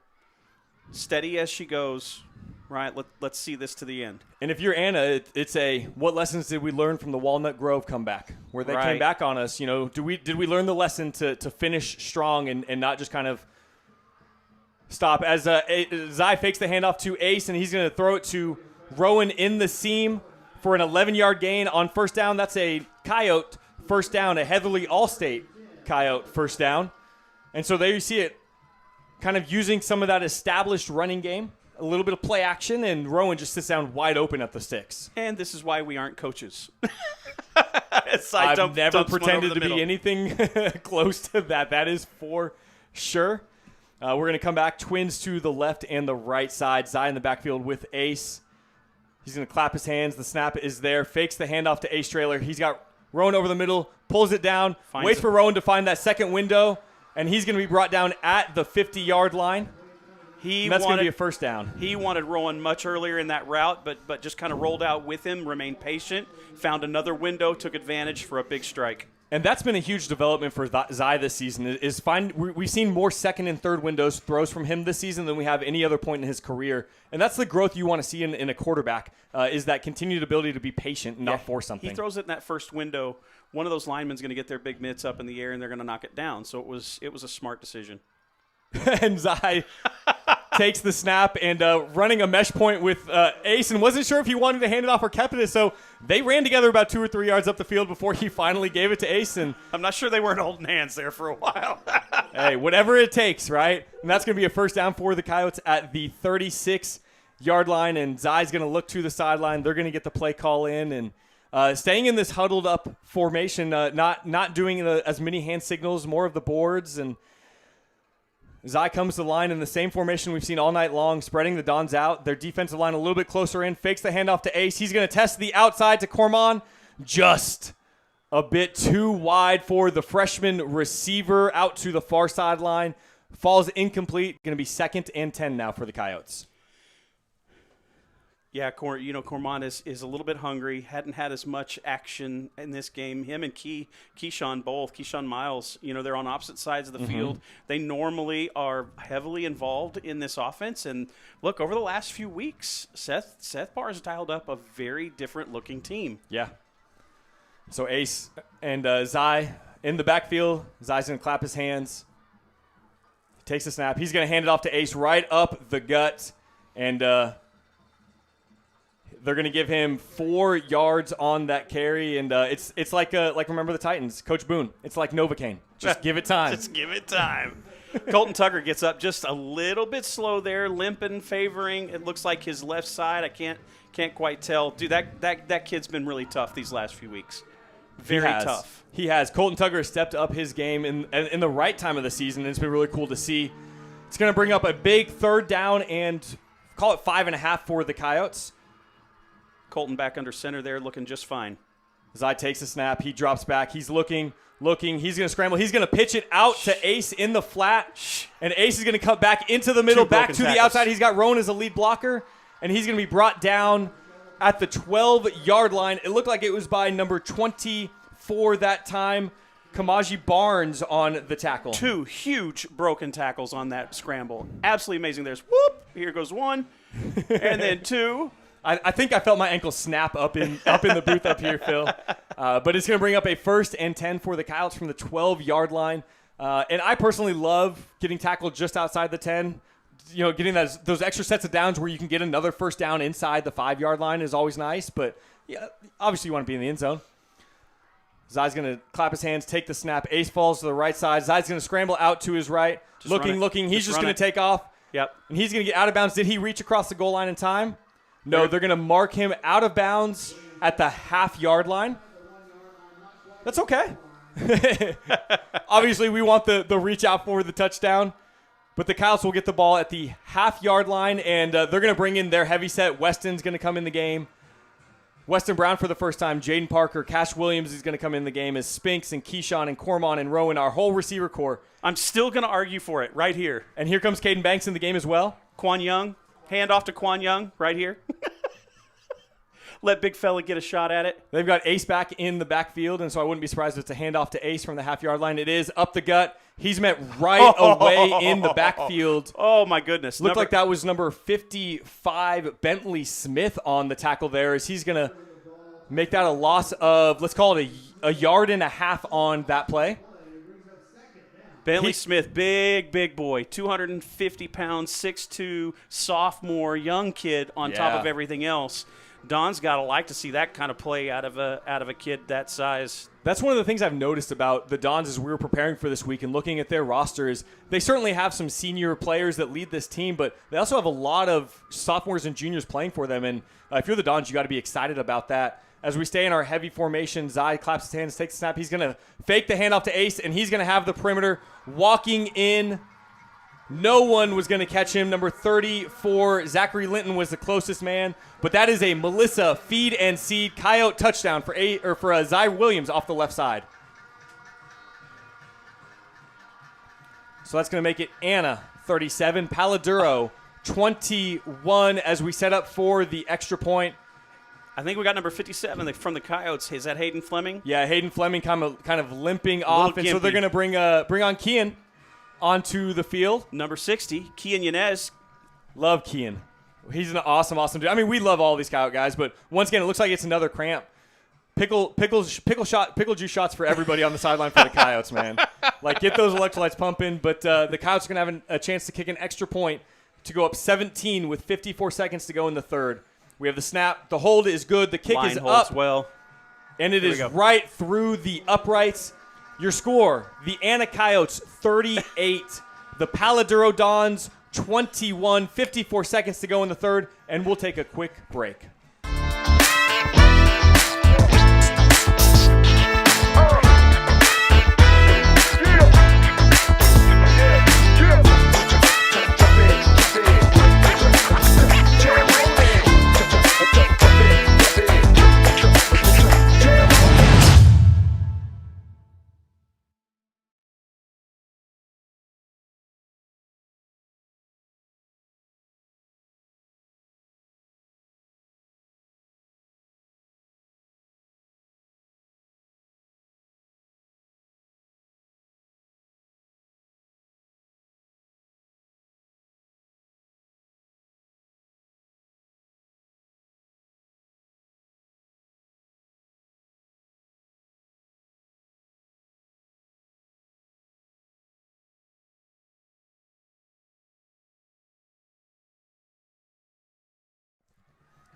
Steady as she goes, right? Let's see this to the end. And if you're Anna, it's what lessons did we learn from the Walnut Grove comeback, where they came back on us? You know, did we learn the lesson to finish strong and not just kind of stop? As Zai fakes the handoff to Ace, and he's going to throw it to Rowan in the seam for an 11-yard gain on first down. That's a Coyote first down, a Heatherly Allstate Coyote first down. And so there you see it, kind of using some of that established running game, a little bit of play action, and Rowan just sits down wide open at the sticks. And this is why we aren't coaches. I've never pretended to be anything close to that. That is for sure. We're going to come back, twins to the left and the right side. Zai in the backfield with Ace. He's going to clap his hands. The snap is there. Fakes the handoff to Ace Trailer. He's got Rowan over the middle, pulls it down, waits for Rowan to find that second window, and he's going to be brought down at the 50-yard line. That's going to be a first down. He wanted Rowan much earlier in that route, but just kind of rolled out with him, remained patient, found another window, took advantage for a big strike. And that's been a huge development for Zai this season. We've seen more second and third windows throws from him this season than we have any other point in his career. And that's the growth you want to see in a quarterback, is that continued ability to be patient and not force something. He throws it in that first window. One of those linemen's going to get their big mitts up in the air, and they're going to knock it down. So it was a smart decision. And Zai takes the snap and running a mesh point with Ace, and wasn't sure if he wanted to hand it off or kept it. So they ran together about 2 or 3 yards up the field before he finally gave it to Ace. And I'm not sure they weren't holding hands there for a while. Hey, whatever it takes, right? And that's going to be a first down for the Coyotes at the 36-yard line. And Zai's going to look to the sideline. They're going to get the play call in and staying in this huddled up formation, not doing as many hand signals, more of the boards. And Zai comes to the line in the same formation we've seen all night long, spreading the Dons out. Their defensive line a little bit closer in, fakes the handoff to Ace. He's going to test the outside to Cormon. Just a bit too wide for the freshman receiver, out to the far sideline. Falls incomplete. Going to be 2nd and 10 now for the Coyotes. Yeah, Cormon is a little bit hungry. Hadn't had as much action in this game. Him and Keyshawn Miles, they're on opposite sides of the field. They normally are heavily involved in this offense. And look, over the last few weeks, Seth Parr has dialed up a very different looking team. Yeah. So Ace and Zai in the backfield. Zai's going to clap his hands. He takes the snap. He's going to hand it off to Ace right up the gut. And they're going to give him 4 yards on that carry, and it's like remember the Titans, Coach Boone. It's like Novocaine. Just give it time. Just give it time. Colton Tucker gets up just a little bit slow there, limping, favoring. It looks like his left side. I can't quite tell. Dude, that kid's been really tough these last few weeks. Very tough. He has. Colton Tucker has stepped up his game in the right time of the season, and it's been really cool to see. It's going to bring up a big third down and call it 5.5 for the Coyotes. Colton back under center there, looking just fine. Zai takes a snap. He drops back. He's looking. He's going to scramble. He's going to pitch it out to Ace in the flat. And Ace is going to cut back into the middle, back to the outside. He's got Rowan as a lead blocker. And he's going to be brought down at the 12-yard line. It looked like it was by number 24 that time. Kamaji Barnes on the tackle. 2 huge broken tackles on that scramble. Absolutely amazing. There's whoop. Here goes 1. And then 2. I think I felt my ankle snap up in the booth up here, Phil. But it's going to bring up a 1st and 10 for the Coyotes from the 12-yard line. And I personally love getting tackled just outside the 10. Getting those extra sets of downs where you can get another first down inside the 5-yard line is always nice. But yeah, obviously you want to be in the end zone. Zai's going to clap his hands, take the snap. Ace falls to the right side. Zai's going to scramble out to his right. Looking. He's just going to take off. Yep. And he's going to get out of bounds. Did he reach across the goal line in time? No, they're going to mark him out of bounds at the half-yard line. That's okay. Obviously, we want the reach out for the touchdown, but the Coyotes will get the ball at the half-yard line, and they're going to bring in their heavy set. Weston's going to come in the game. Weston Brown for the first time. Jaden Parker, Cash Williams is going to come in the game as Spinks and Keyshawn and Cormon and Rowan, our whole receiver core. I'm still going to argue for it right here. And here comes Caden Banks in the game as well. Quan Young, hand off to Quan Young right here. Let big fella get a shot at it. They've got Ace back in the backfield, and so I wouldn't be surprised if it's a handoff to Ace from the half-yard line. It is up the gut. He's met right away in the backfield. Oh, my goodness. Looked like that was number 55, Bentley Smith, on the tackle there, as he's going to make that a loss of, let's call it a yard and a half on that play. Bentley Smith, big boy, 250 pounds, 6'2", sophomore, young kid on top of everything else. Don's got to like to see that kind of play out of a kid that size. That's one of the things I've noticed about the Dons as we were preparing for this week and looking at their roster is they certainly have some senior players that lead this team, but they also have a lot of sophomores and juniors playing for them. And if you're the Dons, you got to be excited about that. As we stay in our heavy formation, Zai claps his hands, takes the snap. He's going to fake the handoff to Ace, and he's going to have the perimeter walking in. No one was going to catch him. Number 34, Zachary Linton was the closest man. But that is a Melissa feed and seed Coyote touchdown for Zai Williams off the left side. So that's going to make it Anna 37, Palo Duro 21 as we set up for the extra point. I think we got number 57 from the Coyotes. Is that Hayden Fleming? Yeah, Hayden Fleming kind of limping off, and so they're going to bring on Kian onto the field. Number 60, Kian Yanez. Love Kian. He's an awesome dude. I mean, we love all these Coyote guys, but once again, it looks like it's another cramp. Pickle juice shots for everybody on the sideline for the Coyotes, man. Like, get those electrolytes pumping. But the Coyotes are going to have a chance to kick an extra point to go up 17 with 54 seconds to go in the third. We have the snap. The hold is good. The kick is up. Well. And it is right through the uprights. Your score, the Anna Coyotes 38, the Palo Duro Dons 21, 54 seconds to go in the third, and we'll take a quick break.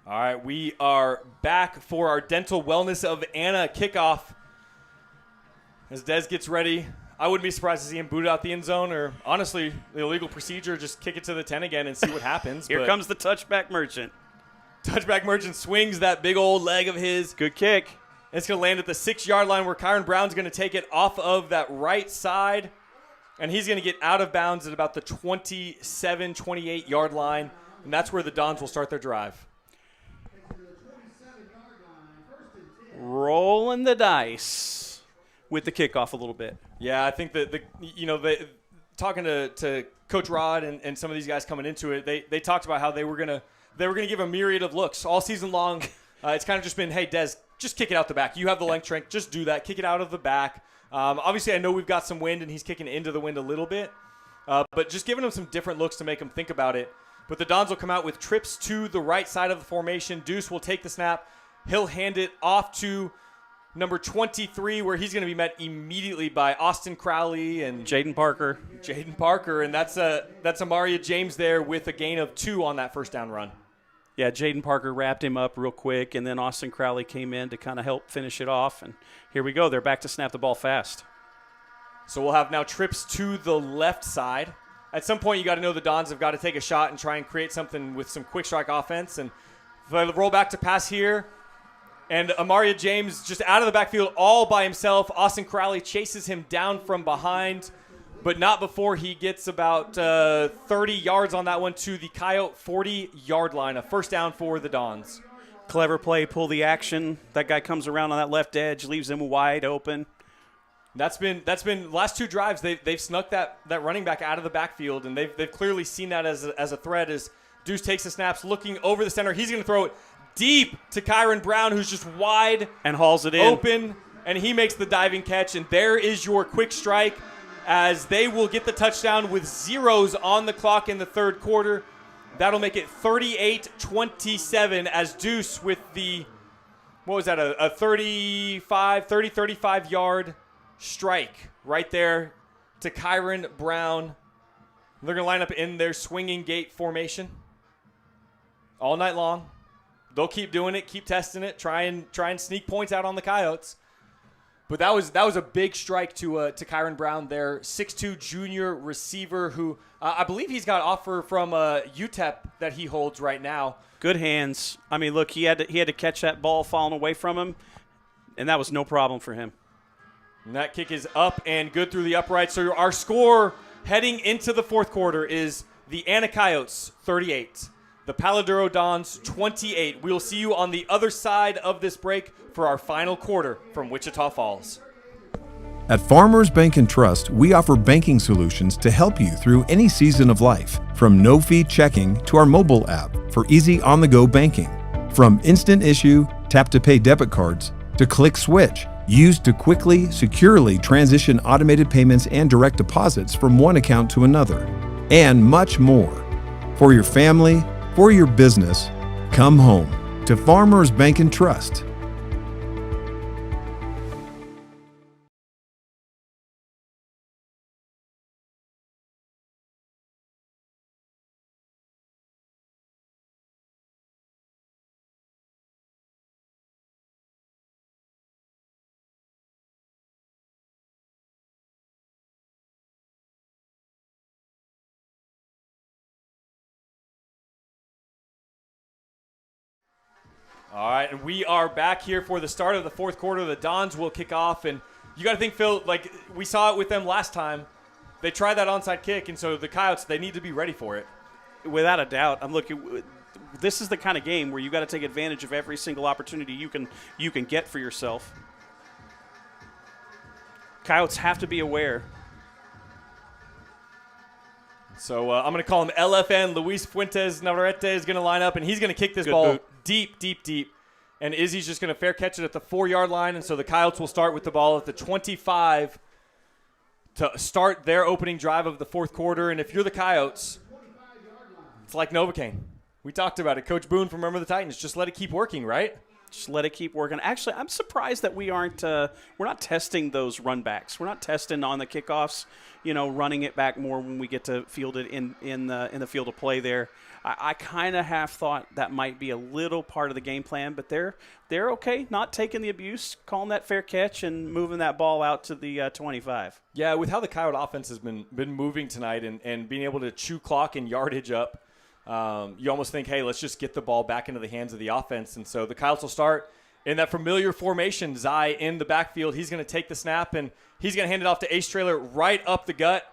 All right, we are back for our Dental Wellness of Anna kickoff. As Dez gets ready, I wouldn't be surprised to see him boot out the end zone, or honestly, the illegal procedure, just kick it to the 10 again and see what happens. Here comes the touchback merchant. Touchback merchant swings that big old leg of his. Good kick. It's going to land at the 6-yard line where Kyron Brown's going to take it off of that right side, and he's going to get out of bounds at about the 27, 28-yard line, and that's where the Dons will start their drive. Rolling the dice with the kickoff a little bit. Yeah, I think that talking to Coach Rod and some of these guys coming into it, they talked about how they were gonna give a myriad of looks all season long. It's kind of just been, hey, Des, just kick it out the back. You have the length strength, just do that. Kick it out of the back. Obviously, I know we've got some wind and he's kicking into the wind a little bit, but just giving him some different looks to make him think about it. But the Dons will come out with trips to the right side of the formation. Deuce will take the snap. He'll hand it off to number 23, where he's going to be met immediately by Austin Crowley and Jaden Parker. And that's Amaria James there with a gain of 2 on that first down run. Yeah, Jaden Parker wrapped him up real quick, and then Austin Crowley came in to kind of help finish it off. And here we go. They're back to snap the ball fast. So we'll have now trips to the left side. At some point, you got to know the Dons have got to take a shot and try and create something with some quick strike offense. And if I roll back to pass here, And Amaria James just out of the backfield all by himself. Austin Crowley chases him down from behind, but not before he gets about 30 yards on that one to the Coyote 40-yard line. A first down for the Dons. Clever play, pull the action. That guy comes around on that left edge, leaves him wide open. That's been last two drives. They've snuck that running back out of the backfield, and they've clearly seen that as a threat. As Deuce takes the snaps, looking over the center, he's going to throw it deep to Kyron Brown, who's just wide and hauls it in, open, and he makes the diving catch. And there is your quick strike, as they will get the touchdown with zeros on the clock in the third quarter. That'll make it 38-27 as Deuce with the, what was that, a 35-yard strike right there to Kyron Brown. They're going to line up in their swinging gate formation all night long. They'll keep doing it, keep testing it, try and sneak points out on the Coyotes. But that was a big strike to Kyron Brown, their 6'2" junior receiver, who I believe he's got an offer from UTEP that he holds right now. Good hands. I mean, look, he had to catch that ball falling away from him, and that was no problem for him. And that kick is up and good through the upright. So our score heading into the fourth quarter is the Anna Coyotes 38, the Palo Duro Dons 28. We will see you on the other side of this break for our final quarter from Wichita Falls. At Farmers Bank and Trust, we offer banking solutions to help you through any season of life, from no-fee checking to our mobile app for easy on-the-go banking. From instant issue, tap-to-pay debit cards, to click switch, used to quickly, securely transition automated payments and direct deposits from one account to another, and much more. For your family, for your business, come home to Farmers Bank and Trust. All right, and we are back here for the start of the fourth quarter. The Dons will kick off, and you got to think, Phil, like we saw it with them last time. They tried that onside kick, and so the Coyotes, they need to be ready for it. Without a doubt. I'm looking. This is the kind of game where you got to take advantage of every single opportunity you can get for yourself. Coyotes have to be aware. So I'm going to call him LFN. Luis Fuentes Navarrete is going to line up, and he's going to kick this ball boot. deep. And Izzy's just going to fair catch it at the 4-yard line, and so the Coyotes will start with the ball at the 25 to start their opening drive of the fourth quarter. And if you're the Coyotes, it's like Novocaine. We talked about it. Coach Boone from Remember the Titans, just let it keep working, right? Just let it keep working. Actually, I'm surprised that we're not testing those run backs. We're not testing on the kickoffs, running it back more when we get to field it in the field of play there. I kind of half thought that might be a little part of the game plan, but they're okay, not taking the abuse, calling that fair catch, and moving that ball out to the 25. Yeah, with how the Coyote offense has been moving tonight and being able to chew clock and yardage up, you almost think, hey, let's just get the ball back into the hands of the offense. And so the Coyotes will start in that familiar formation. Zai in the backfield. He's going to take the snap, and he's going to hand it off to Ace Trailer right up the gut.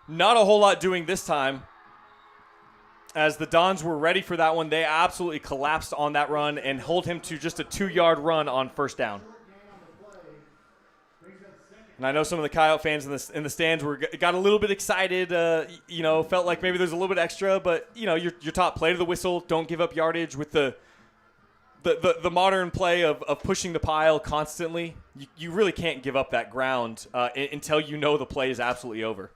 Not a whole lot doing this time. As the Dons were ready for that one, they absolutely collapsed on that run and hold him to just a 2-yard run on first down. And I know some of the Coyote fans in the stands got a little bit excited, felt like maybe there's a little bit extra, but, you're taught play to the whistle, don't give up yardage with the modern play of pushing the pile constantly. You really can't give up that ground until you know the play is absolutely over.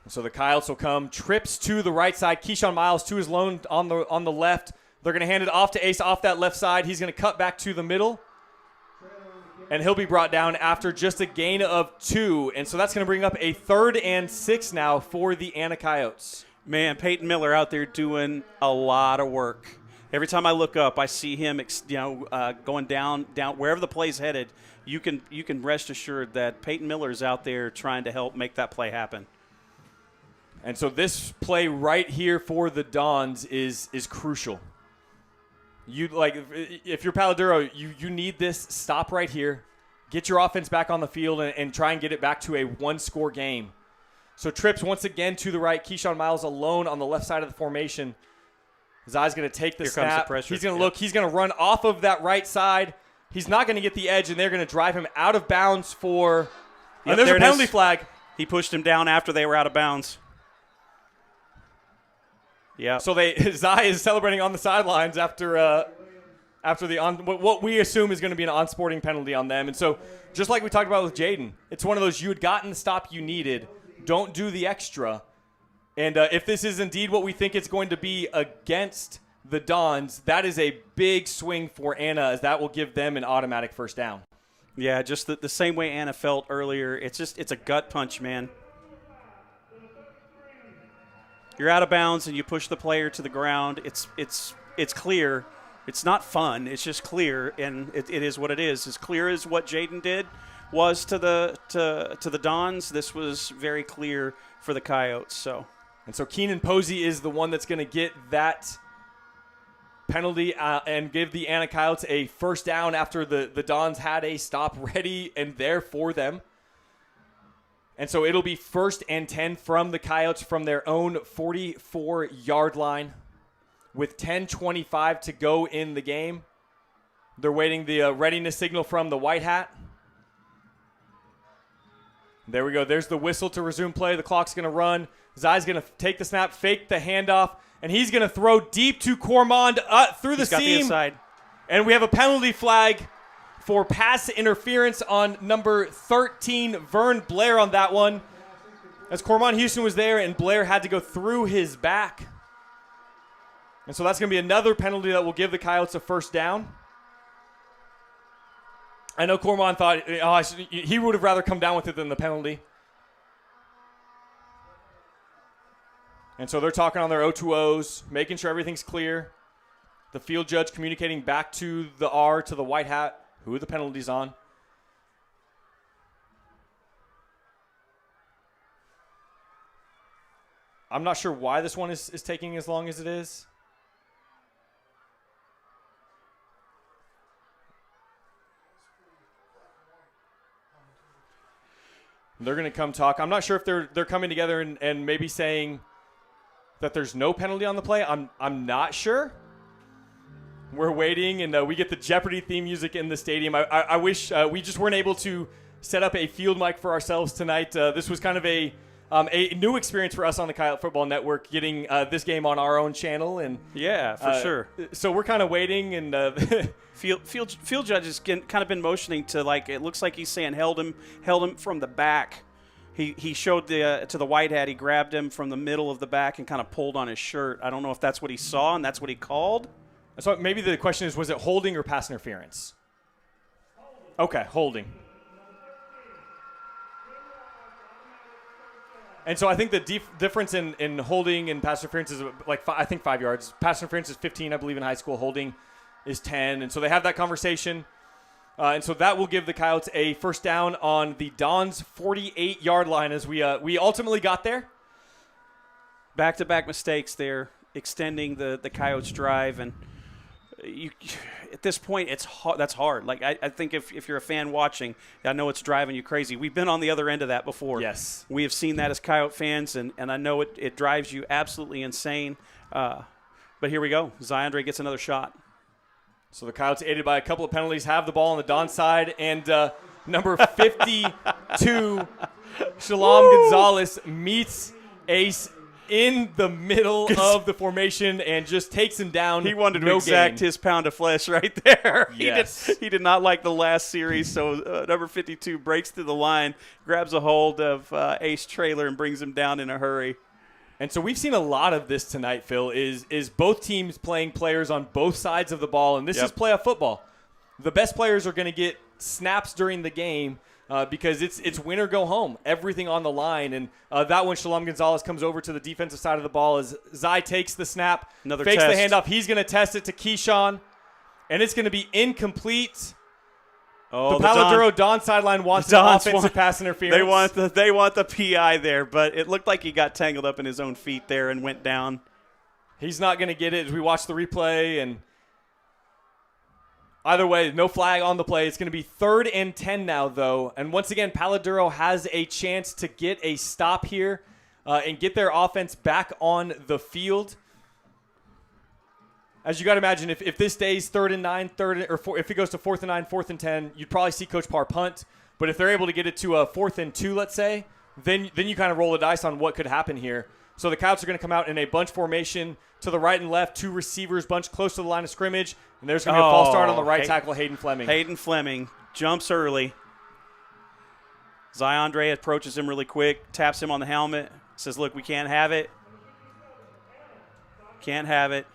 So the Coyotes will come, trips to the right side. Keyshawn Miles to his lone on the left. They're going to hand it off to Ace off that left side. He's going to cut back to the middle. And he'll be brought down after just a gain of 2. And so that's going to bring up a 3rd and 6 now for the Anna Coyotes. Man, Peyton Miller out there doing a lot of work. Every time I look up, I see him going down wherever the play's headed. You can rest assured that Peyton Miller is out there trying to help make that play happen. And so this play right here for the Dons is crucial. If you're Palo Duro, you need this stop right here. Get your offense back on the field and try and get it back to a one-score game. So trips once again to the right. Keyshawn Miles alone on the left side of the formation. Zai's going to take the Here snap. comes the pressure. He's going to look. He's going to run off of that right side. He's not going to get the edge, and they're going to drive him out of bounds for – and there's a penalty flag. He pushed him down after they were out of bounds. Yeah. So Zai is celebrating on the sidelines after what we assume is going to be an on-sporting penalty on them. And so just like we talked about with Jaden, it's one of those you had gotten the stop you needed. Don't do the extra. And if this is indeed what we think it's going to be against the Dons, that is a big swing for Anna, as that will give them an automatic first down. Yeah, just the same way Anna felt earlier. It's a gut punch, man. You're out of bounds and you push the player to the ground. It's clear. It's not fun. It's just clear, and it is what it is. As clear as what Jaden did was to the Dons, this was very clear for the Coyotes. And so Keenan Posey is the one that's going to get that penalty and give the Anna Coyotes a first down after the Dons had a stop ready and there for them. And so it'll be 1st and 10 from the Coyotes from their own 44-yard line with 10:25 to go in the game. They're waiting the readiness signal from the white hat. There we go. There's the whistle to resume play. The clock's going to run. Zai's going to take the snap, fake the handoff, and he's going to throw deep to Cormand through the seam. Got the inside. And we have a penalty flag for pass interference on number 13, Vern Blair, on that one. As Cormand Houston was there, and Blair had to go through his back. And so that's going to be another penalty that will give the Coyotes a first down. I know Cormand thought he would have rather come down with it than the penalty. And so they're talking on their O2Os, making sure everything's clear. The field judge communicating back to the R, to the white hat, who the penalty's on. I'm not sure why this one is taking as long as it is. They're going to come talk. I'm not sure if they're coming together and maybe saying that there's no penalty on the play. I'm not sure. We're waiting, and we get the Jeopardy theme music in the stadium. I wish we just weren't able to set up a field mic for ourselves tonight. This was kind of a new experience for us on the Coyote Football Network, getting this game on our own channel. And yeah, for sure. So we're kind of waiting, and field judge has kind of been motioning to, like, it looks like he's saying held him from the back. He showed to the white hat. He grabbed him from the middle of the back and kind of pulled on his shirt. I don't know if that's what he saw and that's what he called. So maybe the question is, was it holding or pass interference? Okay, holding. And so I think the difference in holding and pass interference is I think 5 yards. Pass interference is 15, I believe, in high school. Holding is 10. And so they have that conversation. And so that will give the Coyotes a first down on the Dons' 48-yard line as we ultimately got there. Back-to-back mistakes there, extending the Coyotes' drive. And at this point, that's hard. Like, I think if you're a fan watching, I know it's driving you crazy. We've been on the other end of that before. Yes. We have seen that as Coyote fans, and I know it drives you absolutely insane. But here we go. Zai gets another shot. So the Coyotes, aided by a couple of penalties, have the ball on the Don side, and number 52, Shalom Gonzalez, meets Ace in the middle of the formation and just takes him down. He wanted to exact his pound of flesh right there. Yes. He did not like the last series, so number 52 breaks through the line, grabs a hold of Ace Trailer, and brings him down in a hurry. And so we've seen a lot of this tonight, Phil, is both teams playing players on both sides of the ball, and this is playoff football. The best players are going to get snaps during the game because it's win or go home, everything on the line. And that one, Shalom Gonzalez comes over to the defensive side of the ball as Zai takes the snap, fakes the handoff. He's going to test it to Keyshawn, and it's going to be incomplete. Oh, the Palo Duro Dons sideline wants an offensive pass interference. They want the PI there, but it looked like he got tangled up in his own feet there and went down. He's not going to get it as we watch the replay. And either way, no flag on the play. It's going to be 3rd and 10 now, though. And once again, Palo Duro has a chance to get a stop here and get their offense back on the field. As you got to imagine, if this stays 3rd and 9, if it goes to 4th and 9, 4th and 10, you'd probably see Coach Parr punt. But if they're able to get it to a 4th and 2, let's say, then you kind of roll the dice on what could happen here. So the Coyotes are going to come out in a bunch formation to the right and left, 2 receivers, bunch close to the line of scrimmage, and there's going to be a false start on the right tackle, Hayden Fleming. Hayden Fleming jumps early. Ziondre approaches him really quick, taps him on the helmet, says, "Look, we can't have it. Can't have it."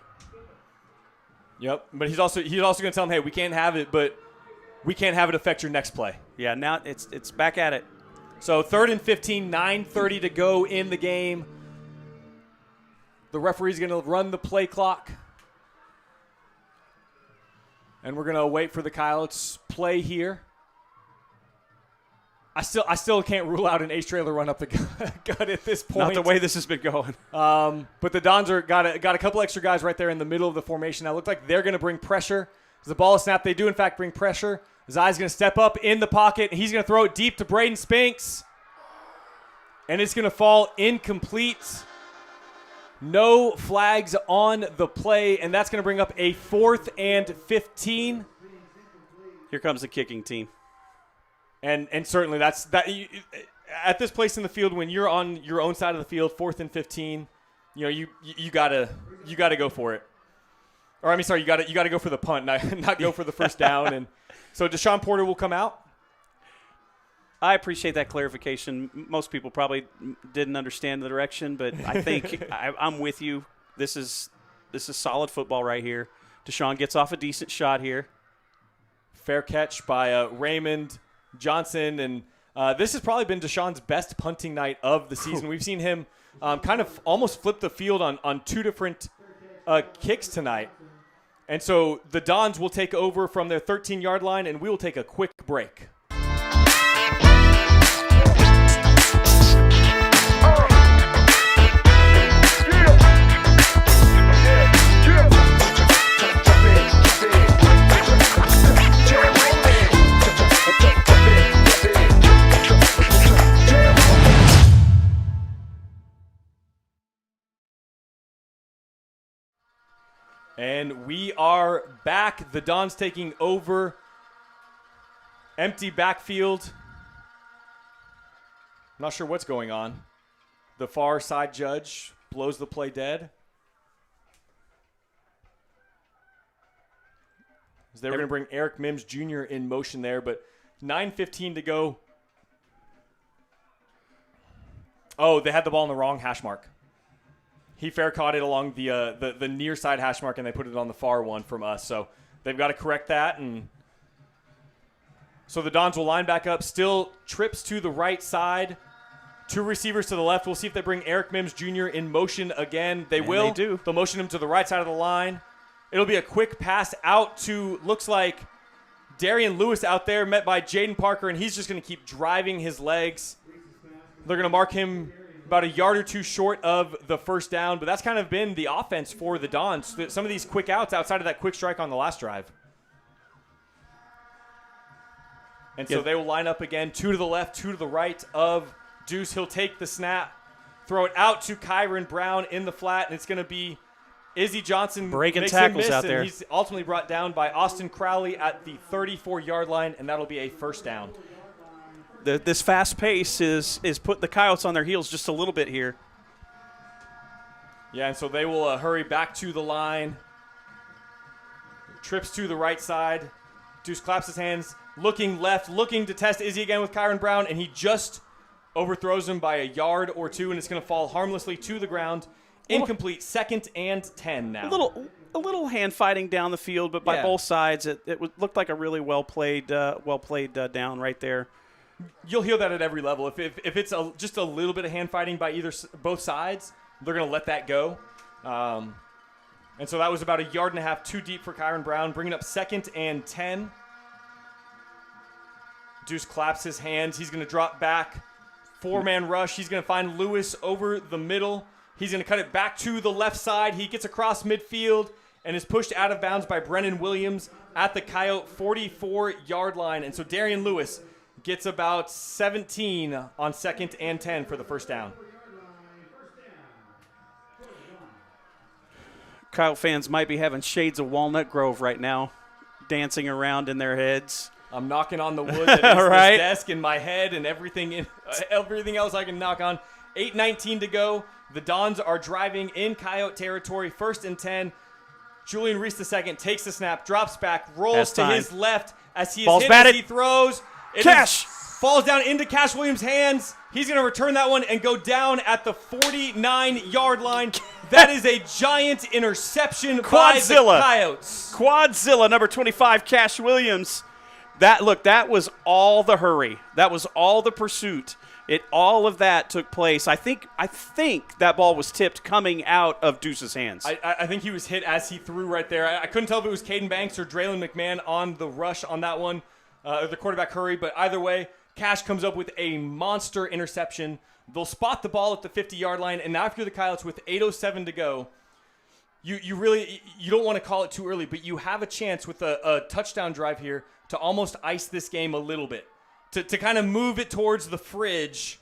Yep, but he's also going to tell him, "Hey, we can't have it, but we can't have it affect your next play." Yeah, now it's back at it. So 3rd and 15, 9:30 to go in the game. The referee's going to run the play clock. And we're going to wait for the Coyotes play here. I still can't rule out an ace trailer run up the gut at this point. Not the way this has been going. But the Dons got a couple extra guys right there in the middle of the formation. Now it looked like they're going to bring pressure. As the ball is snapped, they do in fact bring pressure. Zai's going to step up in the pocket. He's going to throw it deep to Braden Spinks. And it's going to fall incomplete. No flags on the play, and that's going to bring up a 4th and 15. Here comes the kicking team. And certainly that's that. At this place in the field, when you're on your own side of the field, 4th and 15, you gotta go for it. Or I mean, sorry, you gotta go for the punt, not go for the first down. And so Deshaun Porter will come out. I appreciate that clarification. Most people probably didn't understand the direction, but I think I'm with you. This is solid football right here. Deshaun gets off a decent shot here. Fair catch by Raymond Johnson, and this has probably been Deshaun's best punting night of the season. We've seen him kind of almost flip the field on 2 different kicks tonight. And so the Dons will take over from their 13-yard line, and we will take a quick break. And we are back. The Dons taking over. Empty backfield. Not sure what's going on. The far side judge blows the play dead. They were going to bring Eric Mims Jr. in motion there, but 9:15 to go. Oh, they had the ball in the wrong hash mark. He fair caught it along the near side hash mark, and they put it on the far one from us. So they've got to correct that. And so the Dons will line back up. Still trips to the right side. 2 receivers to the left. We'll see if they bring Eric Mims Jr. in motion again. They will. They do. They'll motion him to the right side of the line. It'll be a quick pass out to, looks like, Darian Lewis out there, met by Jaden Parker, and he's just going to keep driving his legs. They're going to mark him about a yard or 2 short of the first down, but that's kind of been the offense for the Dons. Some of these quick outs outside of that quick strike on the last drive. And so they will line up again, 2 to the left, 2 to the right of Deuce. He'll take the snap, throw it out to Kyron Brown in the flat, and it's going to be Izzy Johnson breaking tackles out there. He's ultimately brought down by Austin Crowley at the 34-yard line, and that'll be a first down. This fast pace is putting the Coyotes on their heels just a little bit here. Yeah, and so they will hurry back to the line. Trips to the right side. Deuce claps his hands, looking left, looking to test Izzy again with Kyron Brown, and he just overthrows him by a yard or 2, and it's going to fall harmlessly to the ground. Incomplete. 2nd and 10 now. A little hand fighting down the field, but by both sides, it looked like a really well played down right there. You'll hear that at every level. If it's just a little bit of hand fighting by both sides, they're going to let that go. And so that was about a yard and a half too deep for Kyron Brown, bringing up 2nd and 10. Deuce claps his hands. He's going to drop back. 4-man rush. He's going to find Lewis over the middle. He's going to cut it back to the left side. He gets across midfield and is pushed out of bounds by Brennan Williams at the Coyote 44-yard line. And so Darian Lewis gets about 17 on 2nd and 10 for the first down. Coyote fans might be having shades of Walnut Grove right now, dancing around in their heads. I'm knocking on the wood that is Right. this desk in my head and everything else I can knock on. 8:19 to go. The Dons are driving in Coyote territory. 1st and 10. Julian Reese II takes the snap, drops back, rolls Has to time. his left as he is Ball's hit batted. as he throws. It Cash! falls down into Cash Williams' hands. He's going to return that one and go down at the 49-yard line. That is a giant interception by the Quadzilla. Coyotes. Quadzilla, number 25, Cash Williams. That was all the hurry. That was all the pursuit. All of that took place. I think that ball was tipped coming out of Deuce's hands. I think he was hit as he threw right there. I couldn't tell if it was Caden Banks or Draylon McMahon on the rush on that one, the quarterback hurry. But either way, Cash comes up with a monster interception. They'll spot the ball at the 50-yard line, and now if you're the Coyotes with 8:07 to go, you don't want to call it too early, but you have a chance with a touchdown drive here to almost ice this game a little bit, to kind of move it towards the fridge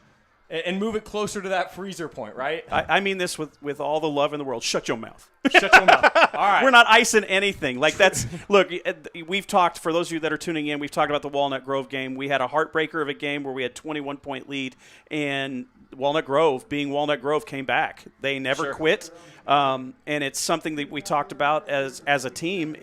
and move it closer to that freezer point, right? I mean this with all the love in the world. Shut your mouth. Shut your mouth. All right. We're not icing anything. Look, we've talked, for those of you that are tuning in, we've talked about the Walnut Grove game. We had a heartbreaker of a game where we had 21-point lead, and Walnut Grove, being Walnut Grove, came back. They never quit. And it's something that we talked about as a team.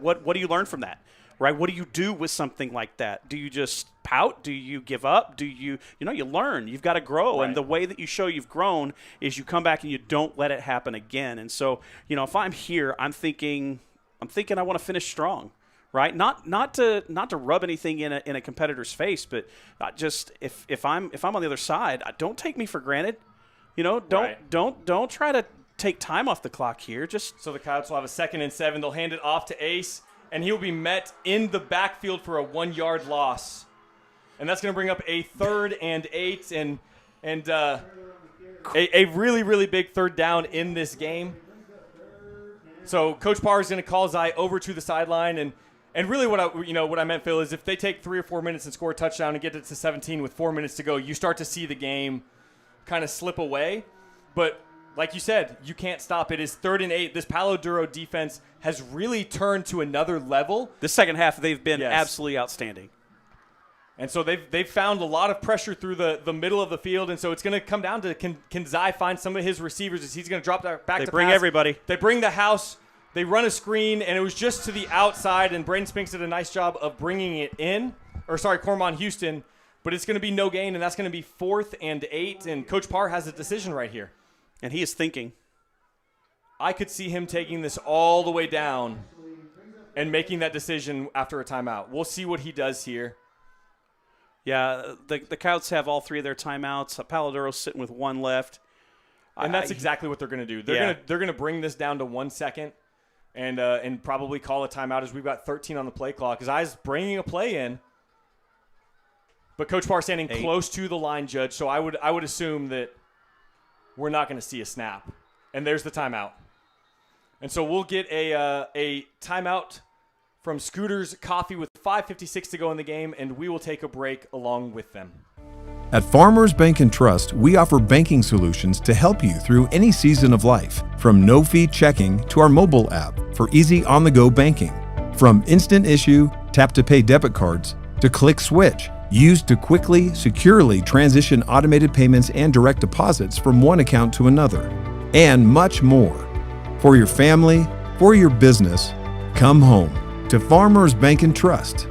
What do you learn from that? Right? What do you do with something like that? Do you just pout? Do you give up? Do you learn? You've got to grow. Right. And the way that you show you've grown is you come back and you don't let it happen again. And so, if I'm here, I'm thinking I want to finish strong, right? Not to rub anything in a competitor's face, but just if I'm on the other side, don't take me for granted. Don't try to take time off the clock here. So the Coyotes will have a 2nd and 7. They'll hand it off to Ace, and he'll be met in the backfield for a 1-yard loss. And that's going to bring up a 3rd and 8 and a really, really big 3rd down in this game. So Coach Parr is going to call Zai over to the sideline, and really what I meant, Phil, is if they take 3 or 4 minutes and score a touchdown and get it to 17 with 4 minutes to go, you start to see the game kind of slip away. But like you said, you can't stop it. It's 3rd and 8. This Palo Duro defense has really turned to another level. The second half, they've been absolutely outstanding. And so they've found a lot of pressure through the middle of the field, and so it's going to come down to can Zai find some of his receivers as he's going to drop that back to pass. They bring everybody. They bring the house. They run a screen, and it was just to the outside, and Braden Spinks did a nice job of bringing it in. Cormon Houston, but it's going to be no gain, and that's going to be 4th and 8, and Coach Parr has a decision right here. And he is thinking. I could see him taking this all the way down and making that decision after a timeout. We'll see what he does here. Yeah, the Coyotes have all 3 of their timeouts. Palo Duro's sitting with 1 left. And that's exactly what they're going to do. They're going to bring this down to 1 second and probably call a timeout as we've got 13 on the play clock. Zai's bringing a play in, but Coach Parr standing close to the line judge, so I would assume that we're not going to see a snap. And there's the timeout. And so we'll get a timeout from Scooter's Coffee with 5:56 to go in the game, and we will take a break along with them. At Farmers Bank and Trust, we offer banking solutions to help you through any season of life, from no-fee checking to our mobile app for easy on-the-go banking. From instant issue, tap-to-pay debit cards, to Click Switch, used to quickly, securely transition automated payments and direct deposits from one account to another, and much more. For your family, for your business, come home to Farmers Bank and Trust.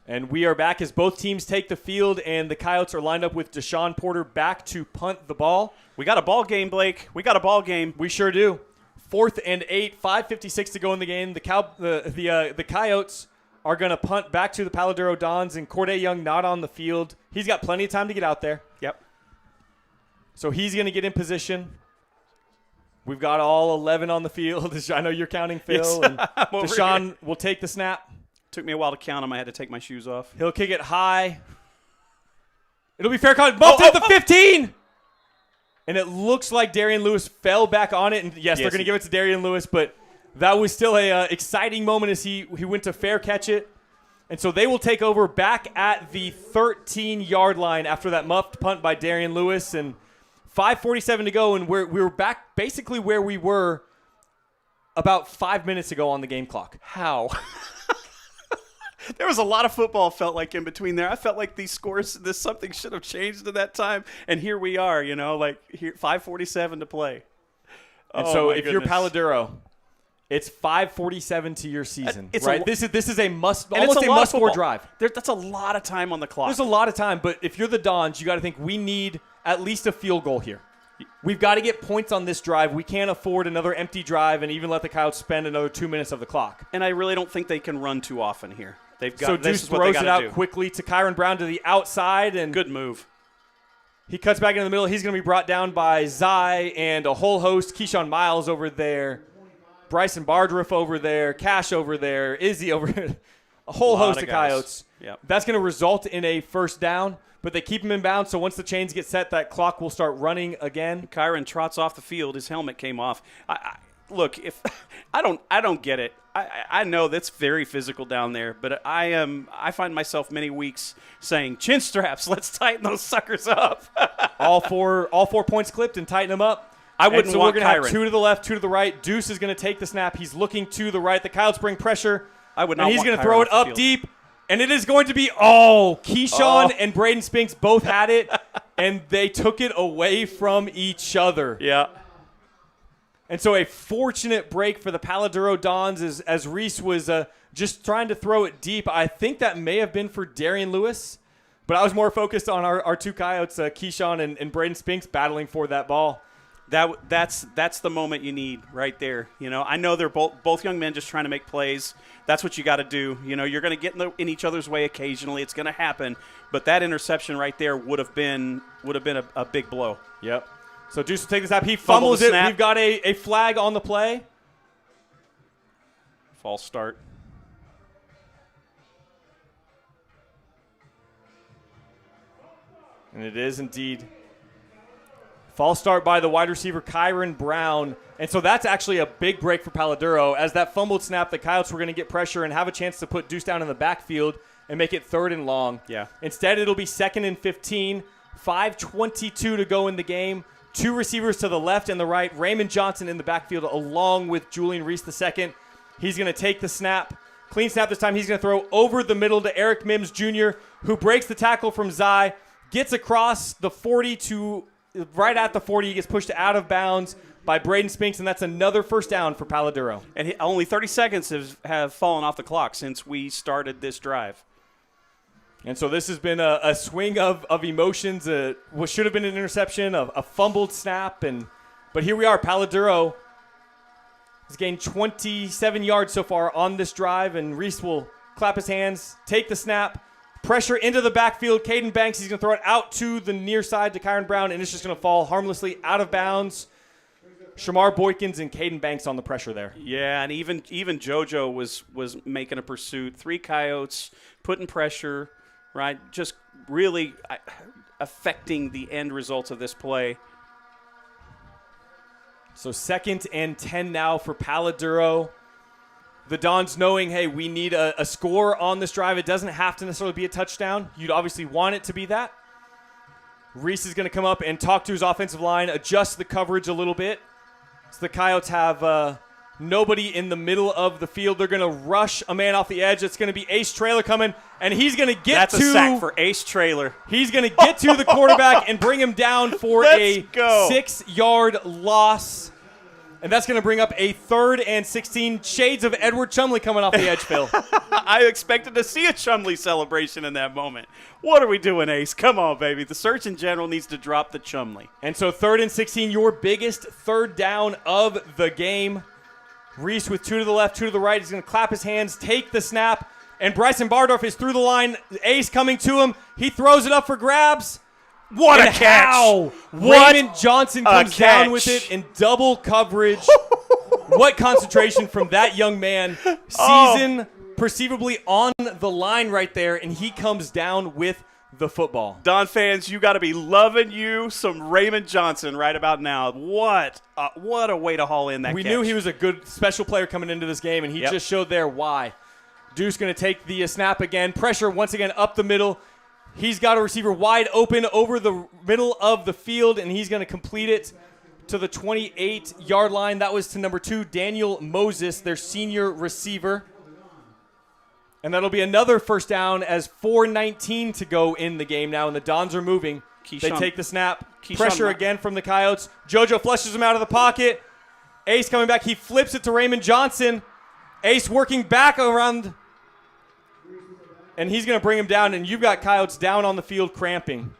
And we are back as both teams take the field, and the Coyotes are lined up with Deshaun Porter back to punt the ball. We got a ball game, Blake. We got a ball game. We sure do. 4th and 8, 5:56 to go in the game. The Coyotes are going to punt back to the Palo Duro Dons, and Corday Young not on the field. He's got plenty of time to get out there. Yep. So he's going to get in position. We've got all 11 on the field. I know you're counting, Phil. Yes. And I'm over Deshaun here. will take the snap. Took me a while to count them. I had to take my shoes off. He'll kick it high. It'll be fair count. Bumped at the 15. And it looks like Darian Lewis fell back on it. And yes, they're going to give it to Darian Lewis, but that was still a exciting moment as he went to fair catch it. And so they will take over back at the 13-yard line after that muffed punt by Darian Lewis. And 5:47 to go, and we're back basically where we were about 5 minutes ago on the game clock. How? There was a lot of football, felt like, in between there. I felt like these scores, something should have changed at that time. And here we are, like here, 5:47 to play. And Oh, so my if you're goodness. Palo Duro, it's 5:47 to your season, It's right? a- This is a must, And almost it's a lot of must-score football. drive. That's a lot of time on the clock. There's a lot of time, but if you're the Dons, you got to think we need at least a field goal here. We've got to get points on this drive. We can't afford another empty drive and even let the Coyotes spend another 2 minutes of the clock. And I really don't think they can run too often here. They've got So this Deuce is what they throws it gotta out do. quickly to Kyron Brown to the outside, and Good move. he cuts back into the middle. He's going to be brought down by Zai and a whole host. Keyshawn Miles over there. Bryson Bardriff over there. Cash over there. Izzy over there. A whole Lot host of of guys. Coyotes. Yep. That's going to result in a first down, but they keep him in bounds, so once the chains get set, that clock will start running again. Kyron trots off the field. His helmet came off. Look, if I don't get it. I know that's very physical down there, but I find myself many weeks saying, chin straps, let's tighten those suckers up. all four points clipped and tighten them up. I wouldn't and so want we're going to Kyron. have 2 to the left, 2 to the right. Deuce is going to take the snap. He's looking to the right. The Coyotes bring pressure. I would not And he's want going to Kyron throw it off the up field. deep. And it is going to be, Keyshawn and Braden Spinks both had it, and they took it away from each other. Yeah. And so a fortunate break for the Palo Duro Dons as Reese was just trying to throw it deep. I think that may have been for Darian Lewis, but I was more focused on our 2 Coyotes, Keyshawn and Braden Spinks, battling for that ball. That's the moment you need right there. I know they're both young men just trying to make plays. That's what you got to do. You're going to get in each other's way occasionally. It's going to happen. But that interception right there would have been a big blow. Yep. So Deuce will take this out. He Fumble fumbles the it. snap. We've got a flag on the play. False start. And it is indeed. False start by the wide receiver, Kyron Brown. And so that's actually a big break for Palo Duro. As that fumbled snap, the Coyotes were going to get pressure and have a chance to put Deuce down in the backfield and make it 3rd and long. Yeah. Instead, it'll be 2nd and 15. 5:22 to go in the game. 2 receivers to the left and the right. Raymond Johnson in the backfield along with Julian Reese II. He's going to take the snap. Clean snap this time. He's going to throw over the middle to Eric Mims Jr., who breaks the tackle from Zai, gets across the 40 to right at the 40. He gets pushed out of bounds by Braden Spinks, and that's another first down for Palo Duro. And only 30 seconds have fallen off the clock since we started this drive. And so this has been a swing of emotions. What should have been an interception, a fumbled snap, but here we are. Palo Duro has gained 27 yards so far on this drive, and Reese will clap his hands, take the snap, pressure into the backfield. Caden Banks, he's going to throw it out to the near side to Kyron Brown, and it's just going to fall harmlessly out of bounds. Shamar Boykins and Caden Banks on the pressure there. Yeah, and even JoJo was making a pursuit. 3 Coyotes putting pressure, right? Just really affecting the end results of this play. So 2nd and 10 now for Palo Duro. The Dons knowing, hey, we need a score on this drive. It doesn't have to necessarily be a touchdown. You'd obviously want it to be that. Reese is going to come up and talk to his offensive line, adjust the coverage a little bit. So the Coyotes have nobody in the middle of the field. They're going to rush a man off the edge. It's going to be Ace Traylor coming, and he's going to get That's a sack for Ace Traylor. He's going to get to the quarterback and bring him down for Let's a go. 6-yard loss. And that's going to bring up a 3rd and 16. Shades of Edward Chumley coming off the edge, Phil. I expected to see a Chumley celebration in that moment. What are we doing, Ace? Come on, baby. The Surgeon General needs to drop the Chumley. And so 3rd and 16, your biggest 3rd down of the game. Reese with 2 to the left, 2 to the right. He's going to clap his hands, take the snap, and Bryson Bardorf is through the line. Ace coming to him. He throws it up for grabs. What and a catch! How What Raymond Johnson comes catch. down with it in double coverage. What concentration from that young man. Season perceivably on the line right there, and he comes down with the football. Don fans, you got to be loving you some Raymond Johnson right about now. What a way to haul in that We catch. knew he was a good special player coming into this game, and he just showed there why. Deuce going to take the snap again. Pressure once again up the middle. He's got a receiver wide open over the middle of the field, and he's going to complete it to the 28-yard line. That was to number 2, Daniel Moses, their senior receiver. And that'll be another first down as 4:19 to go in the game now, and the Dons are moving. They take the snap. Pressure again from the Coyotes. JoJo flushes him out of the pocket. Ace coming back. He flips it to Raymond Johnson. Ace working back around, and he's going to bring him down, and you've got Coyotes down on the field cramping.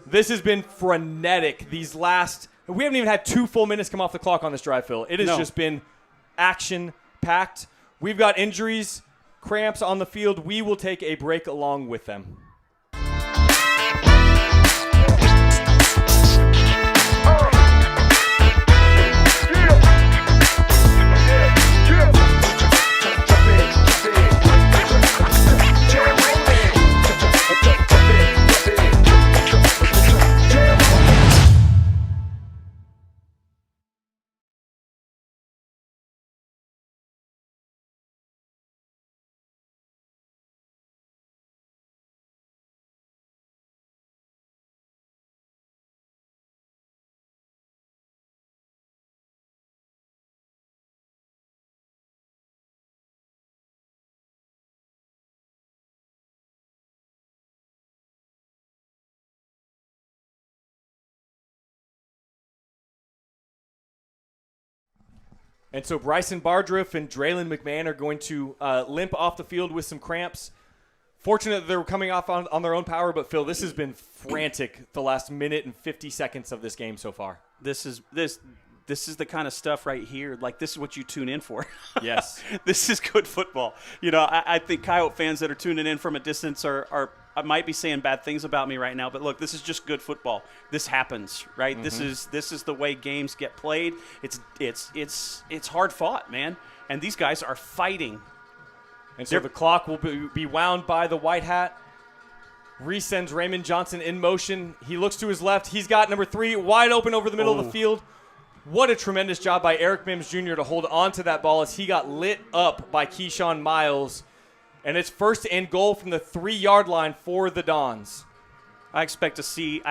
This has been frenetic these last – we haven't even had 2 full minutes come off the clock on this drive, Phil. It has just been action-packed. We've got injuries, cramps on the field. We will take a break along with them. And so Bryson Bardriff and Draylon McMahon are going to limp off the field with some cramps. Fortunate that they were coming off on their own power, but Phil, this has been frantic the last minute and 50 seconds of this game so far. This is the kind of stuff right here. Like, this is what you tune in for. Yes. This is good football. You know, I think Coyote fans that are tuning in from a distance are I might be saying bad things about me right now, but look, this is just good football. This happens, right? Mm-hmm. This is the way games get played. It's hard fought, man. And these guys are fighting. And so the clock will be wound by the white hat. Reese sends Raymond Johnson in motion. He looks to his left. He's got number 3 wide open over the middle of the field. What a tremendous job by Eric Mims Jr. to hold on to that ball as he got lit up by Keyshawn Miles. And it's 1st and goal from the 3-yard line for the Dons. I expect to see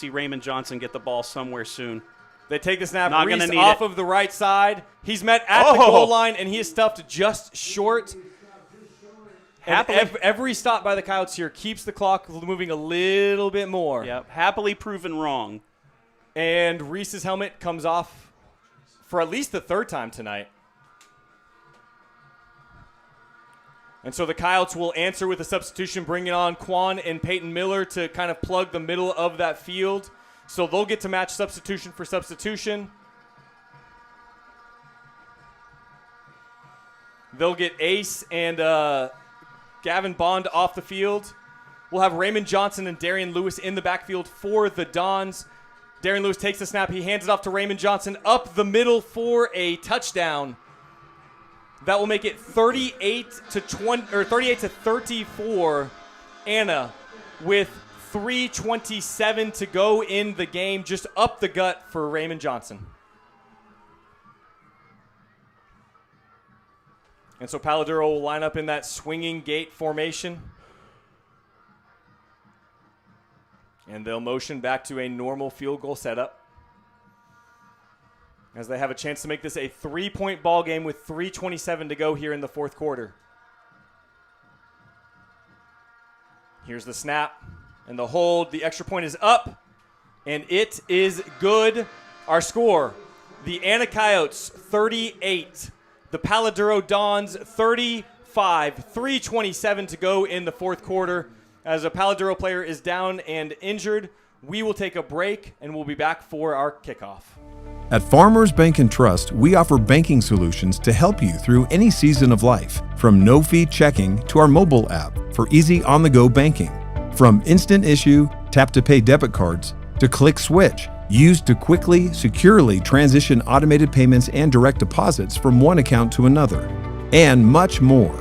Raymond Johnson get the ball somewhere soon. They take the snap. Not Reese off of the right side. He's met at the goal line, and he is stuffed just short. Every stop by the Coyotes here keeps the clock moving a little bit more. Yep, happily proven wrong. And Reese's helmet comes off for at least the 3rd time tonight. And so the Coyotes will answer with a substitution, bringing on Quan and Peyton Miller to kind of plug the middle of that field. So they'll get to match substitution for substitution. They'll get Ace and Gavin Bond off the field. We'll have Raymond Johnson and Darian Lewis in the backfield for the Dons. Darian Lewis takes the snap. He hands it off to Raymond Johnson up the middle for a touchdown. That will make it 38 to 34. Anna with 3:27 to go in the game, just up the gut for Raymond Johnson. And so Palo Duro will line up in that swinging gate formation. And they'll motion back to a normal field goal setup as they have a chance to make this a 3-point ball game with 3:27 to go here in the 4th quarter. Here's the snap and the hold. The extra point is up, and it is good. Our score, The Anna Coyotes 38. The Palo Duro Dons 35. 3:27 to go in the fourth quarter. As a Palo Duro player is down and injured, we will take a break and we'll be back for our kickoff. At Farmers Bank and Trust, we offer banking solutions to help you through any season of life, from no-fee checking to our mobile app for easy on-the-go banking. From instant issue, tap-to-pay debit cards, to click switch, used to quickly, securely transition automated payments and direct deposits from one account to another, and much more.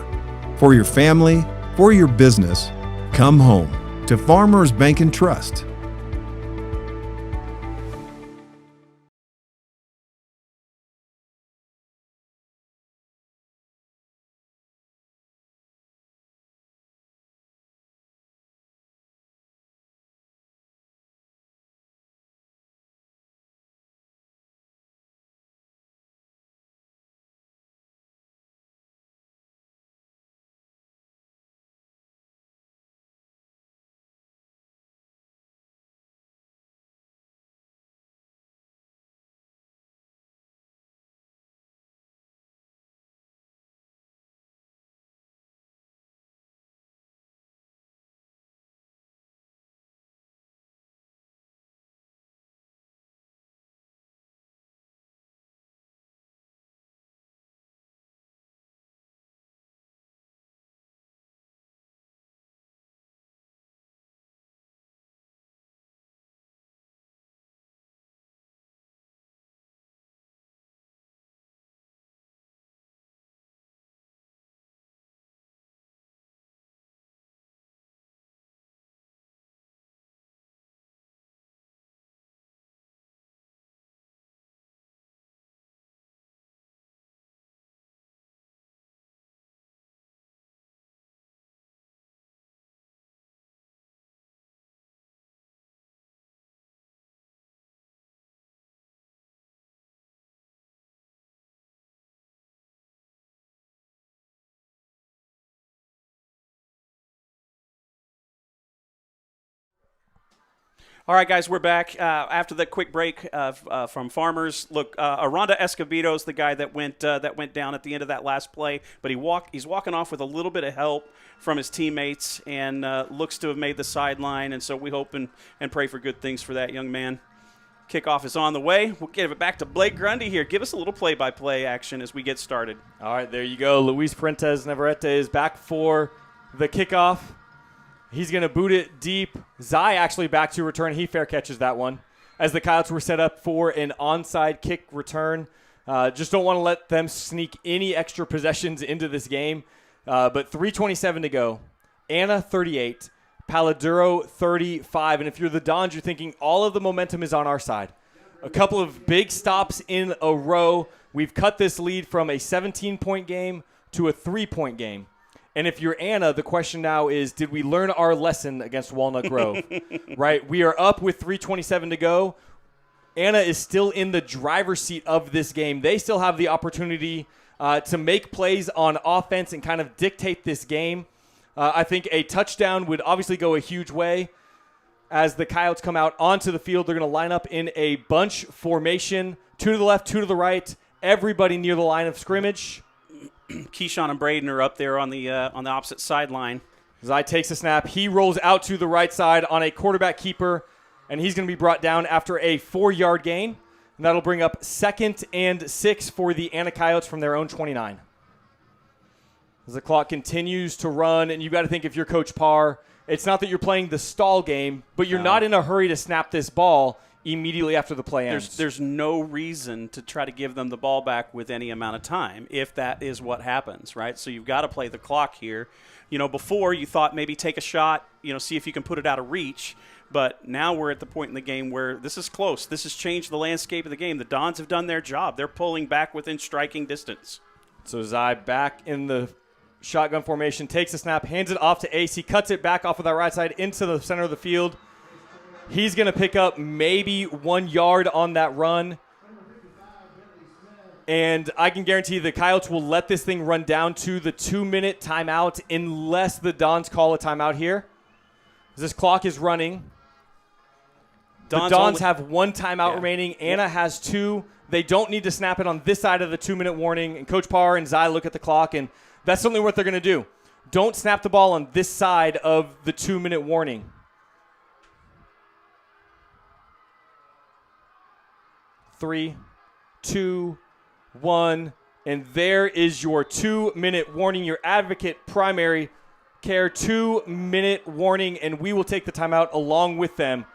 For your family, for your business, come home to Farmers Bank and Trust. All right, guys, we're back after the quick break from Farmers. Look, Aranda Escobedo is the guy that went down at the end of that last play, but he's walking off with a little bit of help from his teammates and looks to have made the sideline, and so we hope and pray for good things for that young man. Kickoff is on the way. We'll give it back to Blake Grundy here. Give us a little play-by-play action as we get started. All right, there you go. Luis Parentes Navarrete is back for the kickoff. He's going to boot it deep. Zai actually back to return. He fair catches that one. As the Coyotes were set up for an onside kick return. Just don't want to let them sneak any extra possessions into this game. But 3:27 to go. Anna 38. Palo Duro 35. And if you're the Dons, you're thinking all of the momentum is on our side. A couple of big stops in a row. We've cut this lead from a 17-point game to a 3-point game. And if you're Anna, the question now is, did we learn our lesson against Walnut Grove? Right? We are up with 3:27 to go. Anna is still in the driver's seat of this game. They still have the opportunity to make plays on offense and kind of dictate this game. I think a touchdown would obviously go a huge way. As the Coyotes come out onto the field, they're going to line up in a bunch formation, 2 to the left, 2 to the right, everybody near the line of scrimmage. Keyshawn and Braden are up there on the opposite sideline. Zai takes a snap. He rolls out to the right side on a quarterback keeper, and he's going to be brought down after a 4-yard gain. And that'll bring up 2nd and 6 for the Anna Coyotes from their own 29. As the clock continues to run, and you've got to think if you're Coach Parr, it's not that you're playing the stall game, but you're not in a hurry to snap this ball immediately after the play ends. There's no reason to try to give them the ball back with any amount of time if that is what happens, right? So you've got to play the clock here. You know, before you thought maybe take a shot, see if you can put it out of reach. But now we're at the point in the game where this is close. This has changed the landscape of the game. The Dons have done their job. They're pulling back within striking distance. So Zai back in the shotgun formation, takes a snap, hands it off to Ace. He cuts it back off of that right side into the center of the field. He's going to pick up maybe 1 yard on that run. And I can guarantee the Coyotes will let this thing run down to the 2-minute timeout unless the Dons call a timeout here. This clock is running. The Dons have 1 timeout remaining. Anna has 2. They don't need to snap it on this side of the 2-minute warning. And Coach Parr and Zai look at the clock, and that's something what they're going to do. Don't snap the ball on this side of the 2-minute warning. 3, 2, 1, and there is your 2-minute warning, your Advocate Primary Care 2-minute warning, and we will take the timeout along with them.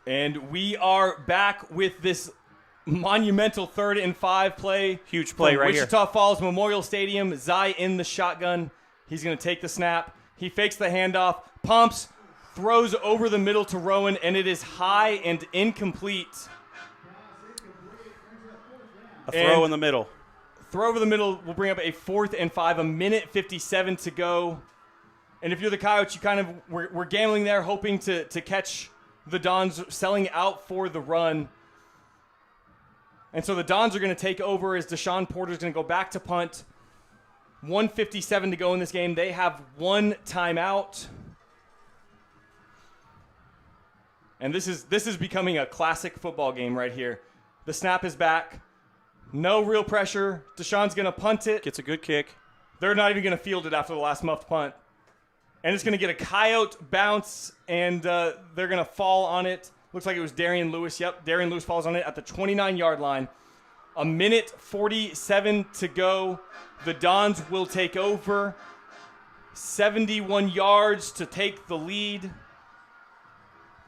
And we are back with this monumental 3rd and 5 play. Huge play right here. Wichita Falls Memorial Stadium. Zai in the shotgun. He's going to take the snap. He fakes the handoff, pumps, throws over the middle to Rowan, and it is high and incomplete. A throw in the middle. Throw over the middle will bring up a 4th and 5, a minute 57 to go. And if you're the Coyotes, you we're gambling there, hoping to catch the Dons selling out for the run. And so the Dons are going to take over as Deshaun Porter's going to go back to punt. 1:57 to go in this game. They have 1 timeout. And this is becoming a classic football game right here. The snap is back. No real pressure. Deshaun's going to punt it. Gets a good kick. They're not even going to field it after the last muffed punt. And it's going to get a Coyote bounce, and they're going to fall on it. Looks like it was Darian Lewis. Yep, Darian Lewis falls on it at the 29-yard line. A minute 47 to go. The Dons will take over. 71 yards to take the lead.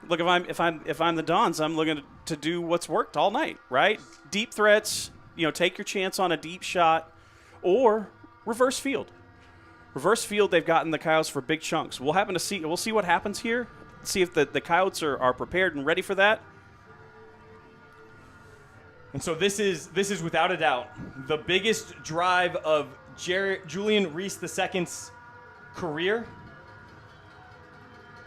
Look, if I'm the Dons, I'm looking to do what's worked all night, right? Deep threats, take your chance on a deep shot, or reverse field. Reverse field, they've gotten the Coyotes for big chunks. We'll see what happens here. See if the Coyotes are prepared and ready for that. And so this is without a doubt the biggest drive of Julian Reese II's career.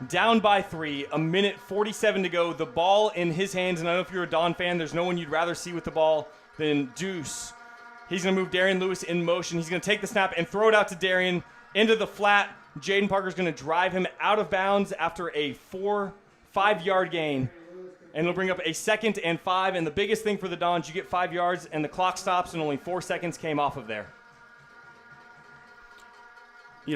Down by 3, a minute 47 to go. The ball in his hands, and I don't know if you're a Don fan, there's no one you'd rather see with the ball than Deuce. He's going to move Darian Lewis in motion. He's going to take the snap and throw it out to Darian into the flat. Jaden Parker's going to drive him out of bounds after a 5-yard gain. And it'll bring up a 2nd and 5. And the biggest thing for the Dons, you get 5 yards, and the clock stops, and only 4 seconds came off of there.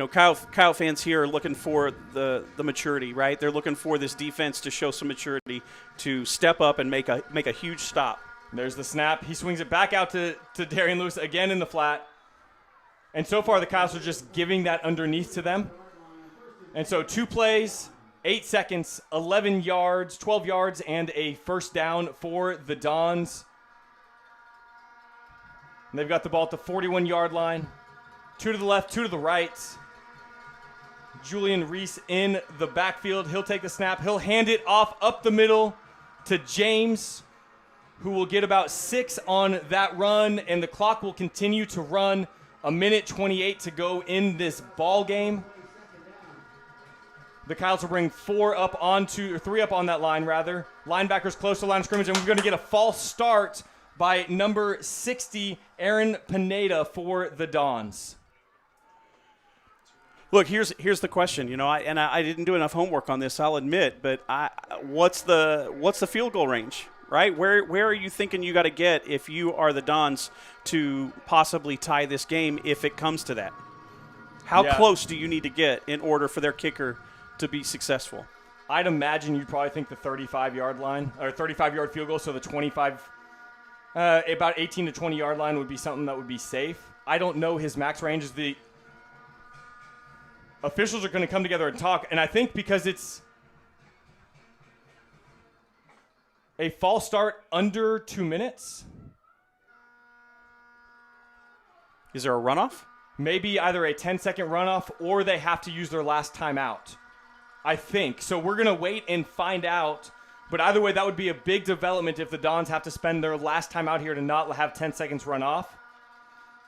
Kyle fans here are looking for the maturity, right? They're looking for this defense to show some maturity, to step up and make a huge stop. There's the snap. He swings it back out to Darian Lewis again in the flat. And so far, the Coyotes are just giving that underneath to them. And so 2 plays, 8 seconds, 11 yards, 12 yards, and a first down for the Dons. And they've got the ball at the 41-yard line. 2 to the left, 2 to the right. Julian Reese in the backfield. He'll take the snap. He'll hand it off up the middle to James, who will get about 6 on that run, and the clock will continue to run. A minute 28 to go in this ball game. The Coyotes will bring 3 up on that line, rather. Linebackers close to the line of scrimmage, and we're going to get a false start by number 60, Aaron Pineda, for the Dons. Look, here's the question. I didn't do enough homework on this, I'll admit, but what's the field goal range? Right? Where are you thinking you got to get if you are the Dons to possibly tie this game if it comes to that? How close do you need to get in order for their kicker to be successful? I'd imagine you'd probably think the 35-yard line, or 35-yard field goal, so the 25, about 18 to 20-yard line would be something that would be safe. I don't know his max range. The officials are going to come together and talk, and I think because it's a false start under 2 minutes. Is there a runoff? Maybe either a 10-second runoff or they have to use their last timeout, I think. So we're going to wait and find out. But either way, that would be a big development if the Dons have to spend their last time out here to not have 10 seconds run off.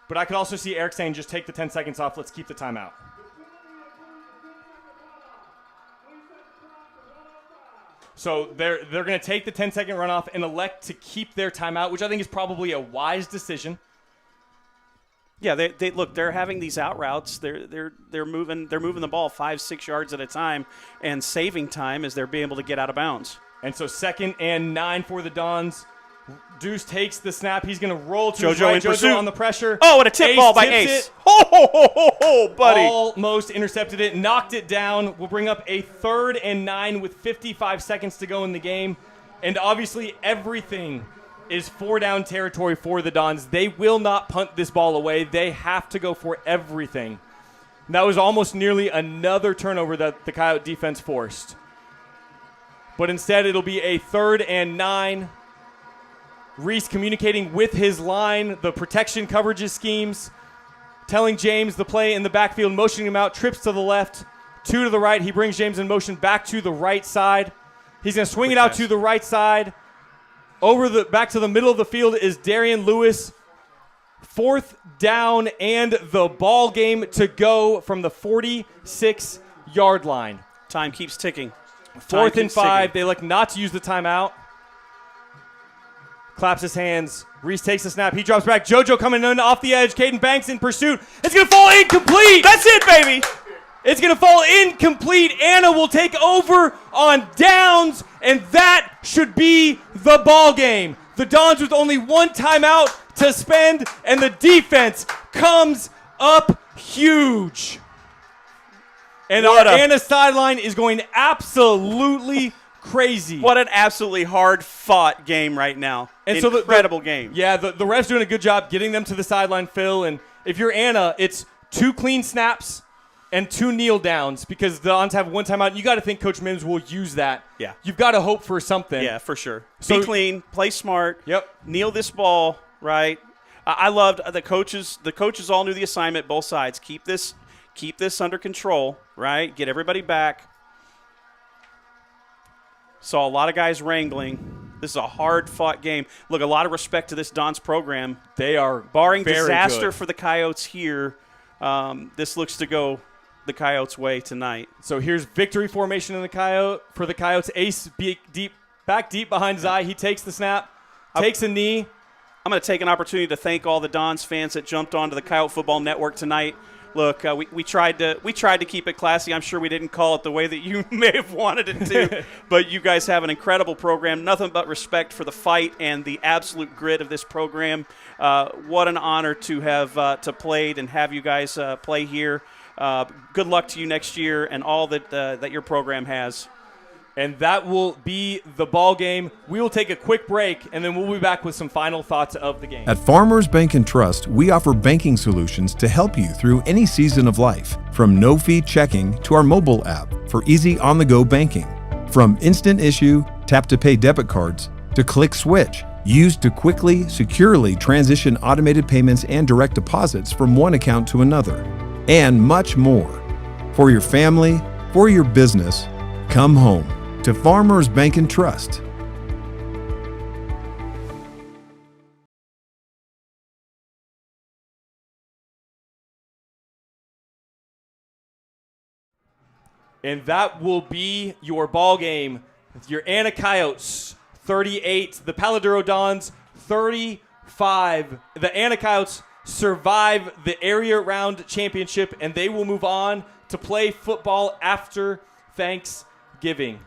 But I could also see Eric saying, just take the 10 seconds off. Let's keep the timeout. So they're going to take the 10-second runoff and elect to keep their timeout, which I think is probably a wise decision. Yeah, they look. They're having these out routes. They're moving the ball 5-6 yards at a time, and saving time as they're being able to get out of bounds. And so 2nd and 9 for the Dons. Deuce takes the snap. He's going to roll to his JoJo right. in pursuit. JoJo on the pressure. Oh, and a tip ball by tips Ace. It. Ho, buddy. Almost intercepted it, knocked it down. We'll bring up a 3rd and 9 with 55 seconds to go in the game. And obviously everything is 4-down territory for the Dons. They will not punt this ball away. They have to go for everything. And that was almost nearly another turnover that the Coyote defense forced. But instead it'll be a 3rd and 9. Reese communicating with his line, the protection coverages schemes, telling James the play in the backfield, motioning him out, trips to the left, 2 to the right. He brings James in motion back to the right side. He's going to swing it out to the right side. Back to the middle of the field is Darian Lewis. 4th down and the ball game to go from the 46-yard line. Time keeps ticking. 4th and 5. They elect not to use the timeout. Claps his hands. Reese takes the snap. He drops back. JoJo coming in off the edge. Caden Banks in pursuit. It's going to fall incomplete. That's it, baby. It's going to fall incomplete. Anna will take over on downs, and that should be the ball game. The Dons with only 1 timeout to spend, and the defense comes up huge. And our Anna sideline is going absolutely crazy. What an absolutely hard-fought game right now. And incredible game. Yeah, the ref's doing a good job getting them to the sideline, Phil. And if you're Anna, it's 2 clean snaps and 2 kneel downs because the Dons have 1 timeout. You got to think Coach Mims will use that. Yeah. You've got to hope for something. Yeah, for sure. So, be clean, play smart. Yep. Kneel this ball, right? I loved the coaches. The coaches all knew the assignment, both sides. Keep this under control, right? Get everybody back. Saw a lot of guys wrangling. This is a hard-fought game. Look, a lot of respect to this Dons program. They are barring very disaster good for the Coyotes here. This looks to go the Coyotes' way tonight. So here's victory formation for the Coyotes. Ace back deep behind Zai. He takes the snap, takes a knee. I'm going to take an opportunity to thank all the Dons fans that jumped onto the Coyote Football Network tonight. Look, we tried to keep it classy. I'm sure we didn't call it the way that you may have wanted it to, but you guys have an incredible program. Nothing but respect for the fight and the absolute grit of this program. What an honor to have played and have you guys play here. Good luck to you next year and all that your program has. And that will be the ball game. We will take a quick break, and then we'll be back with some final thoughts of the game. At Farmers Bank and Trust, we offer banking solutions to help you through any season of life. From no-fee checking to our mobile app for easy on-the-go banking. From instant issue, tap-to-pay debit cards to click switch, used to quickly, securely transition automated payments and direct deposits from one account to another. And much more. For your family, for your business, come home to Farmers Bank and Trust. And that will be your ball game. Your Anna Coyotes 38, the Palo Duro Dons 35. The Anna Coyotes survive the area round championship, and they will move on to play football after Thanksgiving.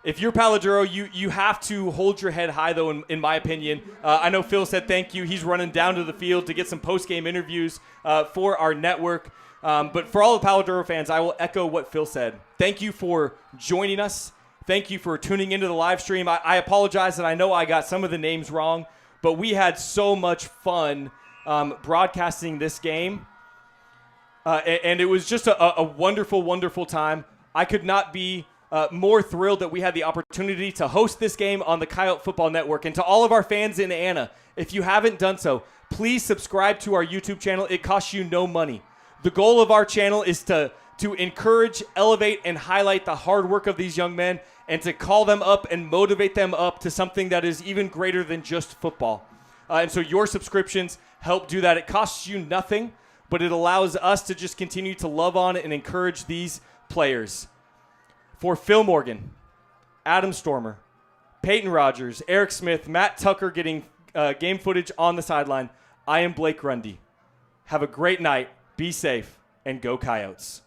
If you're Palo Duro, you have to hold your head high, though, in my opinion. I know Phil said thank you. He's running down to the field to get some post-game interviews for our network. But for all the Palo Duro fans, I will echo what Phil said. Thank you for joining us. Thank you for tuning into the live stream. I apologize that I know I got some of the names wrong, but we had so much fun broadcasting this game. And it was just a wonderful, wonderful time. I could not be more thrilled that we had the opportunity to host this game on the Coyote Football Network. And to all of our fans in Anna, if you haven't done so, please subscribe to our YouTube channel. It costs you no money. The goal of our channel is to encourage, elevate, and highlight the hard work of these young men and to call them up and motivate them up to something that is even greater than just football. And so your subscriptions help do that. It costs you nothing, but it allows us to just continue to love on and encourage these players. For Phil Morgan, Adam Stormer, Peyton Rogers, Eric Smith, Matt Tucker getting game footage on the sideline, I am Blake Grundy. Have a great night, be safe, and go Coyotes.